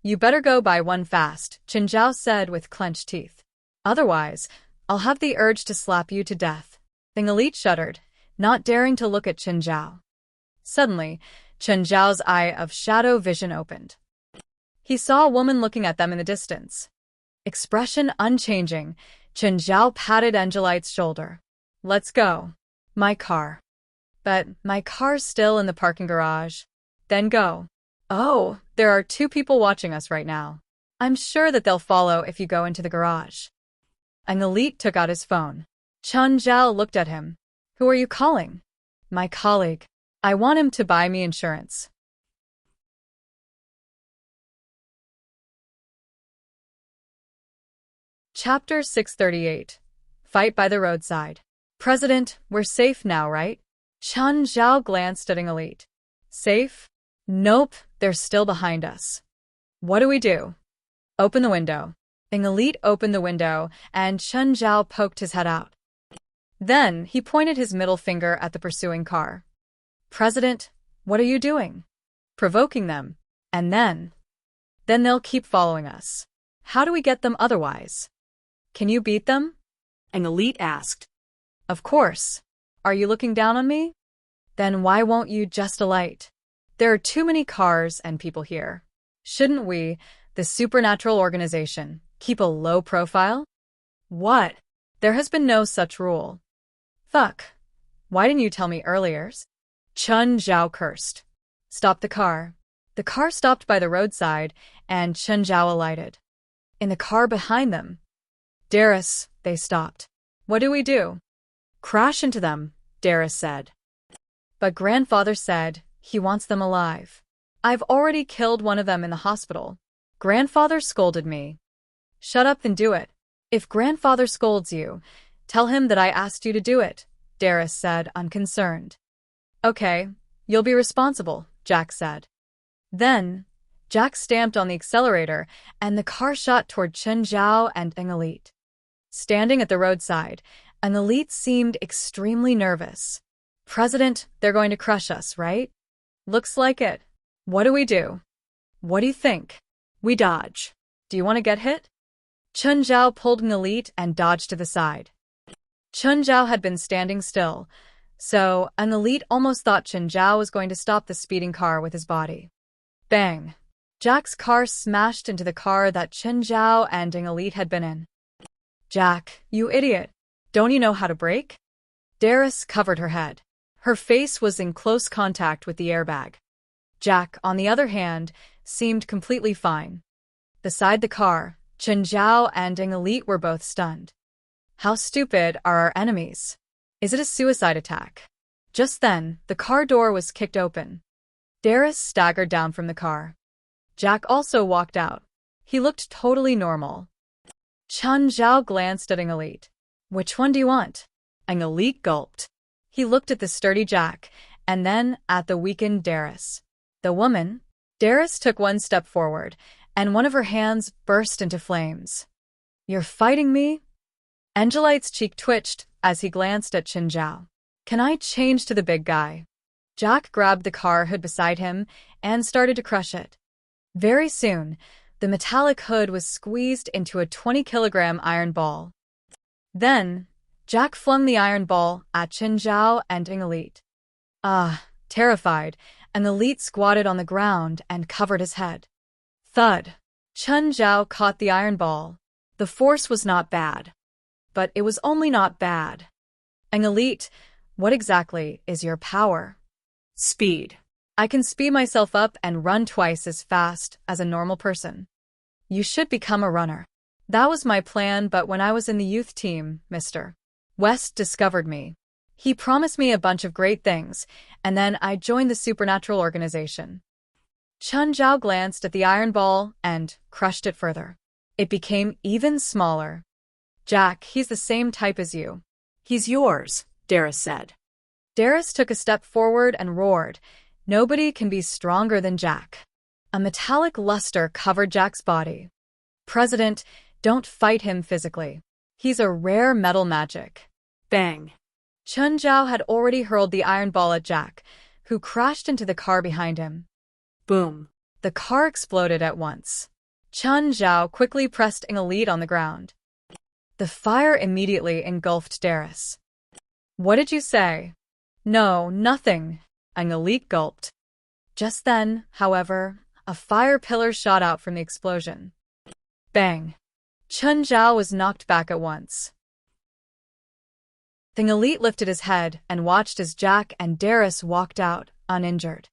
You better go buy one fast, Chun Zhao said with clenched teeth. Otherwise, I'll have the urge to slap you to death. The elite shuddered, not daring to look at Chun Zhao. Suddenly, Chun Zhao's eye of shadow vision opened. He saw a woman looking at them in the distance. Expression unchanging, Chun Zhao patted Angelite's shoulder. Let's go. My car. But my car's still in the parking garage. Then go. Oh, there are 2 people watching us right now. I'm sure that they'll follow if you go into the garage. An elite took out his phone. Chun Zhao looked at him. Who are you calling? My colleague. I want him to buy me insurance. Chapter 638. Fight by the roadside. President, we're safe now, right? Chun Zhao glanced at an elite. Safe? Nope, they're still behind us. What do we do? Open the window. An elite opened the window, and Chun Zhao poked his head out. Then he pointed his middle finger at the pursuing car. President, what are you doing? Provoking them. And then they'll keep following us. How do we get them otherwise? Can you beat them? An elite asked. Of course. Are you looking down on me? Then why won't you just alight? There are too many cars and people here. Shouldn't we, the supernatural organization, keep a low profile? What? There has been no such rule. Fuck. Why didn't you tell me earlier? Chun Zhao cursed. Stop the car. The car stopped by the roadside, and Chun Zhao alighted. In the car behind them. Darius, they stopped. What do we do? Crash into them, Darius said. But grandfather said he wants them alive. I've already killed one of them in the hospital. Grandfather scolded me. Shut up and do it. If grandfather scolds you, tell him that I asked you to do it, Darius said, unconcerned. Okay, you'll be responsible, Jack said. Then, Jack stamped on the accelerator, and the car shot toward Chun Zhao and an elite. Standing at the roadside, an elite seemed extremely nervous. President, they're going to crush us, right? Looks like it. What do we do? What do you think? We dodge. Do you want to get hit? Chun Zhao pulled an elite and dodged to the side. Chun Zhao had been standing still, so an elite almost thought Chun Zhao was going to stop the speeding car with his body. Bang! Jack's car smashed into the car that Chun Zhao and an elite had been in. Jack, you idiot. Don't you know how to brake? Darius covered her head. Her face was in close contact with the airbag. Jack, on the other hand, seemed completely fine. Beside the car, Chun Zhao and an elite were both stunned. How stupid are our enemies? Is it a suicide attack? Just then, the car door was kicked open. Darius staggered down from the car. Jack also walked out. He looked totally normal. Chun Zhao glanced at an elite. Which one do you want? An elite gulped. He looked at the sturdy Jack, and then at the weakened Darius. The woman? Darius took one step forward, and one of her hands burst into flames. You're fighting me? Angelite's cheek twitched as he glanced at Qin Zhao. Can I change to the big guy? Jack grabbed the car hood beside him and started to crush it. Very soon, the metallic hood was squeezed into a 20-kilogram iron ball. Then, Jack flung the iron ball at Qin Zhao and Elite. Terrified, Elite squatted on the ground and covered his head. Thud. Qin Zhao caught the iron ball. The force was not bad. But it was only not bad. Elite, what exactly is your power? Speed. I can speed myself up and run twice as fast as a normal person. You should become a runner. That was my plan, but when I was in the youth team, Mr. West discovered me. He promised me a bunch of great things, and then I joined the supernatural organization. Qin Zhao glanced at the iron ball and crushed it further. It became even smaller. Jack, he's the same type as you. He's yours, Darius said. Darius took a step forward and roared. Nobody can be stronger than Jack. A metallic luster covered Jack's body. President, don't fight him physically. He's a rare metal magic. Bang. Qin Zhao had already hurled the iron ball at Jack, who crashed into the car behind him. Boom. The car exploded at once. Qin Zhao quickly pressed Elite on the ground. The fire immediately engulfed Darius. What did you say? No, nothing. Elite gulped. Just then, however, a fire pillar shot out from the explosion. Bang. Qin Zhao was knocked back at once. Elite lifted his head and watched as Jack and Darius walked out, uninjured.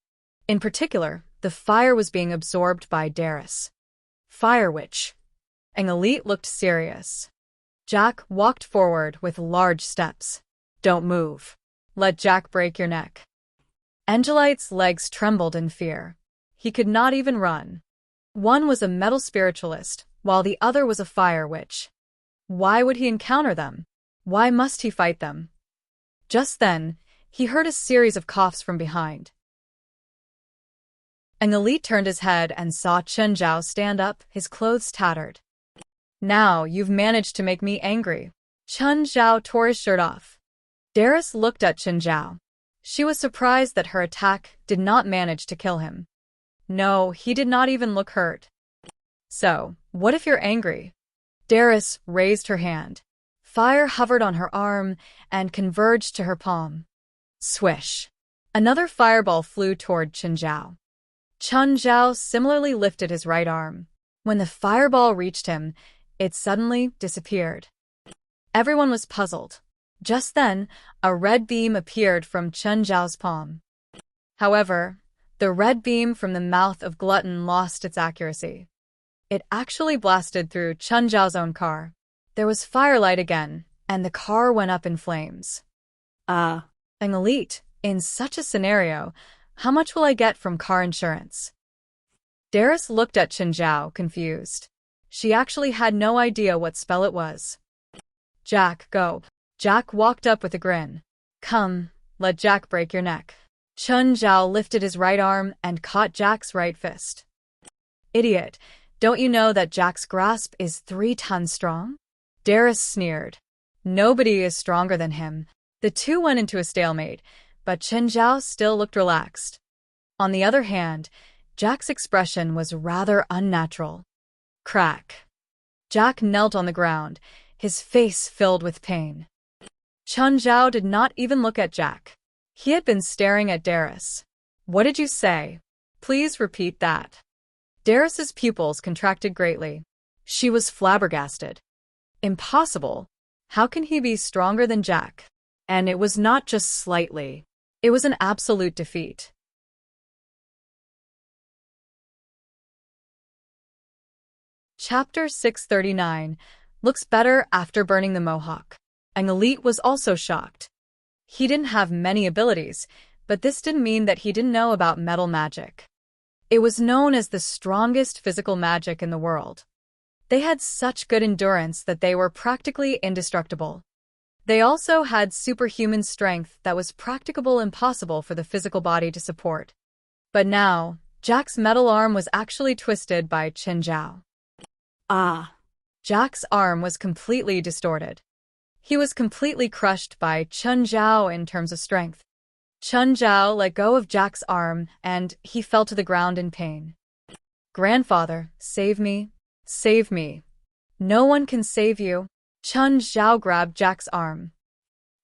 In particular, the fire was being absorbed by Darius. Fire witch. Elite looked serious. Jack walked forward with large steps. Don't move. Let Jack break your neck. Angelite's legs trembled in fear. He could not even run. One was a metal spiritualist, while the other was a fire witch. Why would he encounter them? Why must he fight them? Just then, he heard a series of coughs from behind. Elite turned his head and saw Qin Zhao stand up, his clothes tattered. Now you've managed to make me angry. Qin Zhao tore his shirt off. Darius looked at Qin Zhao. She was surprised that her attack did not manage to kill him. No, he did not even look hurt. So, what if you're angry? Darius raised her hand. Fire hovered on her arm and converged to her palm. Swish. Another fireball flew toward Qin Zhao. Qin Zhao similarly lifted his right arm. When the fireball reached him, it suddenly disappeared. Everyone was puzzled. Just then, a red beam appeared from Qin Zhao's palm. However, the red beam from the mouth of Glutton lost its accuracy. It actually blasted through Qin Zhao's own car. There was firelight again, and the car went up in flames. Elite, in such a scenario, how much will I get from car insurance? Darius looked at Qin Zhao, confused. She actually had no idea what spell it was. Jack, go. Jack walked up with a grin. Come, let Jack break your neck. Qin Zhao lifted his right arm and caught Jack's right fist. Idiot, don't you know that Jack's grasp is 3 tons strong? Darius sneered. Nobody is stronger than him. The two went into a stalemate, but Qin Zhao still looked relaxed. On the other hand, Jack's expression was rather unnatural. Crack. Jack knelt on the ground, his face filled with pain. Qin Zhao did not even look at Jack. He had been staring at Darius. What did you say? Please repeat that. Darius's pupils contracted greatly. She was flabbergasted. Impossible. How can he be stronger than Jack? And it was not just slightly. It was an absolute defeat. Chapter 639 looks better after burning the mohawk. Elite was also shocked. He didn't have many abilities, but this didn't mean that he didn't know about metal magic. It was known as the strongest physical magic in the world. They had such good endurance that they were practically indestructible. They also had superhuman strength that was practically impossible for the physical body to support. But now, Jack's metal arm was actually twisted by Qin Zhao. Jack's arm was completely distorted. He was completely crushed by Chun Zhao in terms of strength. Chun Zhao let go of Jack's arm, and he fell to the ground in pain. "Grandfather, save me. Save me. No one can save you." Chun Zhao grabbed Jack's arm.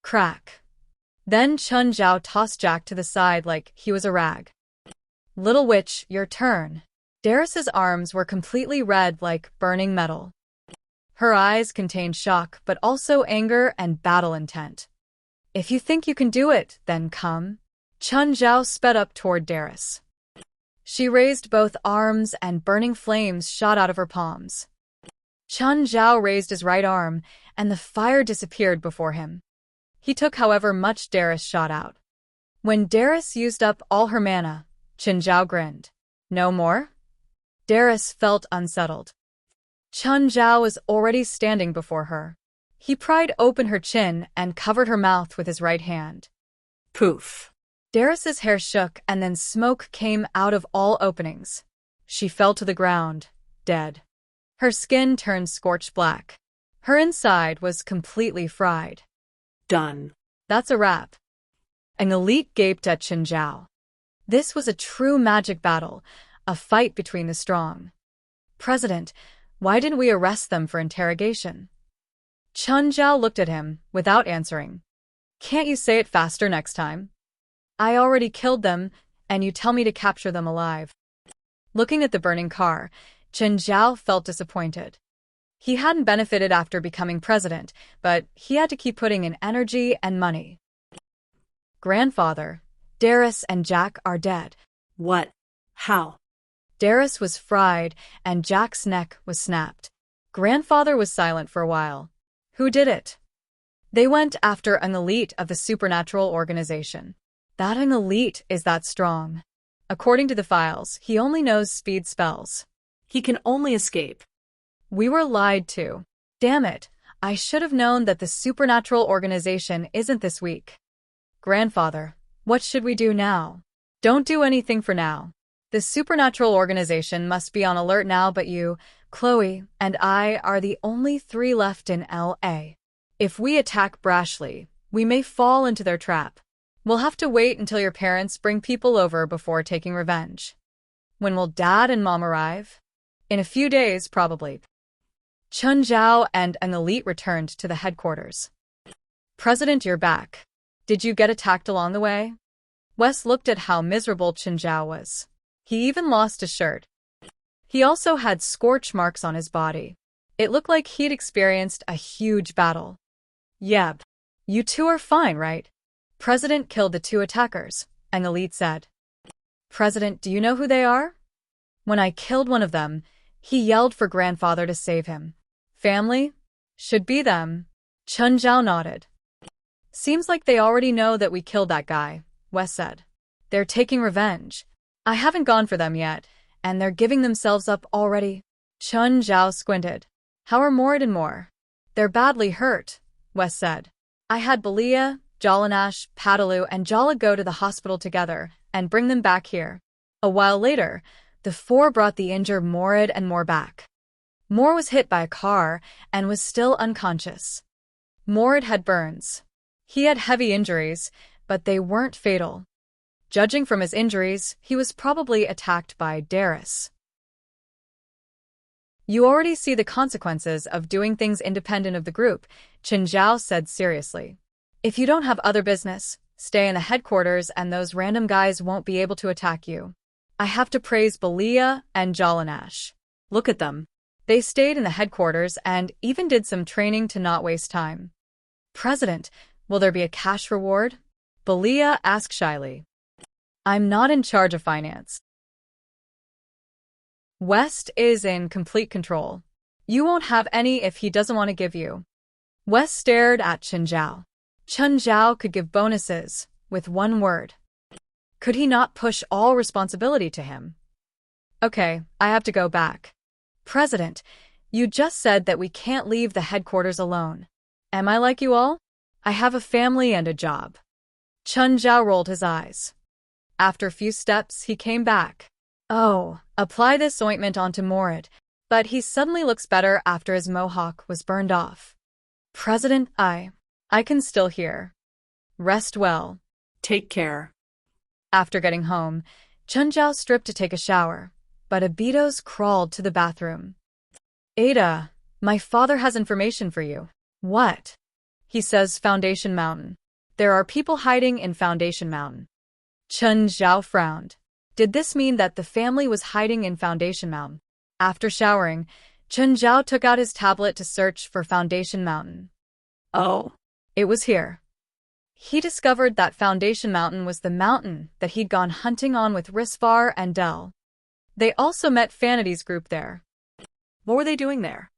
Crack. Then Chun Zhao tossed Jack to the side like he was a rag. "Little witch, your turn." Darius's arms were completely red like burning metal. Her eyes contained shock but also anger and battle intent. "If you think you can do it, then come." Chun Zhao sped up toward Darius. She raised both arms and burning flames shot out of her palms. Chun Zhao raised his right arm, and the fire disappeared before him. He took however much Darius shot out. When Darius used up all her mana, Chun Zhao grinned. "No more?" Darius felt unsettled. Chun Zhao was already standing before her. He pried open her chin and covered her mouth with his right hand. Poof. Darius's hair shook and then smoke came out of all openings. She fell to the ground, dead. Her skin turned scorched black. Her inside was completely fried. Done. That's a wrap. An elite gaped at Chun Zhao. This was a true magic battle, a fight between the strong. "President, why didn't we arrest them for interrogation?" Chun Zhao looked at him, without answering. "Can't you say it faster next time? I already killed them, and you tell me to capture them alive." Looking at the burning car, Chun Zhao felt disappointed. He hadn't benefited after becoming president, but he had to keep putting in energy and money. "Grandfather, Darius and Jack are dead." What? How? Darius was fried, and Jack's neck was snapped. Grandfather was silent for a while. "Who did it?" "They went after an elite of the supernatural organization." "That an elite is that strong?" "According to the files, he only knows speed spells." He can only escape. "We were lied to. Damn it, I should have known that the supernatural organization isn't this weak." "Grandfather, what should we do now?" "Don't do anything for now. The supernatural organization must be on alert now, but you, Chloe, and I are the only 3 left in LA. If we attack brashly, we may fall into their trap. We'll have to wait until your parents bring people over before taking revenge." "When will Dad and Mom arrive?" "In a few days, probably." Chun Zhao and an elite returned to the headquarters. "President, you're back. Did you get attacked along the way?" Wes looked at how miserable Chun Zhao was. He even lost his shirt. He also had scorch marks on his body. It looked like he'd experienced a huge battle. "Yep. You two are fine, right?" "President killed the 2 attackers," an elite said. "President, do you know who they are?" "When I killed one of them, he yelled for Grandfather to save him." "Family? Should be them." Chun Zhao nodded. "Seems like they already know that we killed that guy," Wes said. "They're taking revenge. I haven't gone for them yet, and they're giving themselves up already." Chun Zhao squinted. "How are Morid and Moore?" "They're badly hurt," Wes said. "I had Belia, Jalanash, Padalu, and Jala go to the hospital together and bring them back here." A while later, the 4 brought the injured Morid and Moore back. Moore was hit by a car and was still unconscious. Morid had burns. He had heavy injuries, but they weren't fatal. Judging from his injuries, he was probably attacked by Darius. "You already see the consequences of doing things independent of the group," Chun Zhao said seriously. "If you don't have other business, stay in the headquarters and those random guys won't be able to attack you." "I have to praise Belia and Jalanash. Look at them. They stayed in the headquarters and even did some training to not waste time." "President, will there be a cash reward?" Belia asked shyly. "I'm not in charge of finance. West is in complete control. You won't have any if he doesn't want to give you." West stared at Chun Zhao. Chun Zhao could give bonuses, with 1 word. Could he not push all responsibility to him? "Okay, I have to go back." "President, you just said that we can't leave the headquarters alone. Am I like you all? I have a family and a job." Chun Zhao rolled his eyes. After a few steps, he came back. "Oh, apply this ointment onto Morid. but he suddenly looks better after his mohawk was burned off. President, I can still hear. Rest well. Take care. After getting home, Chun Zhao stripped to take a shower, but Abitos crawled to the bathroom. Ada, my father has information for you. What? He says Foundation Mountain. There are people hiding in Foundation Mountain. Chun Zhao frowned. Did this mean that the family was hiding in Foundation Mountain? After showering, Chun Zhao took out his tablet to search for Foundation Mountain. Oh. It was here. He discovered that Foundation Mountain was the mountain that he'd gone hunting on with Risvar and Del. They also met Fanity's group there. What were they doing there?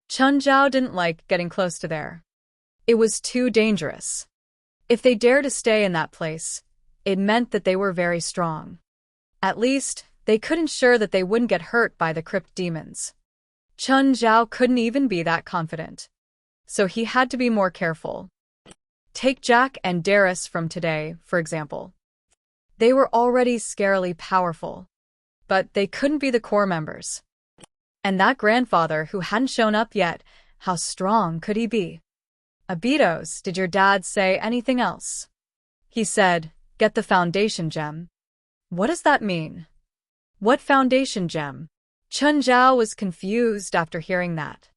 Chun Zhao didn't like getting close to there. It was too dangerous. If they dared to stay in that place, it meant that they were very strong. At least, they could ensure that they wouldn't get hurt by the crypt demons. Chun Zhao couldn't even be that confident. So he had to be more careful. Take Jack and Darius from today, for example. They were already scarily powerful. But they couldn't be the core members. And that grandfather who hadn't shown up yet, how strong could he be? Abitos, did your dad say anything else? He said, get the Foundation Gem. What does that mean? What Foundation Gem? Chun Zhao was confused after hearing that.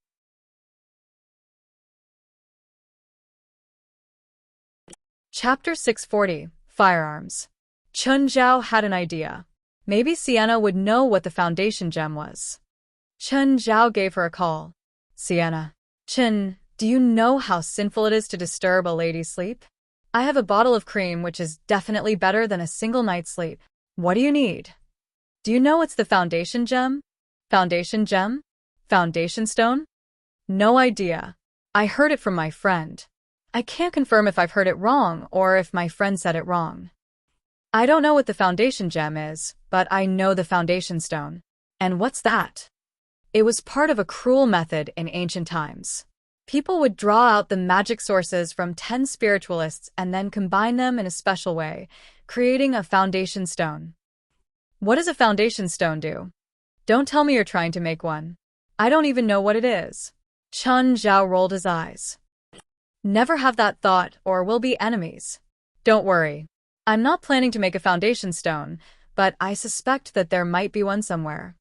Chapter 640, Firearms. Chun Zhao had an idea. Maybe Sienna would know what the Foundation Gem was. Chun Zhao gave her a call. Sienna. Chun, do you know how sinful it is to disturb a lady's sleep? I have a bottle of cream which is definitely better than a single night's sleep. What do you need? Do you know it's the Foundation Gem? Foundation Gem? Foundation Stone? No idea. I heard it from my friend. I can't confirm if I've heard it wrong or if my friend said it wrong. I don't know what the Foundation Gem is, but I know the Foundation Stone. And what's that? It was part of a cruel method in ancient times. People would draw out the magic sources from 10 spiritualists and then combine them in a special way, creating a foundation stone. What does a foundation stone do? Don't tell me you're trying to make one. I don't even know what it is. Chun Zhao rolled his eyes. Never have that thought or we'll be enemies. Don't worry. I'm not planning to make a foundation stone, but I suspect that there might be one somewhere.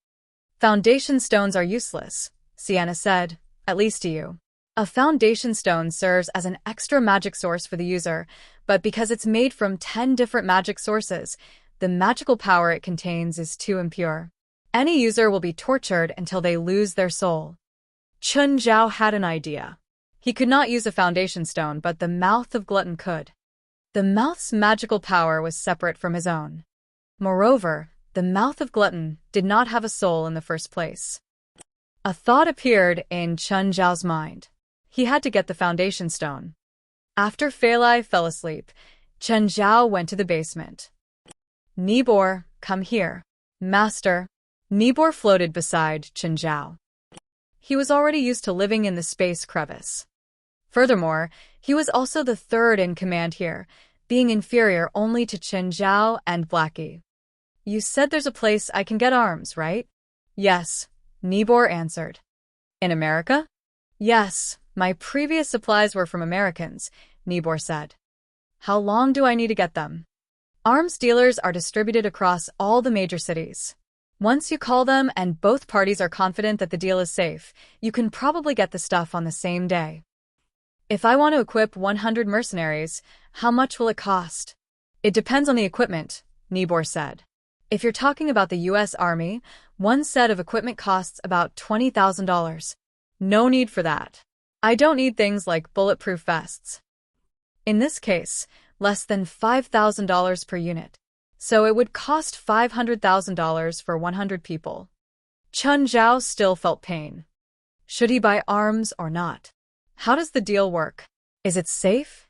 Foundation stones are useless, Sienna said, at least to you. A foundation stone serves as an extra magic source for the user, but because it's made from 10 different magic sources, the magical power it contains is too impure. Any user will be tortured until they lose their soul. Chun Zhao had an idea. He could not use a foundation stone, but the mouth of Glutton could. The mouth's magical power was separate from his own. Moreover, the mouth of Glutton did not have a soul in the first place. A thought appeared in Chun Zhao's mind. He had to get the foundation stone. After Feilai fell asleep, Chun Zhao went to the basement. Nibor, come here. Master. Nibor floated beside Chun Zhao. He was already used to living in the space crevice. Furthermore, he was also the third in command here, being inferior only to Chun Zhao and Blackie. You said there's a place I can get arms, right? Yes, Nibor answered. In America? Yes, my previous supplies were from Americans, Nibor said. How long do I need to get them? Arms dealers are distributed across all the major cities. Once you call them and both parties are confident that the deal is safe, you can probably get the stuff on the same day. If I want to equip 100 mercenaries, how much will it cost? It depends on the equipment, Nibor said. If you're talking about the U.S. Army, one set of equipment costs about $20,000. No need for that. I don't need things like bulletproof vests. In this case, less than $5,000 per unit. So it would cost $500,000 for 100 people. Chun Zhao still felt pain. Should he buy arms or not? How does the deal work? Is it safe?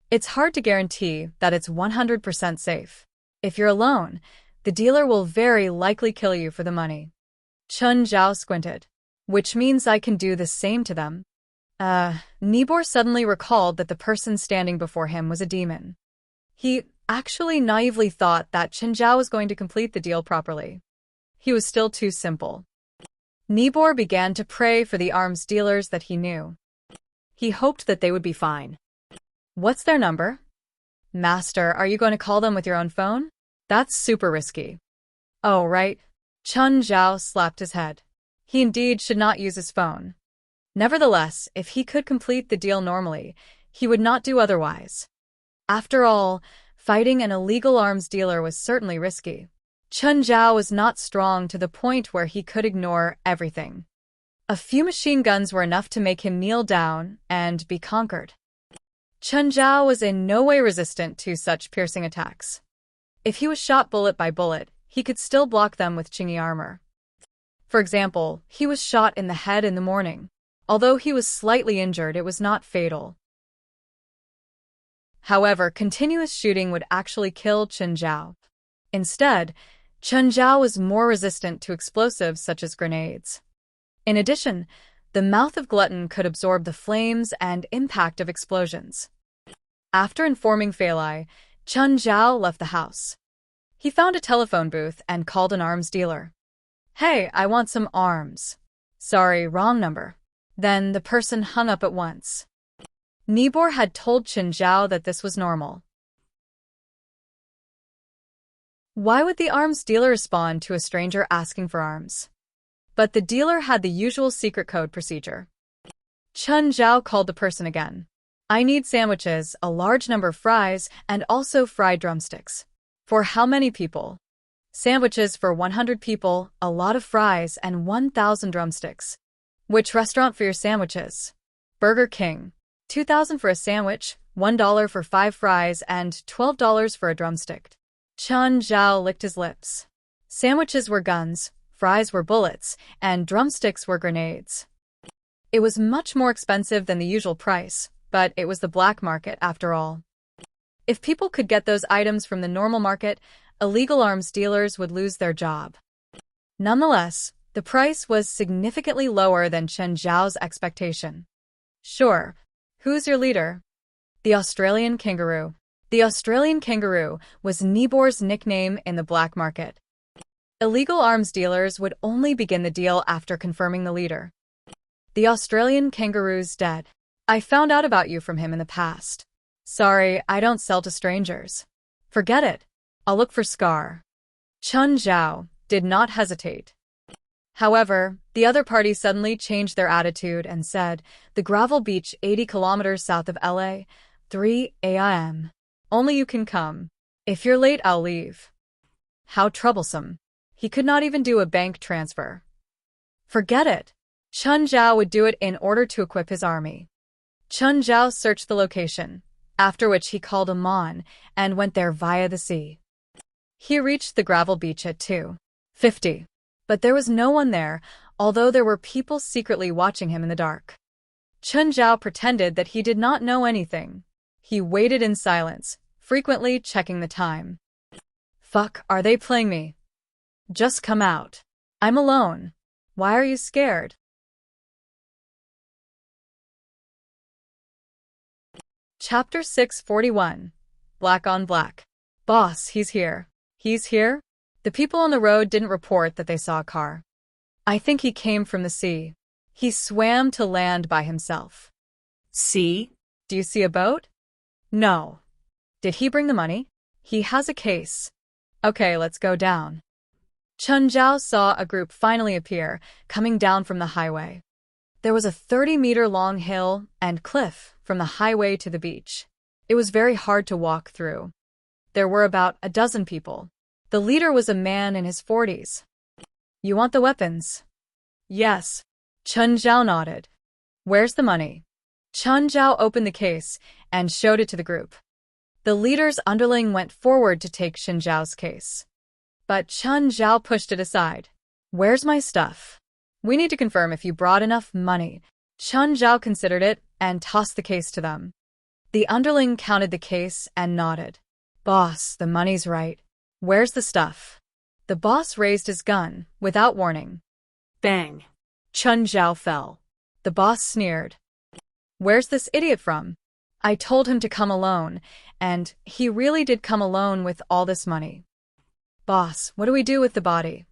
It's hard to guarantee that it's 100% safe. If you're alone, the dealer will very likely kill you for the money. Chun Zhao squinted. Which means I can do the same to them. Nibor suddenly recalled that the person standing before him was a demon. He actually naively thought that Chun Zhao was going to complete the deal properly. He was still too simple. Nibor began to pray for the arms dealers that he knew. He hoped that they would be fine. What's their number? Master, are you going to call them with your own phone? That's super risky. Oh, right. Chun Zhao slapped his head. He indeed should not use his phone. Nevertheless, if he could complete the deal normally, he would not do otherwise. After all, fighting an illegal arms dealer was certainly risky. Chun Zhao was not strong to the point where he could ignore everything. A few machine guns were enough to make him kneel down and be conquered. Chun Zhao was in no way resistant to such piercing attacks. If he was shot bullet by bullet, he could still block them with Qingyi armor. For example, he was shot in the head in the morning. Although he was slightly injured, it was not fatal. However, continuous shooting would actually kill Chun Zhao. Instead, Chun Zhao was more resistant to explosives such as grenades. In addition, the mouth of Glutton could absorb the flames and impact of explosions. After informing Feilai, Chun Zhao left the house. He found a telephone booth and called an arms dealer. Hey, I want some arms. Sorry, wrong number. Then the person hung up at once. Nibor had told Chun Zhao that this was normal. Why would the arms dealer respond to a stranger asking for arms? But the dealer had the usual secret code procedure. Chun Zhao called the person again. I need sandwiches, a large number of fries, and also fried drumsticks. For how many people? Sandwiches for 100 people, a lot of fries, and 1,000 drumsticks. Which restaurant for your sandwiches? Burger King. $2,000 for a sandwich, $1 for 5 fries, and $12 for a drumstick. Chun Zhao licked his lips. Sandwiches were guns, fries were bullets, and drumsticks were grenades. It was much more expensive than the usual price, but it was the black market after all. If people could get those items from the normal market, illegal arms dealers would lose their job. Nonetheless, the price was significantly lower than Chun Zhao's expectation. Sure. Who's your leader? The Australian Kangaroo. The Australian Kangaroo was Nibor's nickname in the black market. Illegal arms dealers would only begin the deal after confirming the leader. The Australian Kangaroo's dead. I found out about you from him in the past. Sorry, I don't sell to strangers. Forget it. I'll look for Scar. Chun Zhao did not hesitate. However, the other party suddenly changed their attitude and said, the gravel beach 80 kilometers south of LA, 3 a.m. Only you can come. If you're late, I'll leave. How troublesome. He could not even do a bank transfer. Forget it. Chun Zhao would do it in order to equip his army. Chun Zhao searched the location, after which he called a mon and went there via the sea. He reached the gravel beach at 2:50. But there was no one there, although there were people secretly watching him in the dark. Chun Zhao pretended that he did not know anything. He waited in silence, frequently checking the time. Fuck, are they playing me? Just come out. I'm alone. Why are you scared? Chapter 641. Black on Black. Boss, he's here. He's here? The people on the road didn't report that they saw a car. I think he came from the sea. He swam to land by himself. Sea? Do you see a boat? No. Did he bring the money? He has a case. Okay, let's go down. Chun Zhao saw a group finally appear, coming down from the highway. There was a 30-meter-long hill and cliff from the highway to the beach. It was very hard to walk through. There were about a dozen people. The leader was a man in his 40s. You want the weapons? Yes. Chun Zhao nodded. Where's the money? Chun Zhao opened the case and showed it to the group. The leader's underling went forward to take Chun Zhao's case. But Chun Zhao pushed it aside. Where's my stuff? We need to confirm if you brought enough money. Chun Zhao considered it and tossed the case to them. The underling counted the case and nodded. Boss, the money's right. Where's the stuff? The boss raised his gun, without warning. Bang. Chun Zhao fell. The boss sneered. Where's this idiot from? I told him to come alone, and he really did come alone with all this money. Boss, what do we do with the body?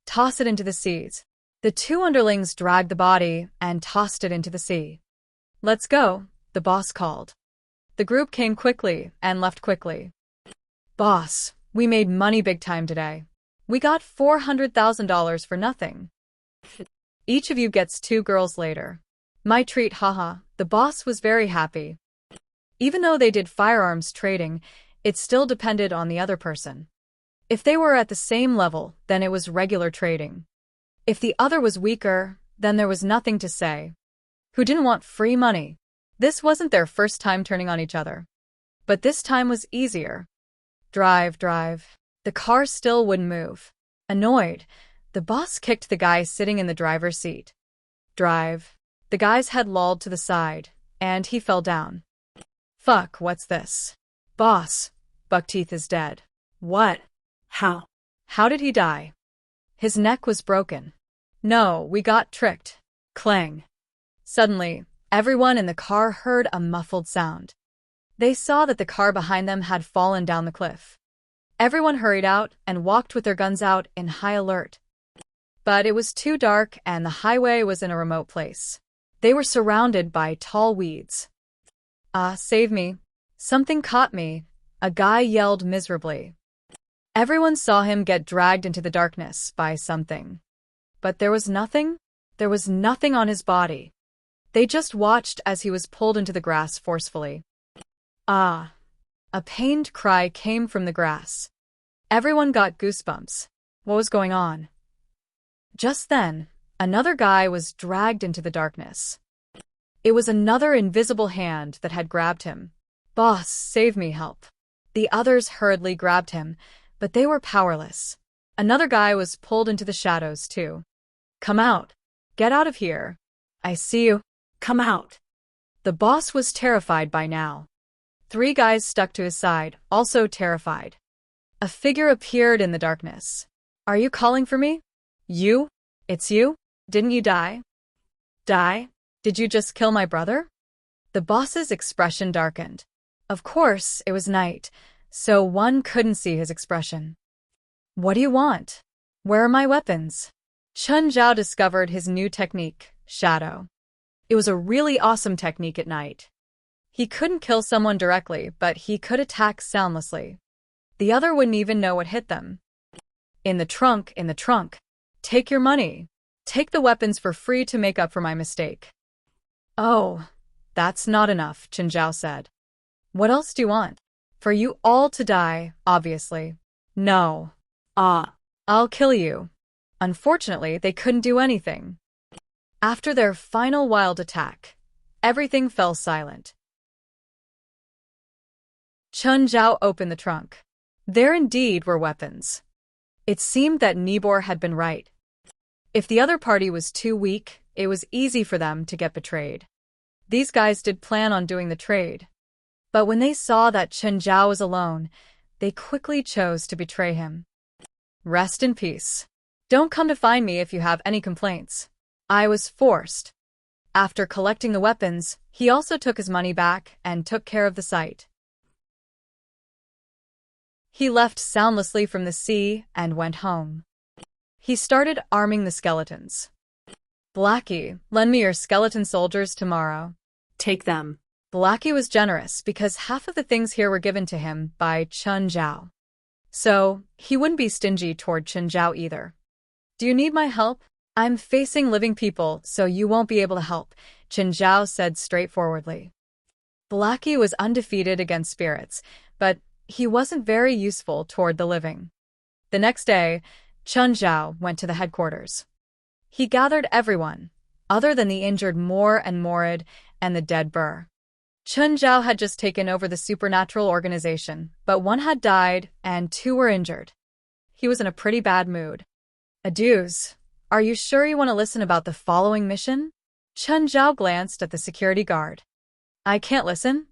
Toss it into the seas. The two underlings dragged the body and tossed it into the sea. "Let's go," the boss called. The group came quickly and left quickly. "Boss, we made money big time today. We got $400,000 for nothing. Each of you gets 2 girls later. My treat, haha." The boss was very happy. Even though they did firearms trading, it still depended on the other person. If they were at the same level, then it was regular trading. If the other was weaker, then there was nothing to say. Who didn't want free money? This wasn't their first time turning on each other. But this time was easier. Drive. The car still wouldn't move. Annoyed, the boss kicked the guy sitting in the driver's seat. Drive. The guy's head lolled to the side, and he fell down. "Fuck, what's this?" "Boss, Buckteeth is dead." "What? How? How did he die?" "His neck was broken." "No, we got tricked." Clang. Suddenly, everyone in the car heard a muffled sound. They saw that the car behind them had fallen down the cliff. Everyone hurried out and walked with their guns out in high alert. But it was too dark and the highway was in a remote place. They were surrounded by tall weeds. Save me. Something caught me," a guy yelled miserably. Everyone saw him get dragged into the darkness by something. But there was nothing. There was nothing on his body. They just watched as he was pulled into the grass forcefully. "Ah!" A pained cry came from the grass. Everyone got goosebumps. What was going on? Just then, another guy was dragged into the darkness. It was another invisible hand that had grabbed him. "Boss, save me, help." The others hurriedly grabbed him, but they were powerless. Another guy was pulled into the shadows, too. "Come out. Get out of here. I see you. Come out." The boss was terrified by now. 3 guys stuck to his side, also terrified. A figure appeared in the darkness. "Are you calling for me? You? It's you? Didn't you die?" "Die? Did you just kill my brother?" The boss's expression darkened. Of course, it was night, so one couldn't see his expression. "What do you want? Where are my weapons?" Chun Zhao discovered his new technique, Shadow. It was a really awesome technique at night. He couldn't kill someone directly, but he could attack soundlessly. The other wouldn't even know what hit them. In the trunk. Take your money. Take the weapons for free to make up for my mistake." "Oh, that's not enough," Chun Zhao said. "What else do you want? For you all to die, obviously." "No." "I'll kill you." Unfortunately, they couldn't do anything. After their final wild attack, everything fell silent. Chun Zhao opened the trunk. There indeed were weapons. It seemed that Nibor had been right. If the other party was too weak, it was easy for them to get betrayed. These guys did plan on doing the trade. But when they saw that Chun Zhao was alone, they quickly chose to betray him. "Rest in peace. Don't come to find me if you have any complaints. I was forced." After collecting the weapons, he also took his money back and took care of the site. He left soundlessly from the sea and went home. He started arming the skeletons. "Blackie, lend me your skeleton soldiers tomorrow." "Take them." Blackie was generous because half of the things here were given to him by Chun Zhao. So, he wouldn't be stingy toward Chun Zhao either. "Do you need my help?" "I'm facing living people, so you won't be able to help," Chun Zhao said straightforwardly. Blackie was undefeated against spirits, but he wasn't very useful toward the living. The next day, Chun Zhao went to the headquarters. He gathered everyone, other than the injured Moor and Morid and the dead Burr. Chun Zhao had just taken over the supernatural organization, but 1 had died and 2 were injured. He was in a pretty bad mood. "Aduz, are you sure you want to listen about the following mission?" Chun Zhao glanced at the security guard. "I can't listen."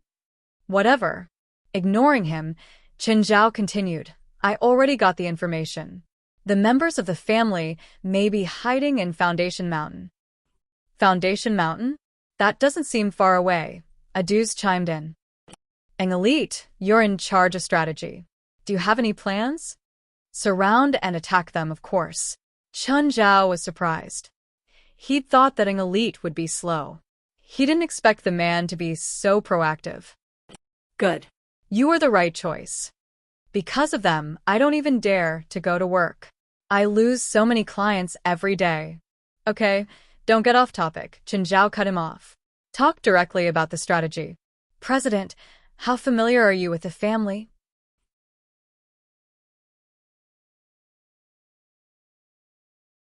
"Whatever." Ignoring him, Chun Zhao continued, "I already got the information. The members of the family may be hiding in Foundation Mountain." "Foundation Mountain? That doesn't seem far away," Aduz chimed in. "Elite, you're in charge of strategy. Do you have any plans?" "Surround and attack them, of course." Chun Zhao was surprised. He'd thought that an elite would be slow. He didn't expect the man to be so proactive. Good. You are the right choice. Because of them, I don't even dare to go to work. I lose so many clients every day. Okay, don't get off topic. Chen Zhao cut him off. Talk directly about the strategy. President, how familiar are you with the family?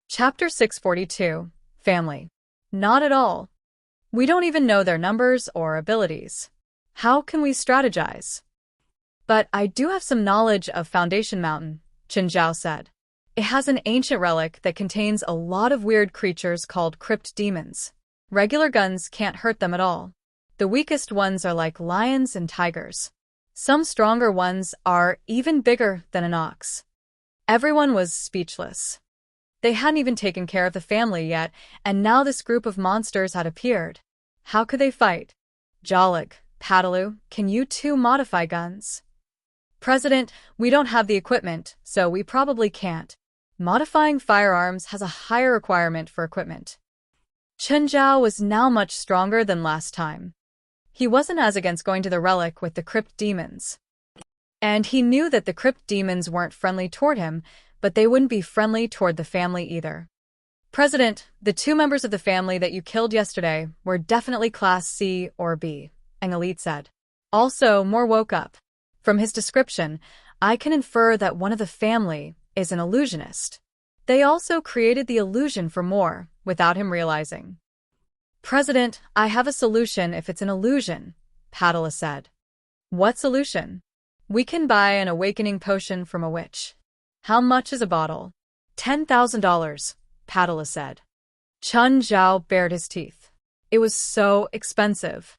Chapter 642. Family. Not at all. We don't even know their numbers or abilities. How can we strategize? But I do have some knowledge of Foundation Mountain, Chen Zhao said. It has an ancient relic that contains a lot of weird creatures called crypt demons. Regular guns can't hurt them at all. The weakest ones are like lions and tigers. Some stronger ones are even bigger than an ox. Everyone was speechless. They hadn't even taken care of the family yet, and now this group of monsters had appeared. How could they fight? Jolig, Padalu, can you two modify guns? President, we don't have the equipment, so we probably can't. Modifying firearms has a higher requirement for equipment. Chen Zhao was now much stronger than last time. He wasn't as against going to the relic with the crypt demons. And he knew that the crypt demons weren't friendly toward him, but they wouldn't be friendly toward the family either. President, the two members of the family that you killed yesterday were definitely Class C or B, an elite said. Also, Moore woke up. From his description, I can infer that one of the family is an illusionist. They also created the illusion for Moore, without him realizing. President, I have a solution if it's an illusion, Padala said. What solution? We can buy an awakening potion from a witch. How much is a bottle? $10,000, Padala said. Chen Zhao bared his teeth. It was so expensive.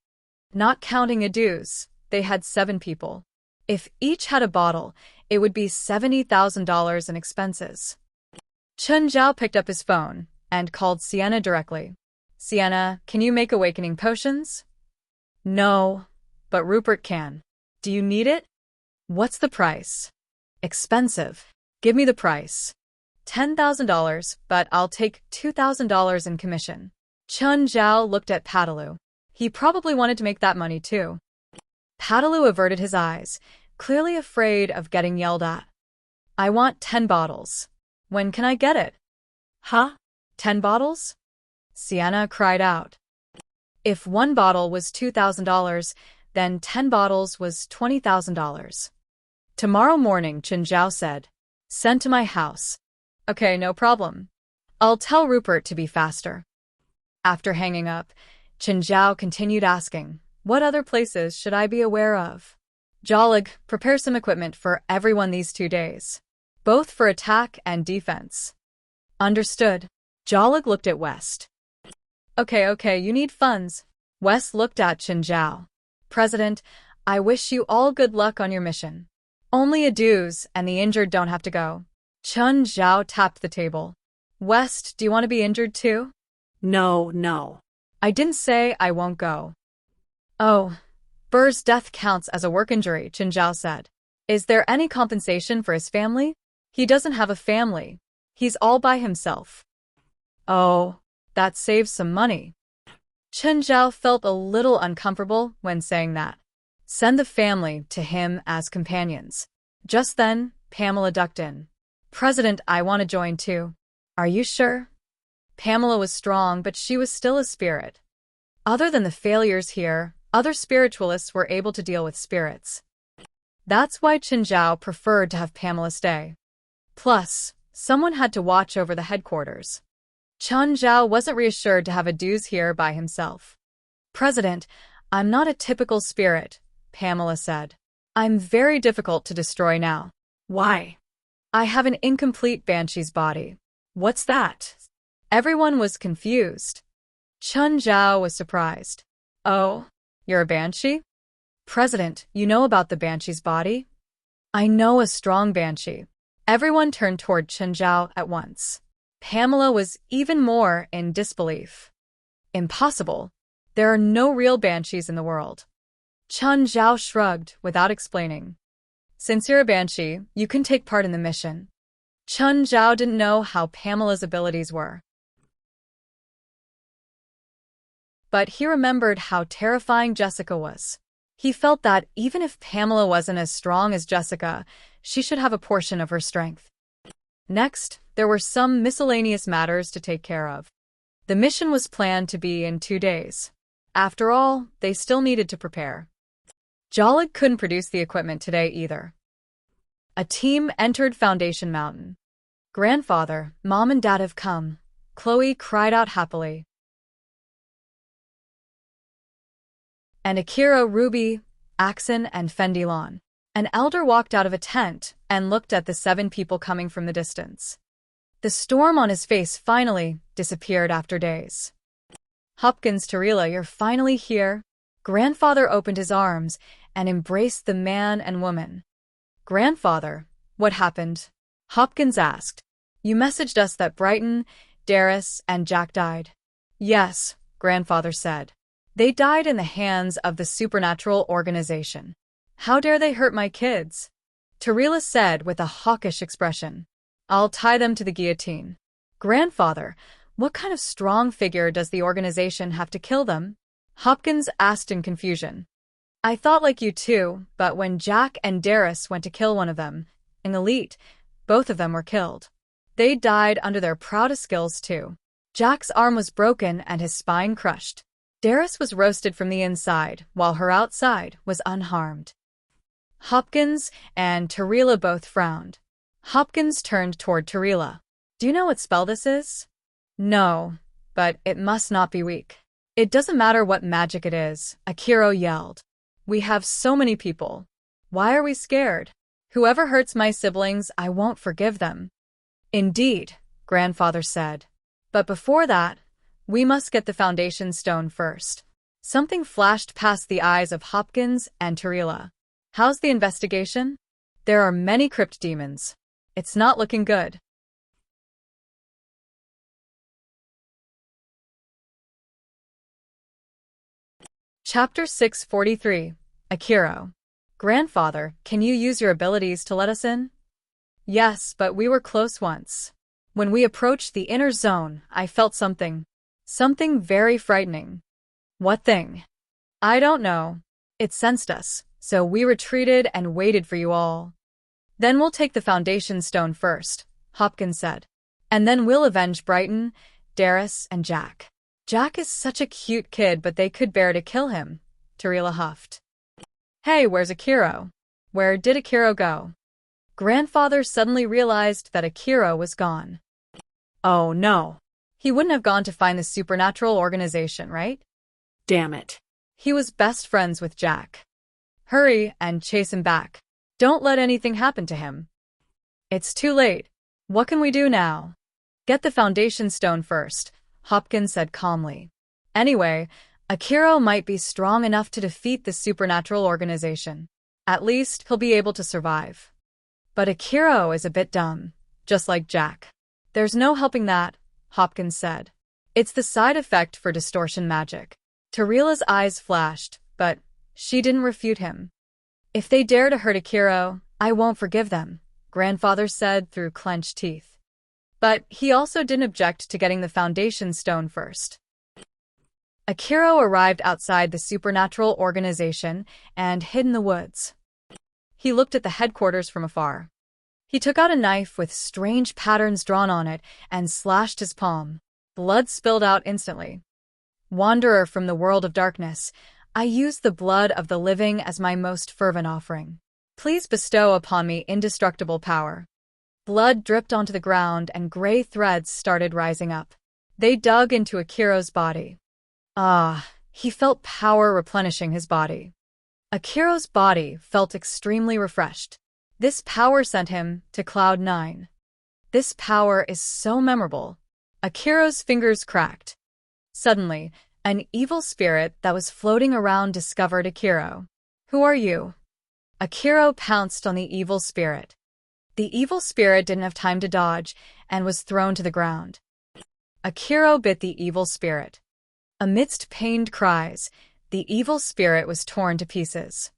Not counting a dues, they had 7 people. If each had a bottle, it would be $70,000 in expenses. Chen Zhao picked up his phone and called Sienna directly. Sienna, can you make awakening potions? No, but Rupert can. Do you need it? What's the price? Expensive. Give me the price. $10,000, but I'll take $2,000 in commission. Chen Zhao looked at Padalu. He probably wanted to make that money too. Padalu averted his eyes, clearly afraid of getting yelled at. I want 10 bottles. When can I get it? Huh? 10 bottles? Sienna cried out. If one bottle was $2,000, then 10 bottles was $20,000. Tomorrow morning, Chen Zhao said. Send to my house. Okay, no problem. I'll tell Rupert to be faster. After hanging up, Chen Zhao continued asking, what other places should I be aware of? Jolig, prepare some equipment for everyone these 2 days. Both for attack and defense. Understood. Jolig looked at West. Okay, you need funds. West looked at Chen Zhao. President, I wish you all good luck on your mission. Only a dues and the injured don't have to go. Chen Zhao tapped the table. West, do you want to be injured too? No. I didn't say I won't go. Oh, Burr's death counts as a work injury, Chen Zhao said. Is there any compensation for his family? He doesn't have a family. He's all by himself. Oh, that saves some money. Chen Zhao felt a little uncomfortable when saying that. Send the family to him as companions. Just then, Pamela ducked in. President, I want to join too. Are you sure? Pamela was strong, but she was still a spirit. Other than the failures here, other spiritualists were able to deal with spirits. That's why Chen Zhao preferred to have Pamela stay. Plus, someone had to watch over the headquarters. Chen Zhao wasn't reassured to have a dues here by himself. President, I'm not a typical spirit, Pamela said. I'm very difficult to destroy now. Why? I have an incomplete banshee's body. What's that? Everyone was confused. Chen Zhao was surprised. Oh, you're a banshee? President, you know about the banshee's body? I know a strong banshee. Everyone turned toward Chen Zhao at once. Pamela was even more in disbelief. Impossible. There are no real banshees in the world. Chen Zhao shrugged without explaining. Since you're a banshee, you can take part in the mission. Chen Zhao didn't know how Pamela's abilities were. But he remembered how terrifying Jessica was. He felt that even if Pamela wasn't as strong as Jessica, she should have a portion of her strength. Next, there were some miscellaneous matters to take care of. The mission was planned to be in 2 days. After all, they still needed to prepare. Jolig couldn't produce the equipment today either. A team entered Foundation Mountain. "Grandfather, Mom and Dad have come," Chloe cried out happily. And Akira, Ruby, Axon, and Fendilon. An elder walked out of a tent and looked at the 7 people coming from the distance. The storm on his face finally disappeared after days. "Hopkins, Tarila, you're finally here." Grandfather opened his arms and embraced the man and woman. "Grandfather, what happened?" Hopkins asked. "You messaged us that Brighton, Darius, and Jack died." "Yes," Grandfather said. "They died in the hands of the supernatural organization." "How dare they hurt my kids?" Tarila said with a hawkish expression. "I'll tie them to the guillotine." "Grandfather, what kind of strong figure does the organization have to kill them?" Hopkins asked in confusion. "I thought like you too, but when Jack and Darius went to kill one of them, an elite, both of them were killed. They died under their proudest skills too. Jack's arm was broken and his spine crushed. Darius was roasted from the inside, while her outside was unharmed." Hopkins and Tarila both frowned. Hopkins turned toward Tarila. "Do you know what spell this is?" "No, but it must not be weak." "It doesn't matter what magic it is," Akira yelled. "We have so many people. Why are we scared? Whoever hurts my siblings, I won't forgive them." "Indeed," Grandfather said. "But before that, we must get the foundation stone first." Something flashed past the eyes of Hopkins and Tarila. "How's the investigation?" "There are many crypt demons. It's not looking good." Chapter 643. Akira. "Grandfather, can you use your abilities to let us in?" "Yes, but we were close once. When we approached the inner zone, I felt something very frightening." "What thing?" "I don't know. It sensed us, so we retreated and waited for you all." "Then we'll take the foundation stone first," Hopkins said. "And then we'll avenge Brighton, Darius, and Jack." "Jack is such a cute kid, but they could bear to kill him," Tarila huffed. "Hey, where's Akira? Where did Akira go?" Grandfather suddenly realized that Akira was gone. "Oh no. He wouldn't have gone to find the supernatural organization, right? Damn it. He was best friends with Jack. Hurry and chase him back. Don't let anything happen to him." "It's too late. What can we do now?" "Get the foundation stone first," Hopkins said calmly. "Anyway, Akira might be strong enough to defeat the supernatural organization. At least, he'll be able to survive. But Akira is a bit dumb, just like Jack." "There's no helping that," Hopkins said. "It's the side effect for distortion magic." Tarila's eyes flashed, but she didn't refute him. "If they dare to hurt Akira, I won't forgive them," Grandfather said through clenched teeth. But he also didn't object to getting the foundation stone first. Akira arrived outside the supernatural organization and hid in the woods. He looked at the headquarters from afar. He took out a knife with strange patterns drawn on it and slashed his palm. Blood spilled out instantly. "Wanderer from the world of darkness, I use the blood of the living as my most fervent offering. Please bestow upon me indestructible power." Blood dripped onto the ground and gray threads started rising up. They dug into Akira's body. He felt power replenishing his body. Akira's body felt extremely refreshed. This power sent him to Cloud 9. This power is so memorable. Akira's fingers cracked. Suddenly, an evil spirit that was floating around discovered Akira. "Who are you?" Akira pounced on the evil spirit. The evil spirit didn't have time to dodge and was thrown to the ground. Akira bit the evil spirit. Amidst pained cries, the evil spirit was torn to pieces.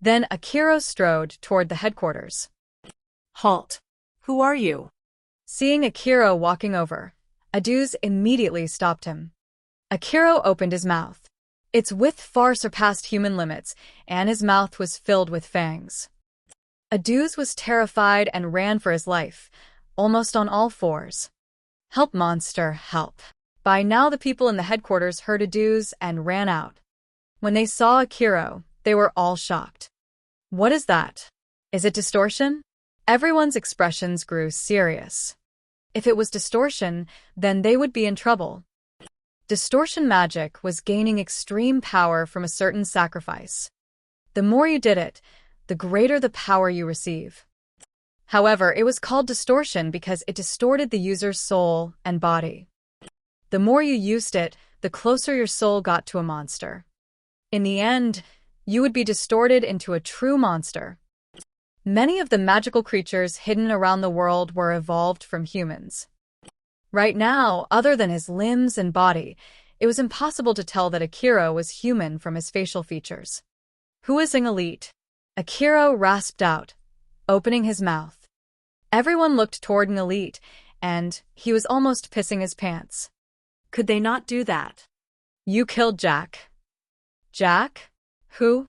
Then Akira strode toward the headquarters. "Halt. Who are you?" Seeing Akira walking over, Aduz immediately stopped him. Akira opened his mouth. Its width far surpassed human limits, and his mouth was filled with fangs. Aduz was terrified and ran for his life, almost on all fours. "Help, monster, help." By now the people in the headquarters heard Aduz and ran out. When they saw Akira, they were all shocked. "What is that? Is it distortion?" Everyone's expressions grew serious. If it was distortion, then they would be in trouble. Distortion magic was gaining extreme power from a certain sacrifice. The more you did it, the greater the power you receive. However, it was called distortion because it distorted the user's soul and body. The more you used it, the closer your soul got to a monster. In the end, you would be distorted into a true monster. Many of the magical creatures hidden around the world were evolved from humans. Right now, other than his limbs and body, it was impossible to tell that Akira was human from his facial features. "Who is an elite?" Akira rasped out, opening his mouth. Everyone looked toward an elite, and he was almost pissing his pants. Could they not do that? "You killed Jack." "Jack? Who?"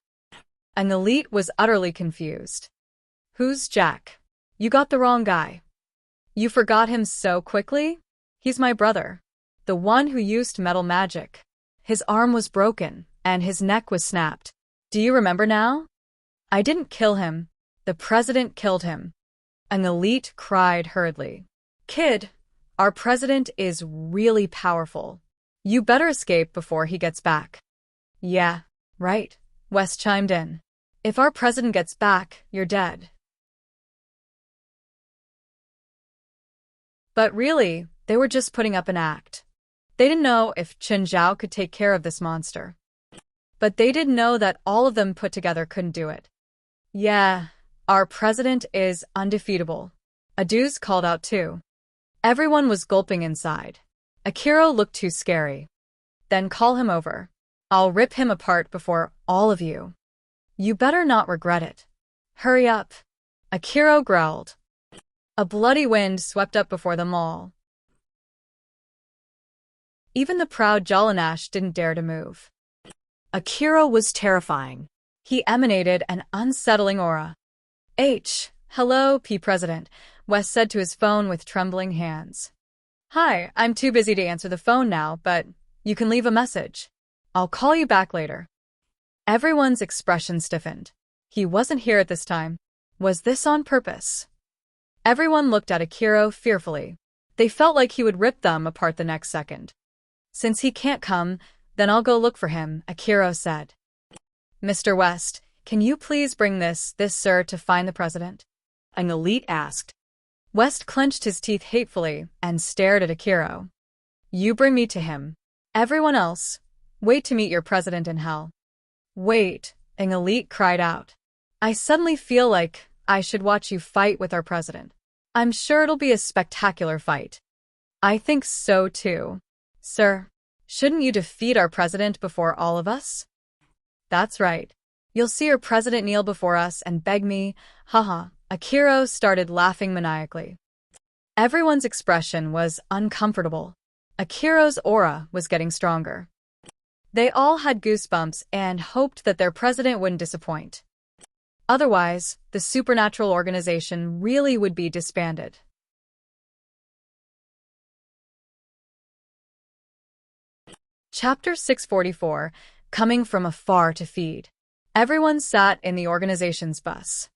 An elite was utterly confused. "Who's Jack? You got the wrong guy." "You forgot him so quickly? He's my brother. The one who used metal magic. His arm was broken, and his neck was snapped. Do you remember now?" "I didn't kill him. The president killed him." An elite cried hurriedly. "Kid, our president is really powerful. You better escape before he gets back." "Yeah, right," West chimed in. "If our president gets back, you're dead." But really, they were just putting up an act. They didn't know if Chen Zhao could take care of this monster. But they did know that all of them put together couldn't do it. "Yeah, our president is undefeatable," Aduz called out too. Everyone was gulping inside. Akira looked too scary. "Then call him over. I'll rip him apart before all of you. You better not regret it. Hurry up." Akira growled. A bloody wind swept up before them all. Even the proud Jalanash didn't dare to move. Akira was terrifying. He emanated an unsettling aura. Hello, President," West said to his phone with trembling hands. "Hi, I'm too busy to answer the phone now, but you can leave a message. I'll call you back later." Everyone's expression stiffened. He wasn't here at this time. Was this on purpose? Everyone looked at Akira fearfully. They felt like he would rip them apart the next second. "Since he can't come, then I'll go look for him," Akira said. "Mr. West, can you please bring this sir to find the president?" An elite asked. West clenched his teeth hatefully and stared at Akira. "You bring me to him. Everyone else, wait to meet your president in hell." "Wait," an elite cried out. "I suddenly feel like I should watch you fight with our president. I'm sure it'll be a spectacular fight." "I think so too. Sir, shouldn't you defeat our president before all of us?" "That's right. You'll see your president kneel before us and beg me, haha." Akira started laughing maniacally. Everyone's expression was uncomfortable. Akira's aura was getting stronger. They all had goosebumps and hoped that their president wouldn't disappoint. Otherwise, the supernatural organization really would be disbanded. Chapter 644, Coming from Afar to Feed. Everyone sat in the organization's bus.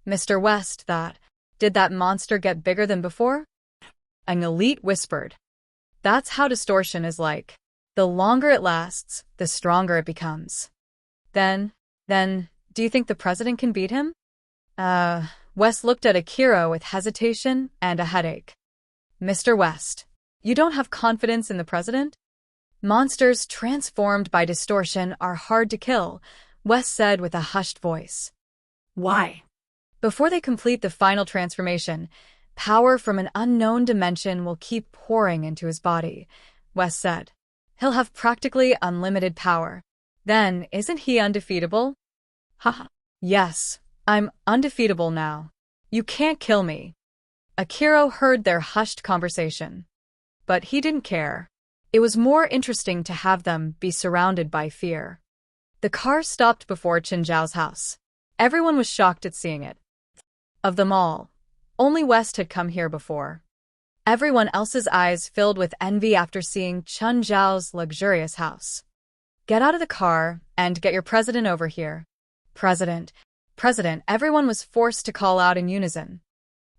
Mr. West thought, "Did that monster get bigger than before?" An elite whispered. "That's how distortion is like. The longer it lasts, the stronger it becomes." Then, do you think the president can beat him?" West looked at Akira with hesitation and a headache. "Mr. West, you don't have confidence in the president?" "Monsters transformed by distortion are hard to kill," West said with a hushed voice. "Why?" "Before they complete the final transformation, power from an unknown dimension will keep pouring into his body," West said. "He'll have practically unlimited power. Then, isn't he undefeatable?" "Haha. Yes, I'm undefeatable now. You can't kill me." Akira heard their hushed conversation. But he didn't care. It was more interesting to have them be surrounded by fear. The car stopped before Qin Zhao's house. Everyone was shocked at seeing it. Of them all, only West had come here before. Everyone else's eyes filled with envy after seeing Qin Zhao's luxurious house. "Get out of the car and get your president over here." "President, President," everyone was forced to call out in unison.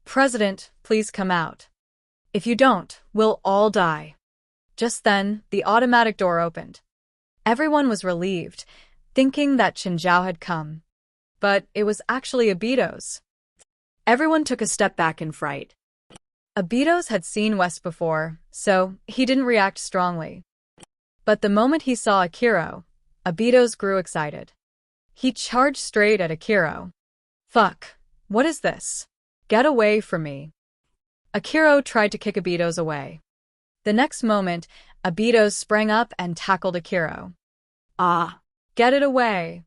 "President, please come out. If you don't, we'll all die." Just then, the automatic door opened. Everyone was relieved, thinking that Qin Zhao had come. But it was actually Abidos. Everyone took a step back in fright. Abidos had seen West before, so he didn't react strongly. But the moment he saw Akiro, Abidos grew excited. He charged straight at Akiro. "Fuck, what is this? Get away from me." Akiro tried to kick Abidos away. The next moment, Abidos sprang up and tackled Akiro. "Ah, get it away."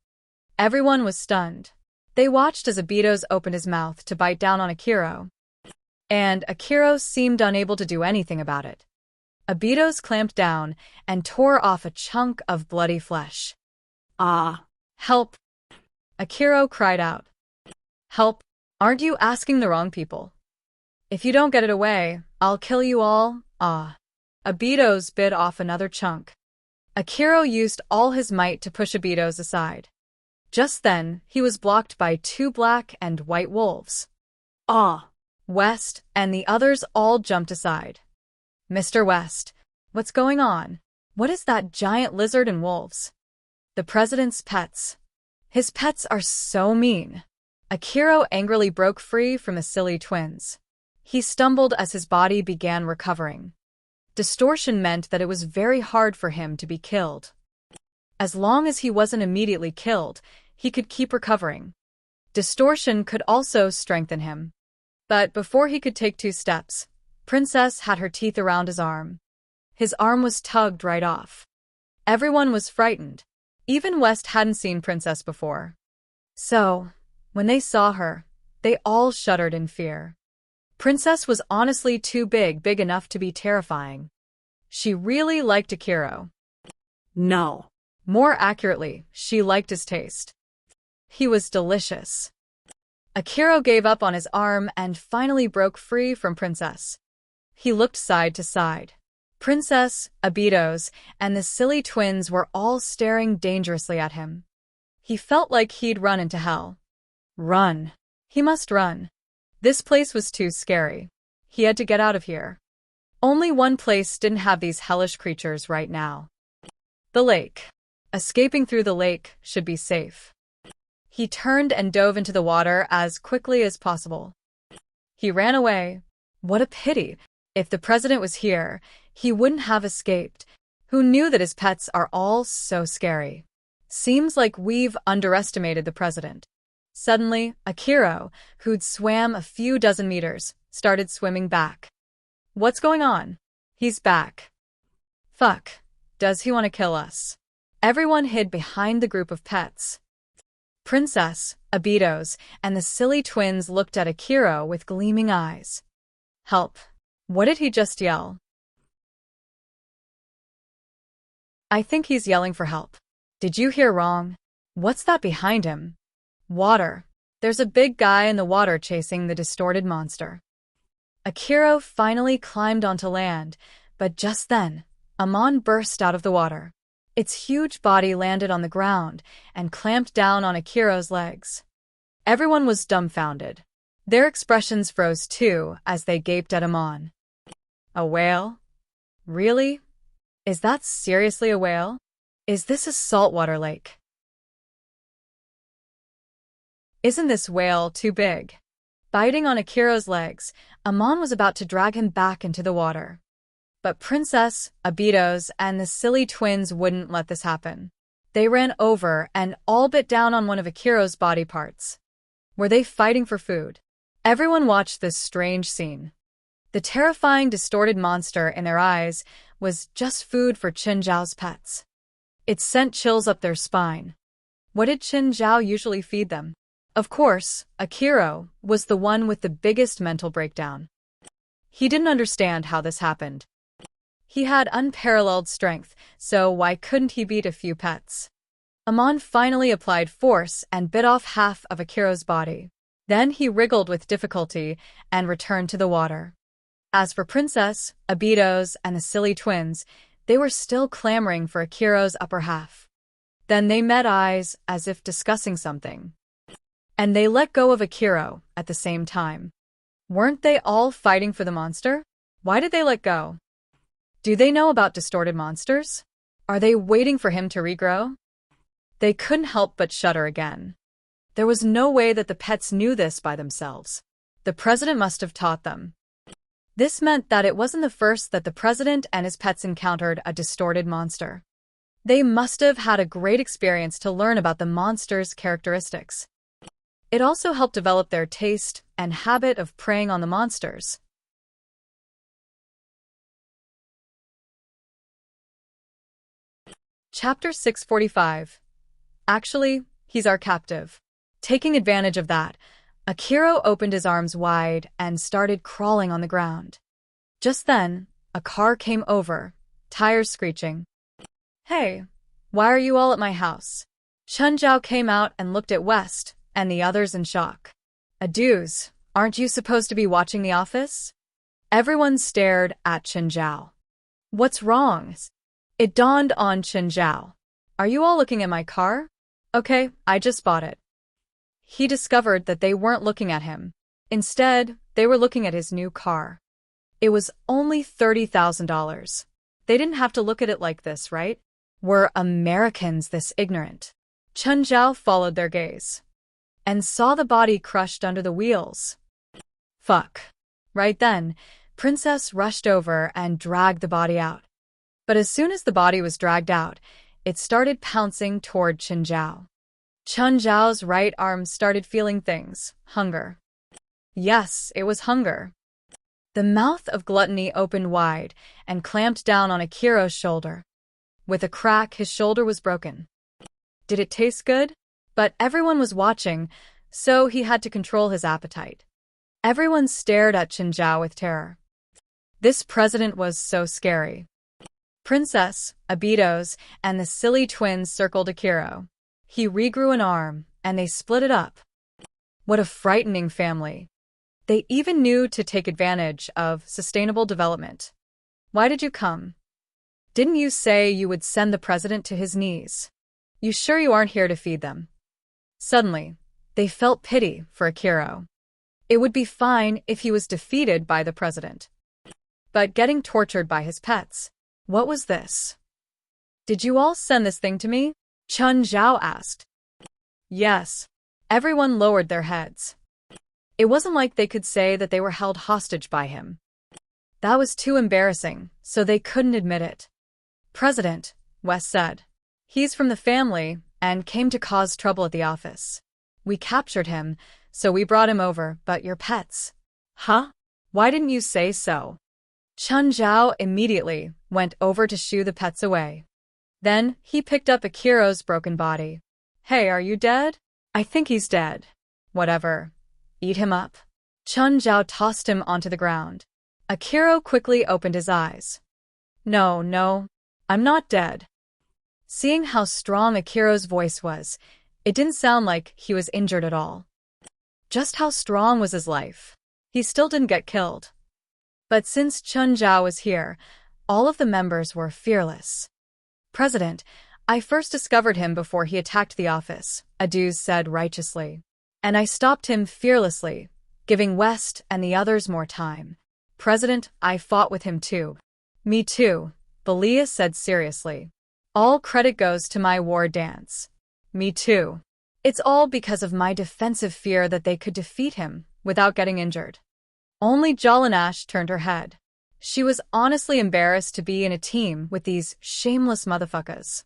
Everyone was stunned. They watched as Abidos opened his mouth to bite down on Akiro. And Akiro seemed unable to do anything about it. Abidos clamped down and tore off a chunk of bloody flesh. "Ah, help!" Akiro cried out. "Help? Aren't you asking the wrong people? If you don't get it away, I'll kill you all, ah." Abidos bit off another chunk. Akiro used all his might to push Abidos aside. Just then, he was blocked by 2 black and white wolves. "Ah!" West and the others all jumped aside. "Mr. West, what's going on? What is that giant lizard and wolves?" "The president's pets. His pets are so mean." Akiro angrily broke free from the silly twins. He stumbled as his body began recovering. Distortion meant that it was very hard for him to be killed. As long as he wasn't immediately killed, he could keep recovering. Distortion could also strengthen him. But before he could take 2 steps, Princess had her teeth around his arm. His arm was tugged right off. Everyone was frightened. Even West hadn't seen Princess before. So, when they saw her, they all shuddered in fear. Princess was honestly too big enough to be terrifying. She really liked Akiro. No. More accurately, she liked his taste. He was delicious. Akiro gave up on his arm and finally broke free from Princess. He looked side to side. Princess, Abidos, and the silly twins were all staring dangerously at him. He felt like he'd run into hell. Run. He must run. This place was too scary. He had to get out of here. Only one place didn't have these hellish creatures right now. The lake. Escaping through the lake should be safe. He turned and dove into the water as quickly as possible. He ran away. What a pity. If the president was here, he wouldn't have escaped. Who knew that his pets are all so scary? Seems like we've underestimated the president. Suddenly, Akiro, who'd swam a few dozen meters, started swimming back. What's going on? He's back. Fuck. Does he want to kill us? Everyone hid behind the group of pets. Princess, Abidos, and the silly twins looked at Akiro with gleaming eyes. Help. What did he just yell? I think he's yelling for help. Did you hear wrong? What's that behind him? Water. There's a big guy in the water chasing the distorted monster. Akiro finally climbed onto land, but just then, Amon burst out of the water. Its huge body landed on the ground and clamped down on Akiro's legs. Everyone was dumbfounded. Their expressions froze too as they gaped at Amon. A whale? Really? Is that seriously a whale? Is this a saltwater lake? Isn't this whale too big? Biting on Akiro's legs, Amon was about to drag him back into the water. But Princess, Abidos, and the silly twins wouldn't let this happen. They ran over and all bit down on one of Akiro's body parts. Were they fighting for food? Everyone watched this strange scene. The terrifying distorted monster in their eyes was just food for Qin Zhao's pets. It sent chills up their spine. What did Qin Zhao usually feed them? Of course, Akiro was the one with the biggest mental breakdown. He didn't understand how this happened. He had unparalleled strength, so why couldn't he beat a few pets? Amon finally applied force and bit off half of Akiro's body. Then he wriggled with difficulty and returned to the water. As for Princess, Abitos, and the silly twins, they were still clamoring for Akiro's upper half. Then they met eyes as if discussing something. And they let go of Akiro at the same time. Weren't they all fighting for the monster? Why did they let go? Do they know about distorted monsters? Are they waiting for him to regrow? They couldn't help but shudder again. There was no way that the pets knew this by themselves. The president must have taught them. This meant that it wasn't the first that the president and his pets encountered a distorted monster. They must have had a great experience to learn about the monster's characteristics. It also helped develop their taste and habit of preying on the monsters. Chapter 645. Actually, he's our captive. Taking advantage of that, Akiro opened his arms wide and started crawling on the ground. Just then, a car came over, tires screeching. Hey, why are you all at my house? Chun Zhao came out and looked at West and the others in shock. Aduz, aren't you supposed to be watching The Office? Everyone stared at Chun Zhao. What's wrong? It dawned on Chun Zhao. Are you all looking at my car? Okay, I just bought it. He discovered that they weren't looking at him. Instead, they were looking at his new car. It was only $30,000. They didn't have to look at it like this, right? Were Americans this ignorant? Chun Zhao followed their gaze and saw the body crushed under the wheels. Fuck. Right then, Princess rushed over and dragged the body out. But as soon as the body was dragged out, it started pouncing toward Chun Zhao. Chun Zhao's right arm started feeling things. Hunger. Yes, it was hunger. The mouth of gluttony opened wide and clamped down on Akiro's shoulder. With a crack, his shoulder was broken. Did it taste good? But everyone was watching, so he had to control his appetite. Everyone stared at Chun Zhao with terror. This president was so scary. Princess, Abitos, and the silly twins circled Akiro. He regrew an arm, and they split it up. What a frightening family. They even knew to take advantage of sustainable development. Why did you come? Didn't you say you would send the president to his knees? You sure you aren't here to feed them? Suddenly, they felt pity for Akiro. It would be fine if he was defeated by the president. But getting tortured by his pets, what was this? Did you all send this thing to me? Chun Zhao asked. Yes. Everyone lowered their heads. It wasn't like they could say that they were held hostage by him. That was too embarrassing, so they couldn't admit it. President, Wes said. He's from the family and came to cause trouble at the office. We captured him, so we brought him over, but your pets. Huh? Why didn't you say so? Chun Zhao immediately went over to shoo the pets away. Then he picked up Akiro's broken body. Hey, are you dead? I think he's dead. Whatever. Eat him up. Chun Zhao tossed him onto the ground. Akiro quickly opened his eyes. No, I'm not dead. Seeing how strong Akiro's voice was, it didn't sound like he was injured at all. Just how strong was his life? He still didn't get killed. But since Chun Zhao was here, all of the members were fearless. President, I first discovered him before he attacked the office, Aduz said righteously. And I stopped him fearlessly, giving West and the others more time. President, I fought with him too. Me too, Belia said seriously. All credit goes to my war dance. Me too. It's all because of my defensive fear that they could defeat him without getting injured. Only Jolanash turned her head. She was honestly embarrassed to be in a team with these shameless motherfuckers.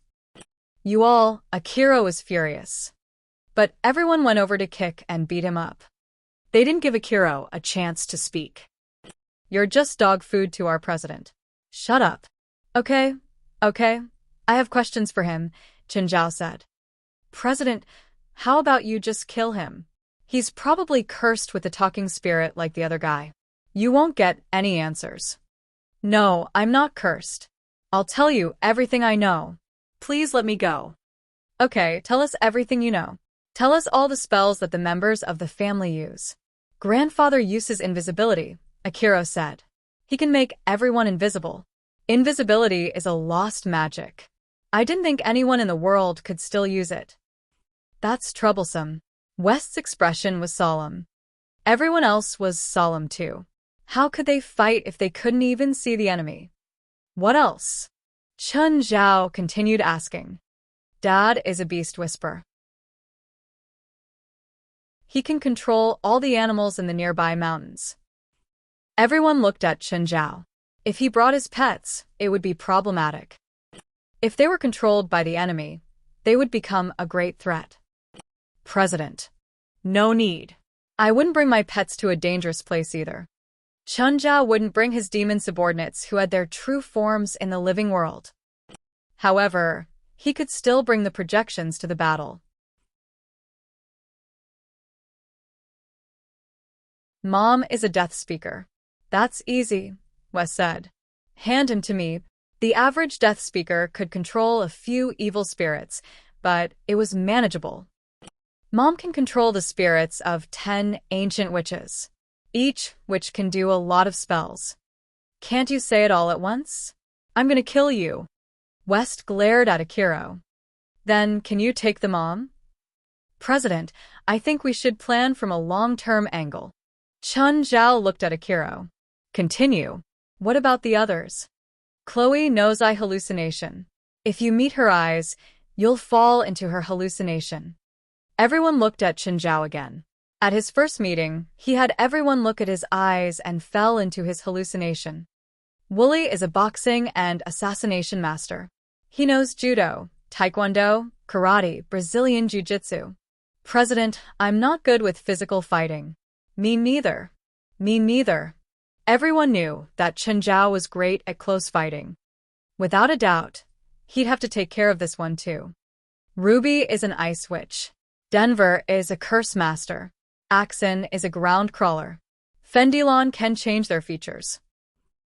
You all, Akiro was furious. But everyone went over to kick and beat him up. They didn't give Akiro a chance to speak. You're just dog food to our president. Shut up. Okay. I have questions for him, Chun Zhao said. President, how about you just kill him? He's probably cursed with a talking spirit like the other guy. You won't get any answers. No, I'm not cursed. I'll tell you everything I know. Please let me go. Okay, tell us everything you know. Tell us all the spells that the members of the family use. Grandfather uses invisibility, Akiro said. He can make everyone invisible. Invisibility is a lost magic. I didn't think anyone in the world could still use it. That's troublesome. West's expression was solemn. Everyone else was solemn too. How could they fight if they couldn't even see the enemy? What else? Chun Zhao continued asking. Dad is a beast whisperer. He can control all the animals in the nearby mountains. Everyone looked at Chun Zhao. If he brought his pets, it would be problematic. If they were controlled by the enemy, they would become a great threat. President. No need. I wouldn't bring my pets to a dangerous place either. Chun Zhao wouldn't bring his demon subordinates who had their true forms in the living world. However, he could still bring the projections to the battle. Mom is a death speaker. That's easy, Wes said. Hand him to me. The average death speaker could control a few evil spirits, but it was manageable. Mom can control the spirits of 10 ancient witches. Each witch can do a lot of spells. Can't you say it all at once? I'm gonna kill you. West glared at Akiro. Then, can you take the mom? President, I think we should plan from a long-term angle. Chun Zhao looked at Akiro. Continue. What about the others? Chloe knows eye hallucination. If you meet her eyes, you'll fall into her hallucination. Everyone looked at Chun Zhao again. At his first meeting, he had everyone look at his eyes and fell into his hallucination. Wooly is a boxing and assassination master. He knows judo, taekwondo, karate, Brazilian jiu-jitsu. President, I'm not good with physical fighting. Me neither. Me neither. Everyone knew that Chun Zhao was great at close fighting. Without a doubt, he'd have to take care of this one too. Ruby is an ice witch. Denver is a curse master. Axon is a ground crawler. Fendilon can change their features.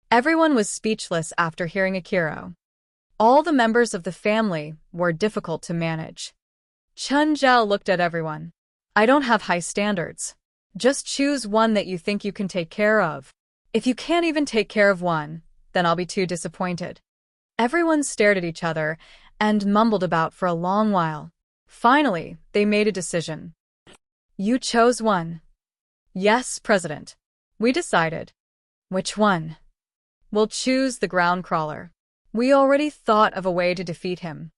Everyone was speechless after hearing Akiro. All the members of the family were difficult to manage. Chun Zhao looked at everyone. I don't have high standards. Just choose one that you think you can take care of. If you can't even take care of one, then I'll be too disappointed. Everyone stared at each other and mumbled about for a long while. Finally, they made a decision. You chose one. Yes, President. We decided. Which one? We'll choose the ground crawler. We already thought of a way to defeat him.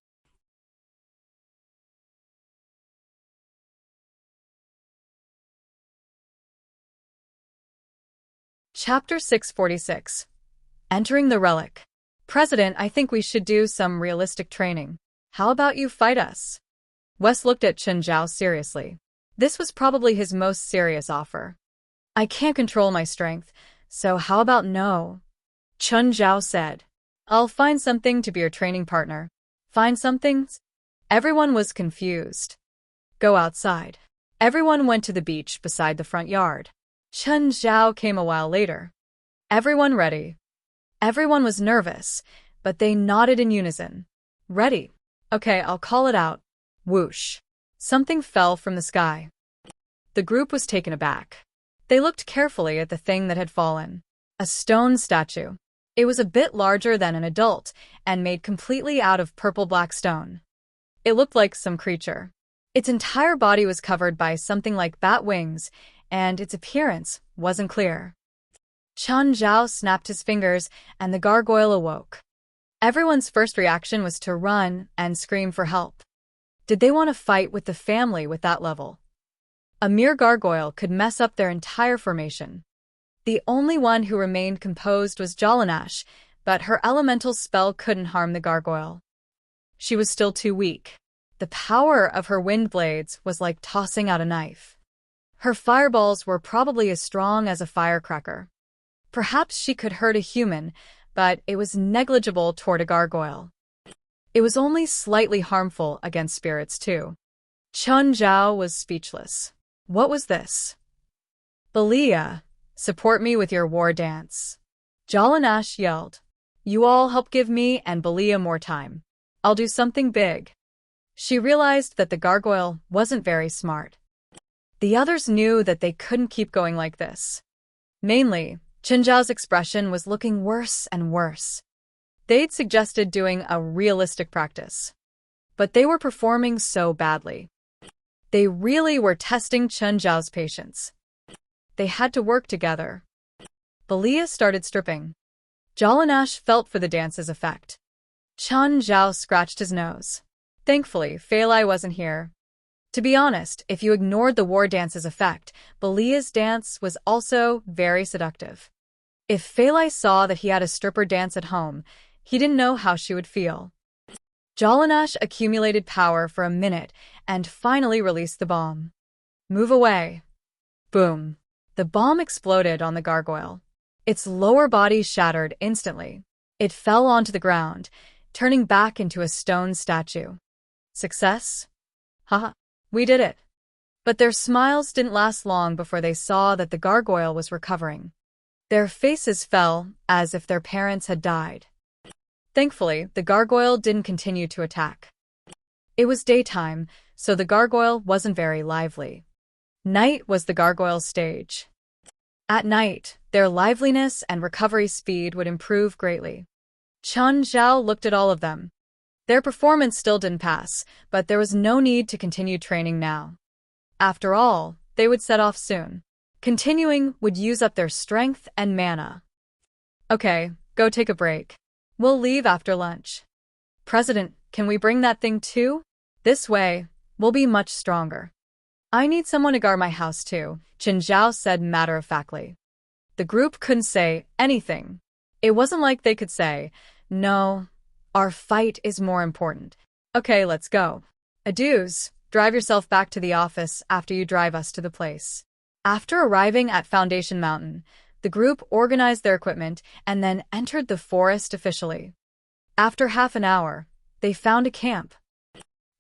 Chapter 646. Entering the Relic. President, I think we should do some realistic training. How about you fight us? Wes looked at Chun Zhao seriously. This was probably his most serious offer. I can't control my strength, so how about no? Chun Zhao said. I'll find something to be your training partner. Find something? Everyone was confused. Go outside. Everyone went to the beach beside the front yard. Chun Zhao came a while later. Everyone ready. Everyone was nervous, but they nodded in unison. Ready. Okay, I'll call it out. Whoosh. Something fell from the sky. The group was taken aback. They looked carefully at the thing that had fallen. A stone statue. It was a bit larger than an adult and made completely out of purple-black stone. It looked like some creature. Its entire body was covered by something like bat wings, and its appearance wasn't clear. Chun Zhao snapped his fingers, and the gargoyle awoke. Everyone's first reaction was to run and scream for help. Did they want to fight with the family with that level? A mere gargoyle could mess up their entire formation. The only one who remained composed was Jalanash, but her elemental spell couldn't harm the gargoyle. She was still too weak. The power of her wind blades was like tossing out a knife. Her fireballs were probably as strong as a firecracker. Perhaps she could hurt a human, but it was negligible toward a gargoyle. It was only slightly harmful against spirits too. Chun Zhao was speechless. What was this? Belia, support me with your war dance. Jalanash yelled. You all help give me and Belia more time. I'll do something big. She realized that the gargoyle wasn't very smart. The others knew that they couldn't keep going like this. Mainly, Qinzhao's expression was looking worse and worse. They'd suggested doing a realistic practice, but they were performing so badly. They really were testing Qinzhao's patience. They had to work together. Belia started stripping. Jalanash felt for the dance's effect. Qinzhao scratched his nose. Thankfully, Feilai wasn't here. To be honest, if you ignored the war dance's effect, Belia's dance was also very seductive. If Feilai saw that he had a stripper dance at home, he didn't know how she would feel. Jalanash accumulated power for a minute and finally released the bomb. Move away. Boom. The bomb exploded on the gargoyle. Its lower body shattered instantly. It fell onto the ground, turning back into a stone statue. Success? Haha, we did it. But their smiles didn't last long before they saw that the gargoyle was recovering. Their faces fell as if their parents had died. Thankfully, the gargoyle didn't continue to attack. It was daytime, so the gargoyle wasn't very lively. Night was the gargoyle's stage. At night, their liveliness and recovery speed would improve greatly. Qinzhao looked at all of them. Their performance still didn't pass, but there was no need to continue training now. After all, they would set off soon. Continuing would use up their strength and mana. Okay, go take a break. We'll leave after lunch. President, can we bring that thing too? This way, we'll be much stronger. I need someone to guard my house too, Qinzhao said matter-of-factly. The group couldn't say anything. It wasn't like they could say, no, our fight is more important. Okay, let's go. Adieus, drive yourself back to the office after you drive us to the place. After arriving at Foundation Mountain, the group organized their equipment and then entered the forest officially. After half an hour, they found a camp.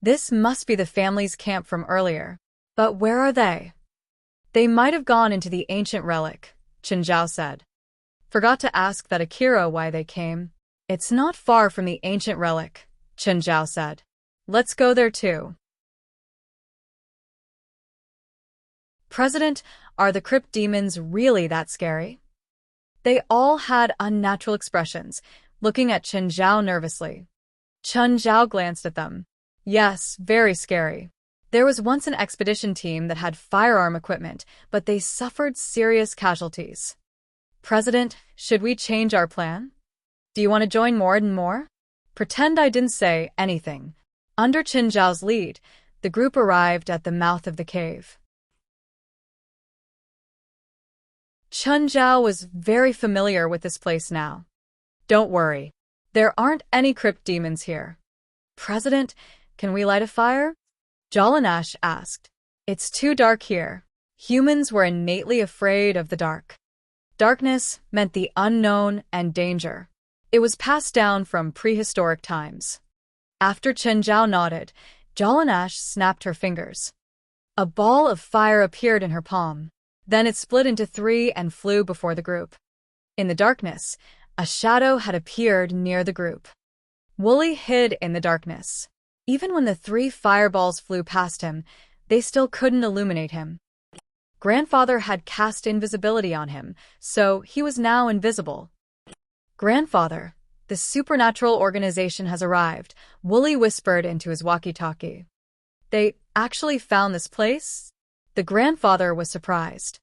This must be the family's camp from earlier. But where are they? They might have gone into the ancient relic, Qinzhao said. Forgot to ask that Akira why they came. It's not far from the ancient relic, Qinzhao said. Let's go there too. President, are the crypt demons really that scary? They all had unnatural expressions, looking at Qinzhao nervously. Qinzhao glanced at them. Yes, very scary. There was once an expedition team that had firearm equipment, but they suffered serious casualties. President, should we change our plan? Do you want to join more and more? Pretend I didn't say anything. Under Qinzhao's lead, the group arrived at the mouth of the cave. Qinzhao was very familiar with this place now. Don't worry. There aren't any crypt demons here. President, can we light a fire? Jalanash asked. It's too dark here. Humans were innately afraid of the dark. Darkness meant the unknown and danger. It was passed down from prehistoric times. After Qinzhao nodded, Jalanash snapped her fingers. A ball of fire appeared in her palm. Then it split into three and flew before the group. In the darkness, a shadow had appeared near the group. Wooly hid in the darkness. Even when the three fireballs flew past him, they still couldn't illuminate him. Grandfather had cast invisibility on him, so he was now invisible. Grandfather, the supernatural organization has arrived, Wooly whispered into his walkie-talkie. They actually found this place? The grandfather was surprised.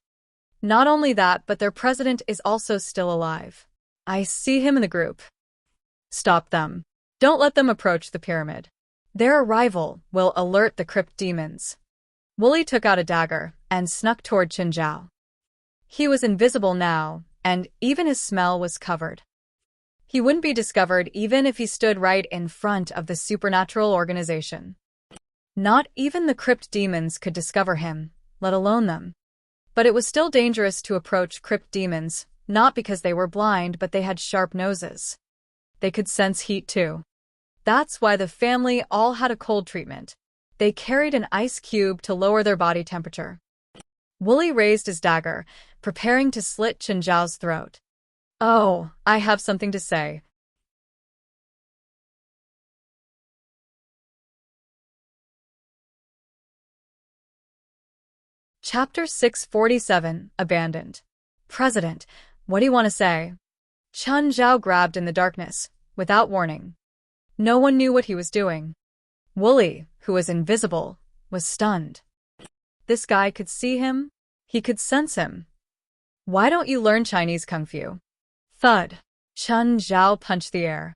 Not only that, but their president is also still alive. I see him in the group. Stop them. Don't let them approach the pyramid. Their arrival will alert the crypt demons. Wooly took out a dagger and snuck toward Qinzhao. He was invisible now, and even his smell was covered. He wouldn't be discovered even if he stood right in front of the supernatural organization. Not even the crypt demons could discover him, let alone them. But it was still dangerous to approach crypt demons, not because they were blind, but they had sharp noses. They could sense heat too. That's why the family all had a cold treatment. They carried an ice cube to lower their body temperature. Wooly raised his dagger, preparing to slit Qinzhao's throat. Oh, I have something to say. Chapter 647, Abandoned. President, what do you want to say? Chun Zhao grabbed in the darkness, without warning. No one knew what he was doing. Wooly, who was invisible, was stunned. This guy could see him. He could sense him. Why don't you learn Chinese Kung Fu? Thud. Chun Zhao punched the air.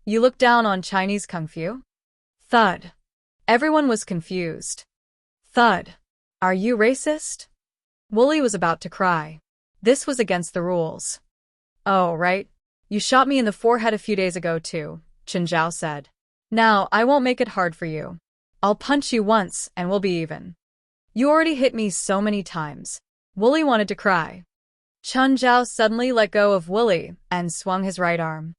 You look down on Chinese Kung Fu? Thud. Everyone was confused. Thud. Are you racist? Wooly was about to cry. This was against the rules. Oh, right. You shot me in the forehead a few days ago too, Chun Zhao said. Now, I won't make it hard for you. I'll punch you once and we'll be even. You already hit me so many times. Wooly wanted to cry. Chun Zhao suddenly let go of Wooly and swung his right arm.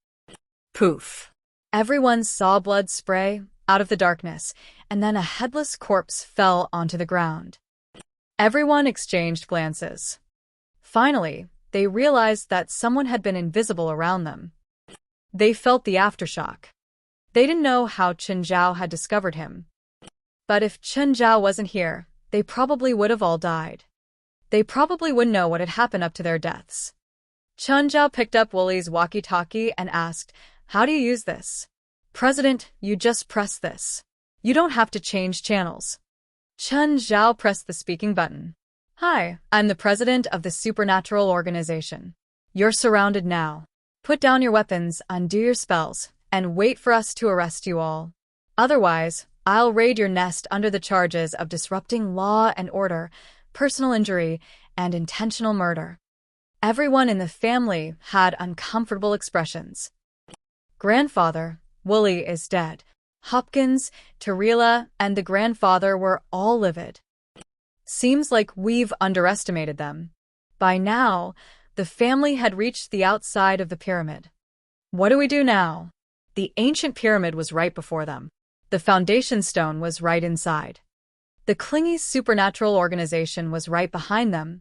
Poof. Everyone saw blood spray out of the darkness, and then a headless corpse fell onto the ground. Everyone exchanged glances. Finally, they realized that someone had been invisible around them. They felt the aftershock. They didn't know how Chun Zhao had discovered him. But if Chun Zhao wasn't here, they probably would have all died. They probably wouldn't know what had happened up to their deaths. Chun Zhao picked up Wooly's walkie-talkie and asked, "How do you use this?" "President, you just press this. You don't have to change channels." Chun Zhao pressed the speaking button. "Hi, I'm the president of the supernatural organization. You're surrounded now. Put down your weapons, undo your spells, and wait for us to arrest you all. Otherwise, I'll raid your nest under the charges of disrupting law and order, personal injury, and intentional murder." Everyone in the family had uncomfortable expressions. Grandfather, Wooly, is dead. Hopkins, Tarila, and the grandfather were all livid. Seems like we've underestimated them. By now, the family had reached the outside of the pyramid. What do we do now? The ancient pyramid was right before them. The foundation stone was right inside. The clingy supernatural organization was right behind them.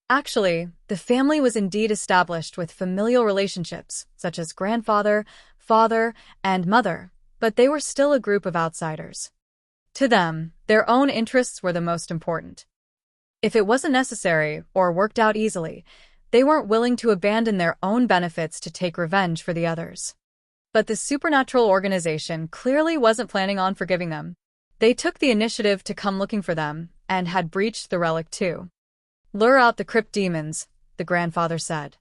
Actually, the family was indeed established with familial relationships, such as grandfather, father, and mother, but they were still a group of outsiders. To them, their own interests were the most important. If it wasn't necessary or worked out easily, they weren't willing to abandon their own benefits to take revenge for the others. But the supernatural organization clearly wasn't planning on forgiving them. They took the initiative to come looking for them and had breached the relic too. "Lure out the crypt demons," the grandfather said.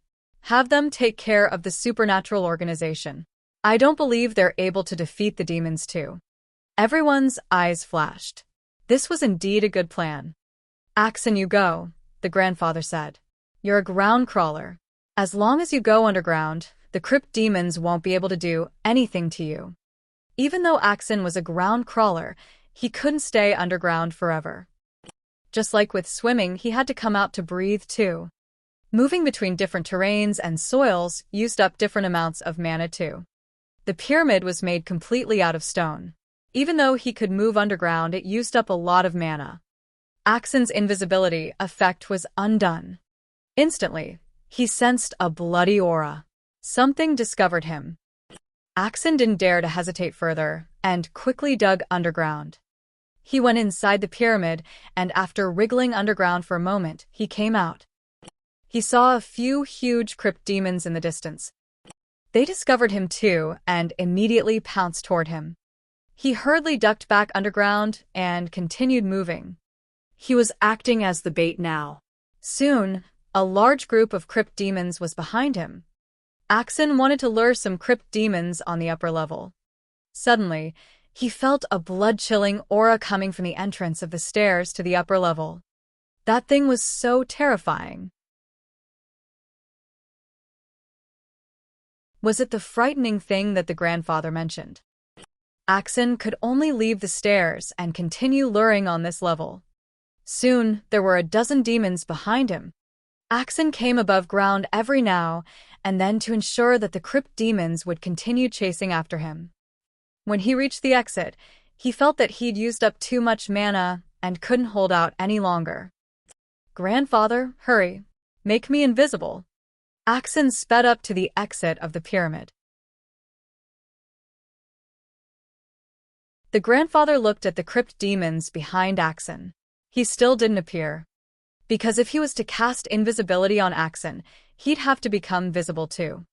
"Have them take care of the supernatural organization. I don't believe they're able to defeat the demons too." Everyone's eyes flashed. This was indeed a good plan. "Axon, you go," the grandfather said. "You're a ground crawler. As long as you go underground, the crypt demons won't be able to do anything to you." Even though Axon was a ground crawler, he couldn't stay underground forever. Just like with swimming, he had to come out to breathe too. Moving between different terrains and soils used up different amounts of mana too. The pyramid was made completely out of stone. Even though he could move underground, it used up a lot of mana. Axon's invisibility effect was undone. Instantly, he sensed a bloody aura. Something discovered him. Axon didn't dare to hesitate further and quickly dug underground. He went inside the pyramid, and after wriggling underground for a moment, he came out. He saw a few huge crypt demons in the distance. They discovered him too and immediately pounced toward him. He hurriedly ducked back underground and continued moving. He was acting as the bait now. Soon, a large group of crypt demons was behind him. Axon wanted to lure some crypt demons on the upper level. Suddenly, he felt a blood-chilling aura coming from the entrance of the stairs to the upper level. That thing was so terrifying. Was it the frightening thing that the grandfather mentioned? Axon could only leave the stairs and continue luring on this level. Soon, there were a dozen demons behind him. Axon came above ground every now and then to ensure that the crypt demons would continue chasing after him. When he reached the exit, he felt that he'd used up too much mana and couldn't hold out any longer. "Grandfather, hurry. Make me invisible." Axon sped up to the exit of the pyramid. The grandfather looked at the crypt demons behind Axon. He still didn't appear. Because if he was to cast invisibility on Axon, he'd have to become visible too.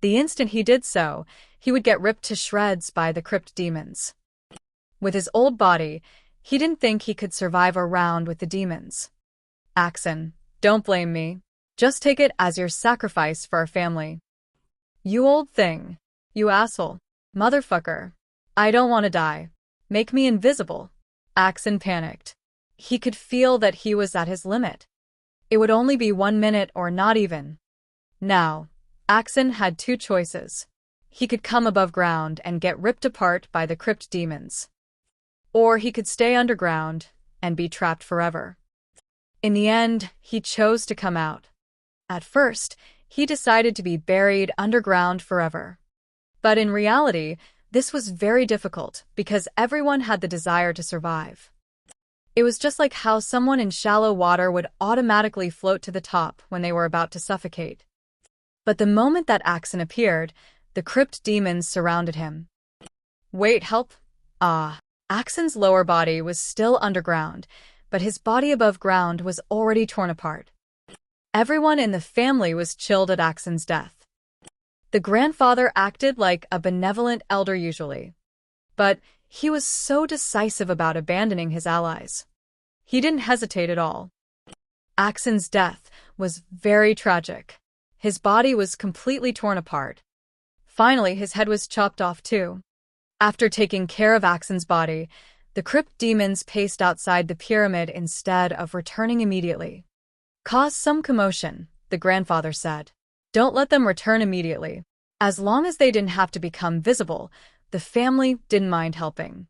The instant he did so, he would get ripped to shreds by the crypt demons. With his old body, he didn't think he could survive a round with the demons. Axon, don't blame me. Just take it as your sacrifice for our family. You old thing. You asshole. Motherfucker. I don't want to die. Make me invisible. Axon panicked. He could feel that he was at his limit. It would only be 1 minute or not even. Now, Axon had two choices. He could come above ground and get ripped apart by the crypt demons. Or he could stay underground and be trapped forever. In the end, he chose to come out. At first, he decided to be buried underground forever. But in reality, this was very difficult because everyone had the desire to survive. It was just like how someone in shallow water would automatically float to the top when they were about to suffocate. But the moment that Axon appeared, the crypt demons surrounded him. Wait, help? Axon's lower body was still underground, but his body above ground was already torn apart. Everyone in the family was chilled at Axon's death. The grandfather acted like a benevolent elder usually. But he was so decisive about abandoning his allies. He didn't hesitate at all. Axon's death was very tragic. His body was completely torn apart. Finally, his head was chopped off too. After taking care of Axon's body, the crypt demons paced outside the pyramid instead of returning immediately. Cause some commotion, the grandfather said. Don't let them return immediately. As long as they didn't have to become visible, the family didn't mind helping.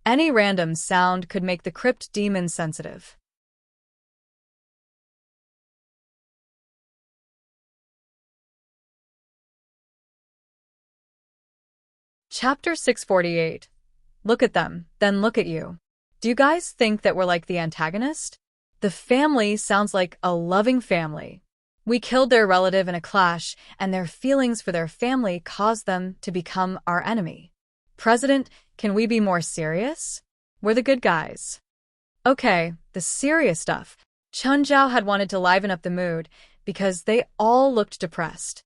Any random sound could make the crypt demons sensitive. Chapter 648. Look at them, then look at you. Do you guys think that we're like the antagonist? The family sounds like a loving family. We killed their relative in a clash, and their feelings for their family caused them to become our enemy. President, can we be more serious? We're the good guys. Okay, the serious stuff. Chunjiao had wanted to liven up the mood because they all looked depressed.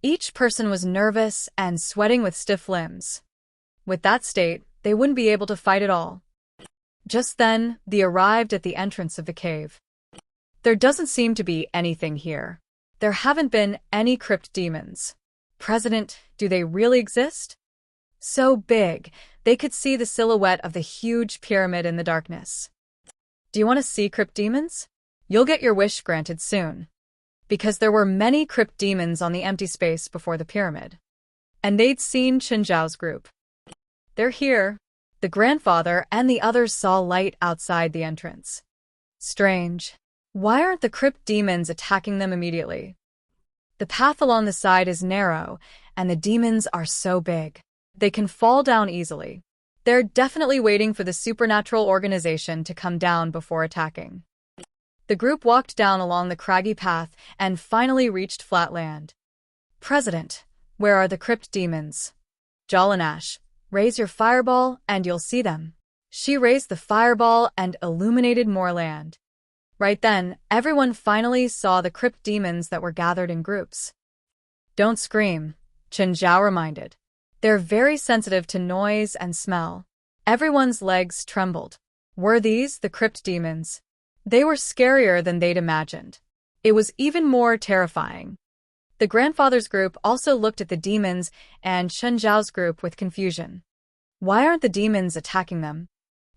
Each person was nervous and sweating with stiff limbs. With that state, they wouldn't be able to fight at all. Just then, they arrived at the entrance of the cave. There doesn't seem to be anything here. There haven't been any crypt demons. President, do they really exist? So big, they could see the silhouette of the huge pyramid in the darkness. Do you want to see crypt demons? You'll get your wish granted soon. Because there were many crypt demons on the empty space before the pyramid. And they'd seen Qinzhao's group. They're here. The grandfather and the others saw light outside the entrance. Strange. Why aren't the crypt demons attacking them immediately? The path along the side is narrow, and the demons are so big. They can fall down easily. They're definitely waiting for the supernatural organization to come down before attacking. The group walked down along the craggy path and finally reached flat land. President, where are the crypt demons? Jalanash, raise your fireball and you'll see them. She raised the fireball and illuminated more land. Right then, everyone finally saw the crypt demons that were gathered in groups. Don't scream, Qinzhao reminded. They're very sensitive to noise and smell. Everyone's legs trembled. Were these the crypt demons? They were scarier than they'd imagined. It was even more terrifying. The grandfather's group also looked at the demons and Qinzhao's group with confusion. Why aren't the demons attacking them?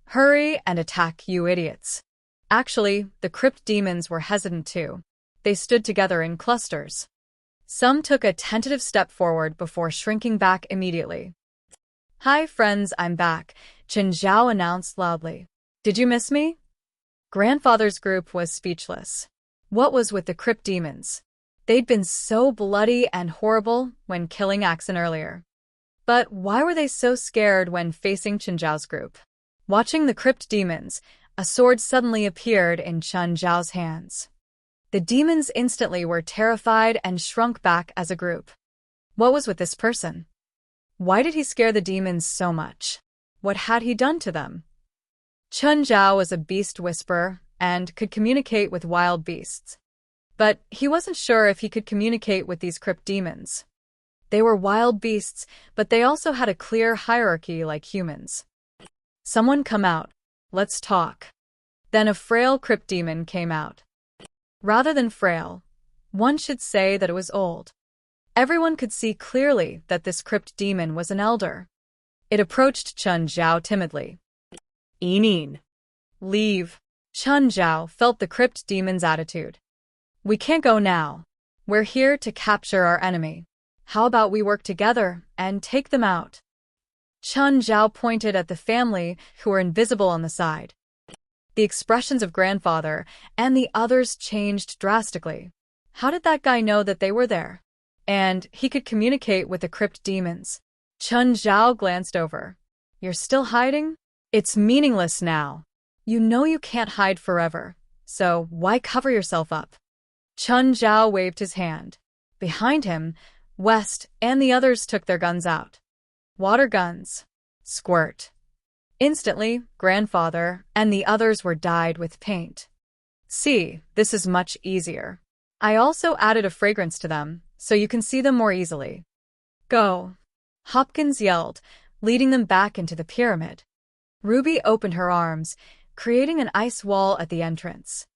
Hurry and attack, you idiots. Actually, the crypt demons were hesitant too. They stood together in clusters. Some took a tentative step forward before shrinking back immediately. Hi friends, I'm back, Qinzhao announced loudly. Did you miss me? Grandfather's group was speechless. What was with the crypt demons? They'd been so bloody and horrible when killing Axon earlier. But why were they so scared when facing Qinzhao's group? Watching the crypt demons, a sword suddenly appeared in Qinzhao's hands. The demons instantly were terrified and shrunk back as a group. What was with this person? Why did he scare the demons so much? What had he done to them? Chun Zhao was a beast whisperer and could communicate with wild beasts. But he wasn't sure if he could communicate with these crypt demons. They were wild beasts, but they also had a clear hierarchy like humans. Someone come out. Let's talk. Then a frail crypt demon came out. Rather than frail, one should say that it was old. Everyone could see clearly that this crypt demon was an elder. It approached Chun Zhao timidly. Enin. Leave. Chun Zhao felt the crypt demon's attitude. We can't go now. We're here to capture our enemy. How about we work together and take them out? Chun Zhao pointed at the family who were invisible on the side. The expressions of grandfather and the others changed drastically. How did that guy know that they were there? And he could communicate with the crypt demons. Chun Zhao glanced over. You're still hiding? It's meaningless now. You know you can't hide forever, so why cover yourself up? Chun Zhao waved his hand. Behind him, West and the others took their guns out. Water guns. Squirt. Instantly, grandfather and the others were dyed with paint. See, this is much easier. I also added a fragrance to them, so you can see them more easily. Go. Hopkins yelled, leading them back into the pyramid. Ruby opened her arms, creating an ice wall at the entrance.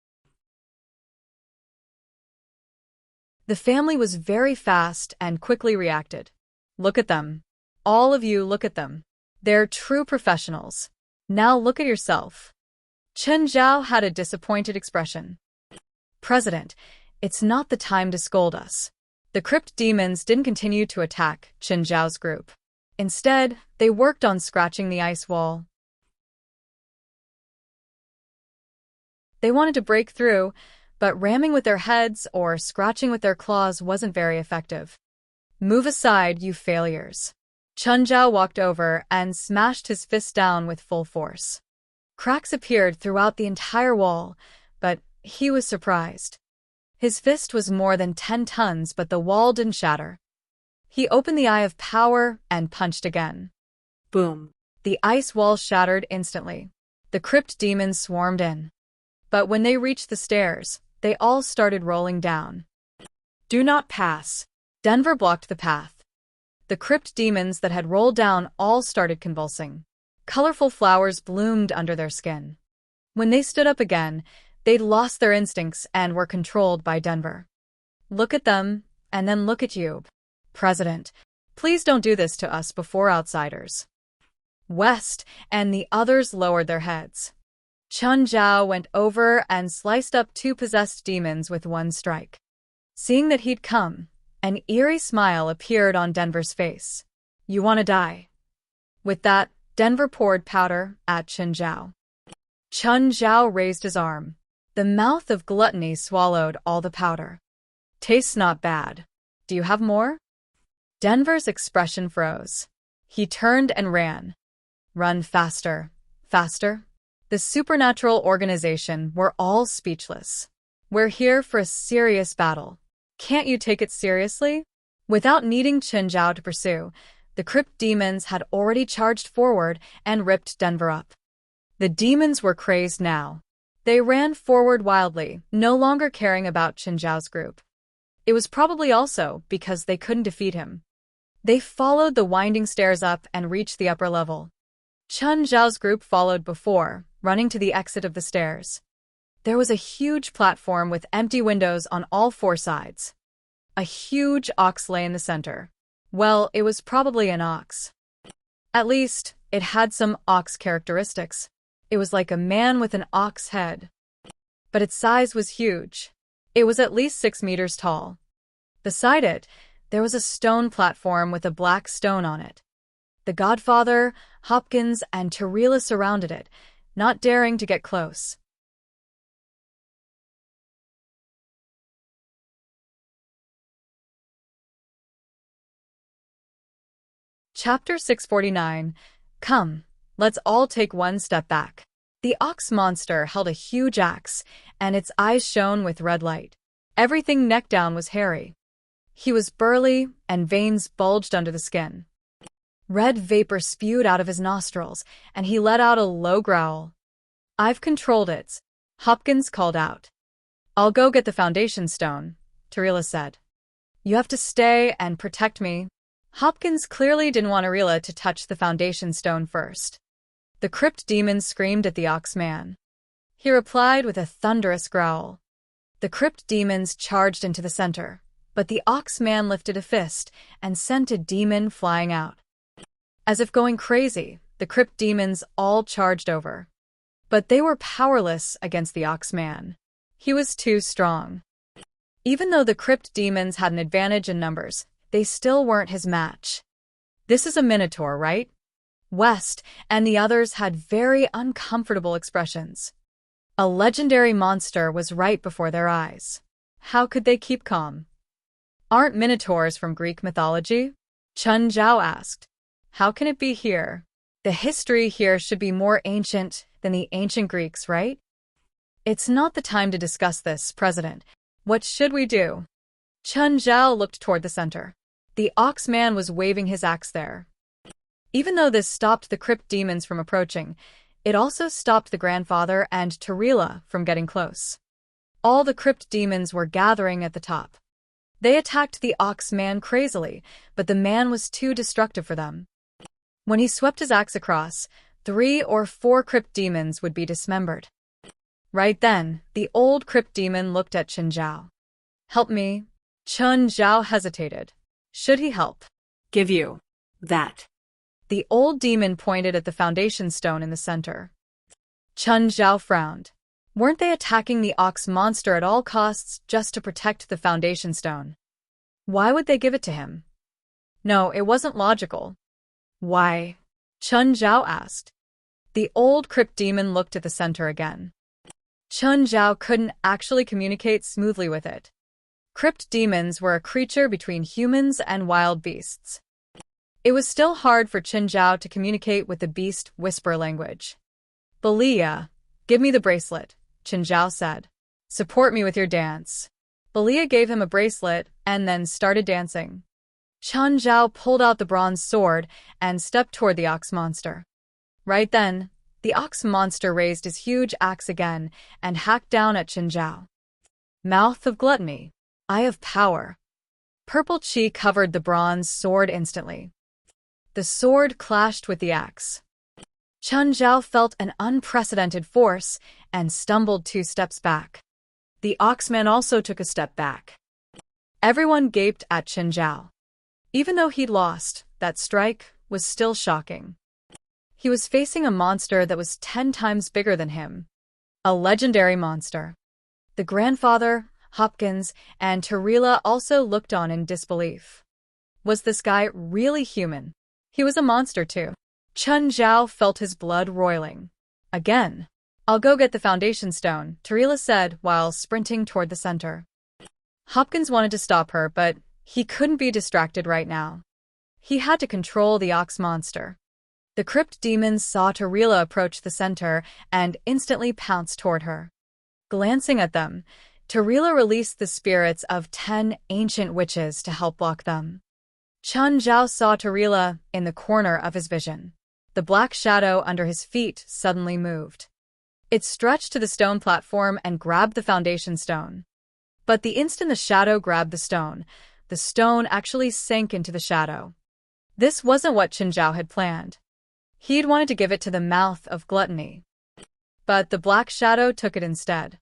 The family was very fast and quickly reacted. Look at them. All of you look at them. They're true professionals. Now look at yourself. Chun Zhao had a disappointed expression. President, it's not the time to scold us. The crypt demons didn't continue to attack Chun Zhao's group. Instead, they worked on scratching the ice wall. They wanted to break through, but ramming with their heads or scratching with their claws wasn't very effective. Move aside, you failures. Chun Zhao walked over and smashed his fist down with full force. Cracks appeared throughout the entire wall, but he was surprised. His fist was more than 10 tons, but the wall didn't shatter. He opened the Eye of Power and punched again. Boom. The ice wall shattered instantly. The crypt demons swarmed in. But when they reached the stairs, they all started rolling down. Do not pass. Denver blocked the path. The crypt demons that had rolled down all started convulsing. Colorful flowers bloomed under their skin. When they stood up again, they'd lost their instincts and were controlled by Denver. Look at them, and then look at you. President, please don't do this to us before outsiders. West and the others lowered their heads. Chun Zhao went over and sliced up 2 possessed demons with one strike. Seeing that he'd come, an eerie smile appeared on Denver's face. You want to die? With that, Denver poured powder at Chun Zhao. Chun Zhao raised his arm. The mouth of gluttony swallowed all the powder. Tastes not bad. Do you have more? Denver's expression froze. He turned and ran. Run faster. Faster. The supernatural organization were all speechless. We're here for a serious battle. Can't you take it seriously? Without needing Chun Zhao to pursue, the crypt demons had already charged forward and ripped Denver up. The demons were crazed now. They ran forward wildly, no longer caring about Chun Zhao's group. It was probably also because they couldn't defeat him. They followed the winding stairs up and reached the upper level. Chun Zhao's group followed before, running to the exit of the stairs. There was a huge platform with empty windows on all 4 sides. A huge ox lay in the center. Well, it was probably an ox. At least, it had some ox characteristics. It was like a man with an ox head. But its size was huge. It was at least 6 meters tall. Beside it, there was a stone platform with a black stone on it. The Godfather, Hopkins, and Tarila surrounded it, not daring to get close. Chapter 649. Come, let's all take one step back. The ox monster held a huge axe, and its eyes shone with red light. Everything neck down was hairy. He was burly, and veins bulged under the skin. Red vapor spewed out of his nostrils, and he let out a low growl. "I've controlled it," Hopkins called out. "I'll go get the foundation stone," Tarila said. "You have to stay and protect me." Hopkins clearly didn't want Tarila to touch the foundation stone first. The crypt demon screamed at the Oxman. He replied with a thunderous growl. The crypt demons charged into the center, but the Oxman lifted a fist and sent a demon flying out. As if going crazy, the crypt demons all charged over. But they were powerless against the Oxman. He was too strong. Even though the crypt demons had an advantage in numbers, they still weren't his match. "This is a minotaur, right?" West and the others had very uncomfortable expressions. A legendary monster was right before their eyes. How could they keep calm? "Aren't minotaurs from Greek mythology?" Chun Zhao asked. "How can it be here? The history here should be more ancient than the ancient Greeks, right?" "It's not the time to discuss this, President. What should we do?" Chun Zhao looked toward the center. The Oxman was waving his axe there. Even though this stopped the crypt demons from approaching, it also stopped the grandfather and Tarila from getting close. All the crypt demons were gathering at the top. They attacked the Oxman crazily, but the man was too destructive for them. When he swept his axe across, 3 or 4 crypt demons would be dismembered. Right then, the old crypt demon looked at Chun Zhao. "Help me." Chun Zhao hesitated. Should he help? "Give you that." The old demon pointed at the foundation stone in the center. Chun Zhao frowned. Weren't they attacking the ox monster at all costs just to protect the foundation stone? Why would they give it to him? No, it wasn't logical. "Why?" Chun Zhao asked. The old crypt demon looked at the center again. Chun Zhao couldn't actually communicate smoothly with it. Crypt demons were a creature between humans and wild beasts. It was still hard for Chun Zhao to communicate with the beast whisper language. "Belia, give me the bracelet," Chun Zhao said. "Support me with your dance." Belia gave him a bracelet and then started dancing. Chun Zhao pulled out the bronze sword and stepped toward the ox monster. Right then, the ox monster raised his huge axe again and hacked down at Chun Zhao. "Mouth of gluttony. Eye of power." Purple chi covered the bronze sword instantly. The sword clashed with the axe. Chun Zhao felt an unprecedented force and stumbled 2 steps back. The Oxman also took a step back. Everyone gaped at Chun Zhao. Even though he'd lost, that strike was still shocking. He was facing a monster that was 10 times bigger than him. A legendary monster. The grandfather, Hopkins, and Tarila also looked on in disbelief. Was this guy really human? He was a monster too. Chun Zhao felt his blood roiling. Again. "I'll go get the foundation stone," Tarila said while sprinting toward the center. Hopkins wanted to stop her, but he couldn't be distracted right now. He had to control the ox monster. The crypt demons saw Tarila approach the center and instantly pounced toward her. Glancing at them, Tarila released the spirits of 10 ancient witches to help block them. Chun Zhao saw Tarila in the corner of his vision. The black shadow under his feet suddenly moved. It stretched to the stone platform and grabbed the foundation stone. But the instant the shadow grabbed the stone actually sank into the shadow. This wasn't what Chun Zhao had planned. He'd wanted to give it to the mouth of gluttony. But the black shadow took it instead.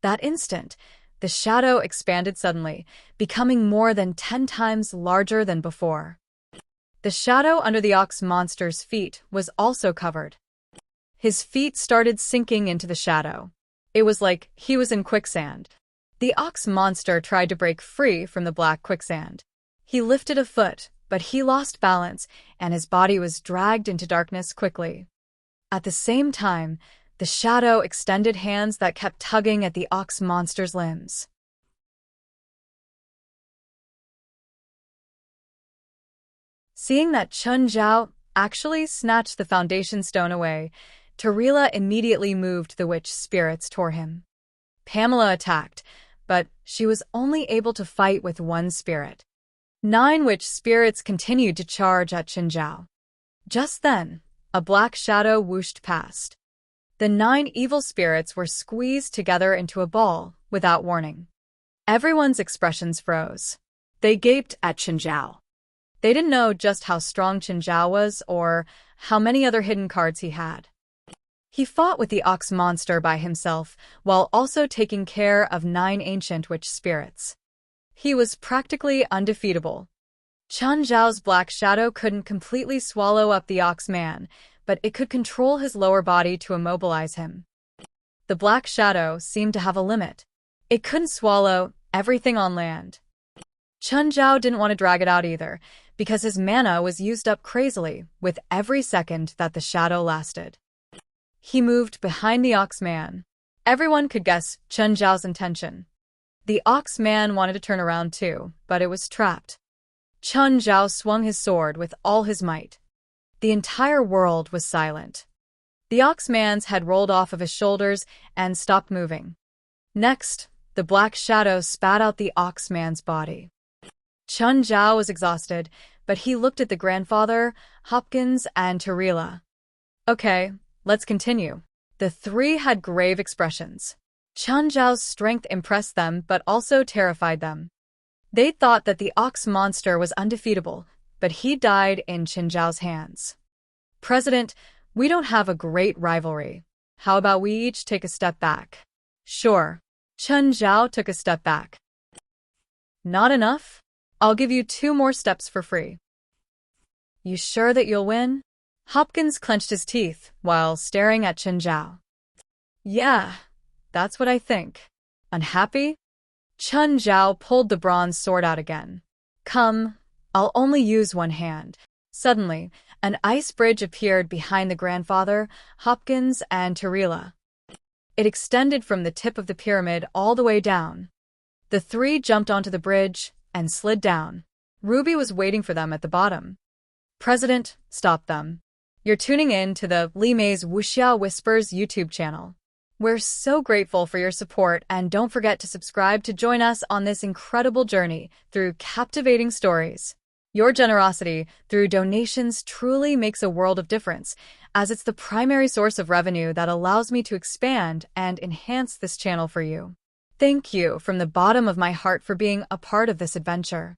That instant, the shadow expanded suddenly, becoming more than 10 times larger than before. The shadow under the ox monster's feet was also covered. His feet started sinking into the shadow. It was like he was in quicksand. The ox monster tried to break free from the black quicksand. He lifted a foot, but he lost balance, and his body was dragged into darkness quickly. At the same time, the shadow extended hands that kept tugging at the ox monster's limbs. Seeing that Chun Zhao actually snatched the foundation stone away, Tarila immediately moved the witch spirits toward him. Pamela attacked, but she was only able to fight with one spirit. 9 witch spirits continued to charge at Qinzhao. Just then, a black shadow whooshed past. The 9 evil spirits were squeezed together into a ball without warning. Everyone's expressions froze. They gaped at Qinzhao. They didn't know just how strong Qinzhao was or how many other hidden cards he had. He fought with the ox monster by himself while also taking care of 9 ancient witch spirits. He was practically undefeatable. Qinzhao's black shadow couldn't completely swallow up the ox man, but it could control his lower body to immobilize him. The black shadow seemed to have a limit. It couldn't swallow everything on land. Qinzhao didn't want to drag it out either, because his mana was used up crazily with every second that the shadow lasted. He moved behind the ox man. Everyone could guess Qinzhao's intention. The ox man wanted to turn around too, but it was trapped. Qinzhao swung his sword with all his might. The entire world was silent. The ox man's head rolled off of his shoulders and stopped moving. Next, the black shadow spat out the ox man's body. Qinzhao was exhausted, but he looked at the grandfather, Hopkins, and Tarila. Okay, let's continue. The 3 had grave expressions. Qinzhao's strength impressed them but also terrified them. They thought that the ox monster was undefeatable, but he died in Qinzhao's hands. President, we don't have a great rivalry. How about we each take a step back? Sure. Qinzhao took a step back. Not enough? I'll give you 2 more steps for free. You sure that you'll win? Hopkins clenched his teeth while staring at Qinzhao. Yeah, that's what I think. Unhappy? Qinzhao pulled the bronze sword out again. Come, I'll only use one hand. Suddenly, an ice bridge appeared behind the grandfather, Hopkins, and Tarila. It extended from the tip of the pyramid all the way down. The 3 jumped onto the bridge and slid down. Ruby was waiting for them at the bottom. President, stop them. You're tuning in to the Li Mei's Wuxia Whispers YouTube channel. We're so grateful for your support, and don't forget to subscribe to join us on this incredible journey through captivating stories. Your generosity through donations truly makes a world of difference, as it's the primary source of revenue that allows me to expand and enhance this channel for you. Thank you from the bottom of my heart for being a part of this adventure.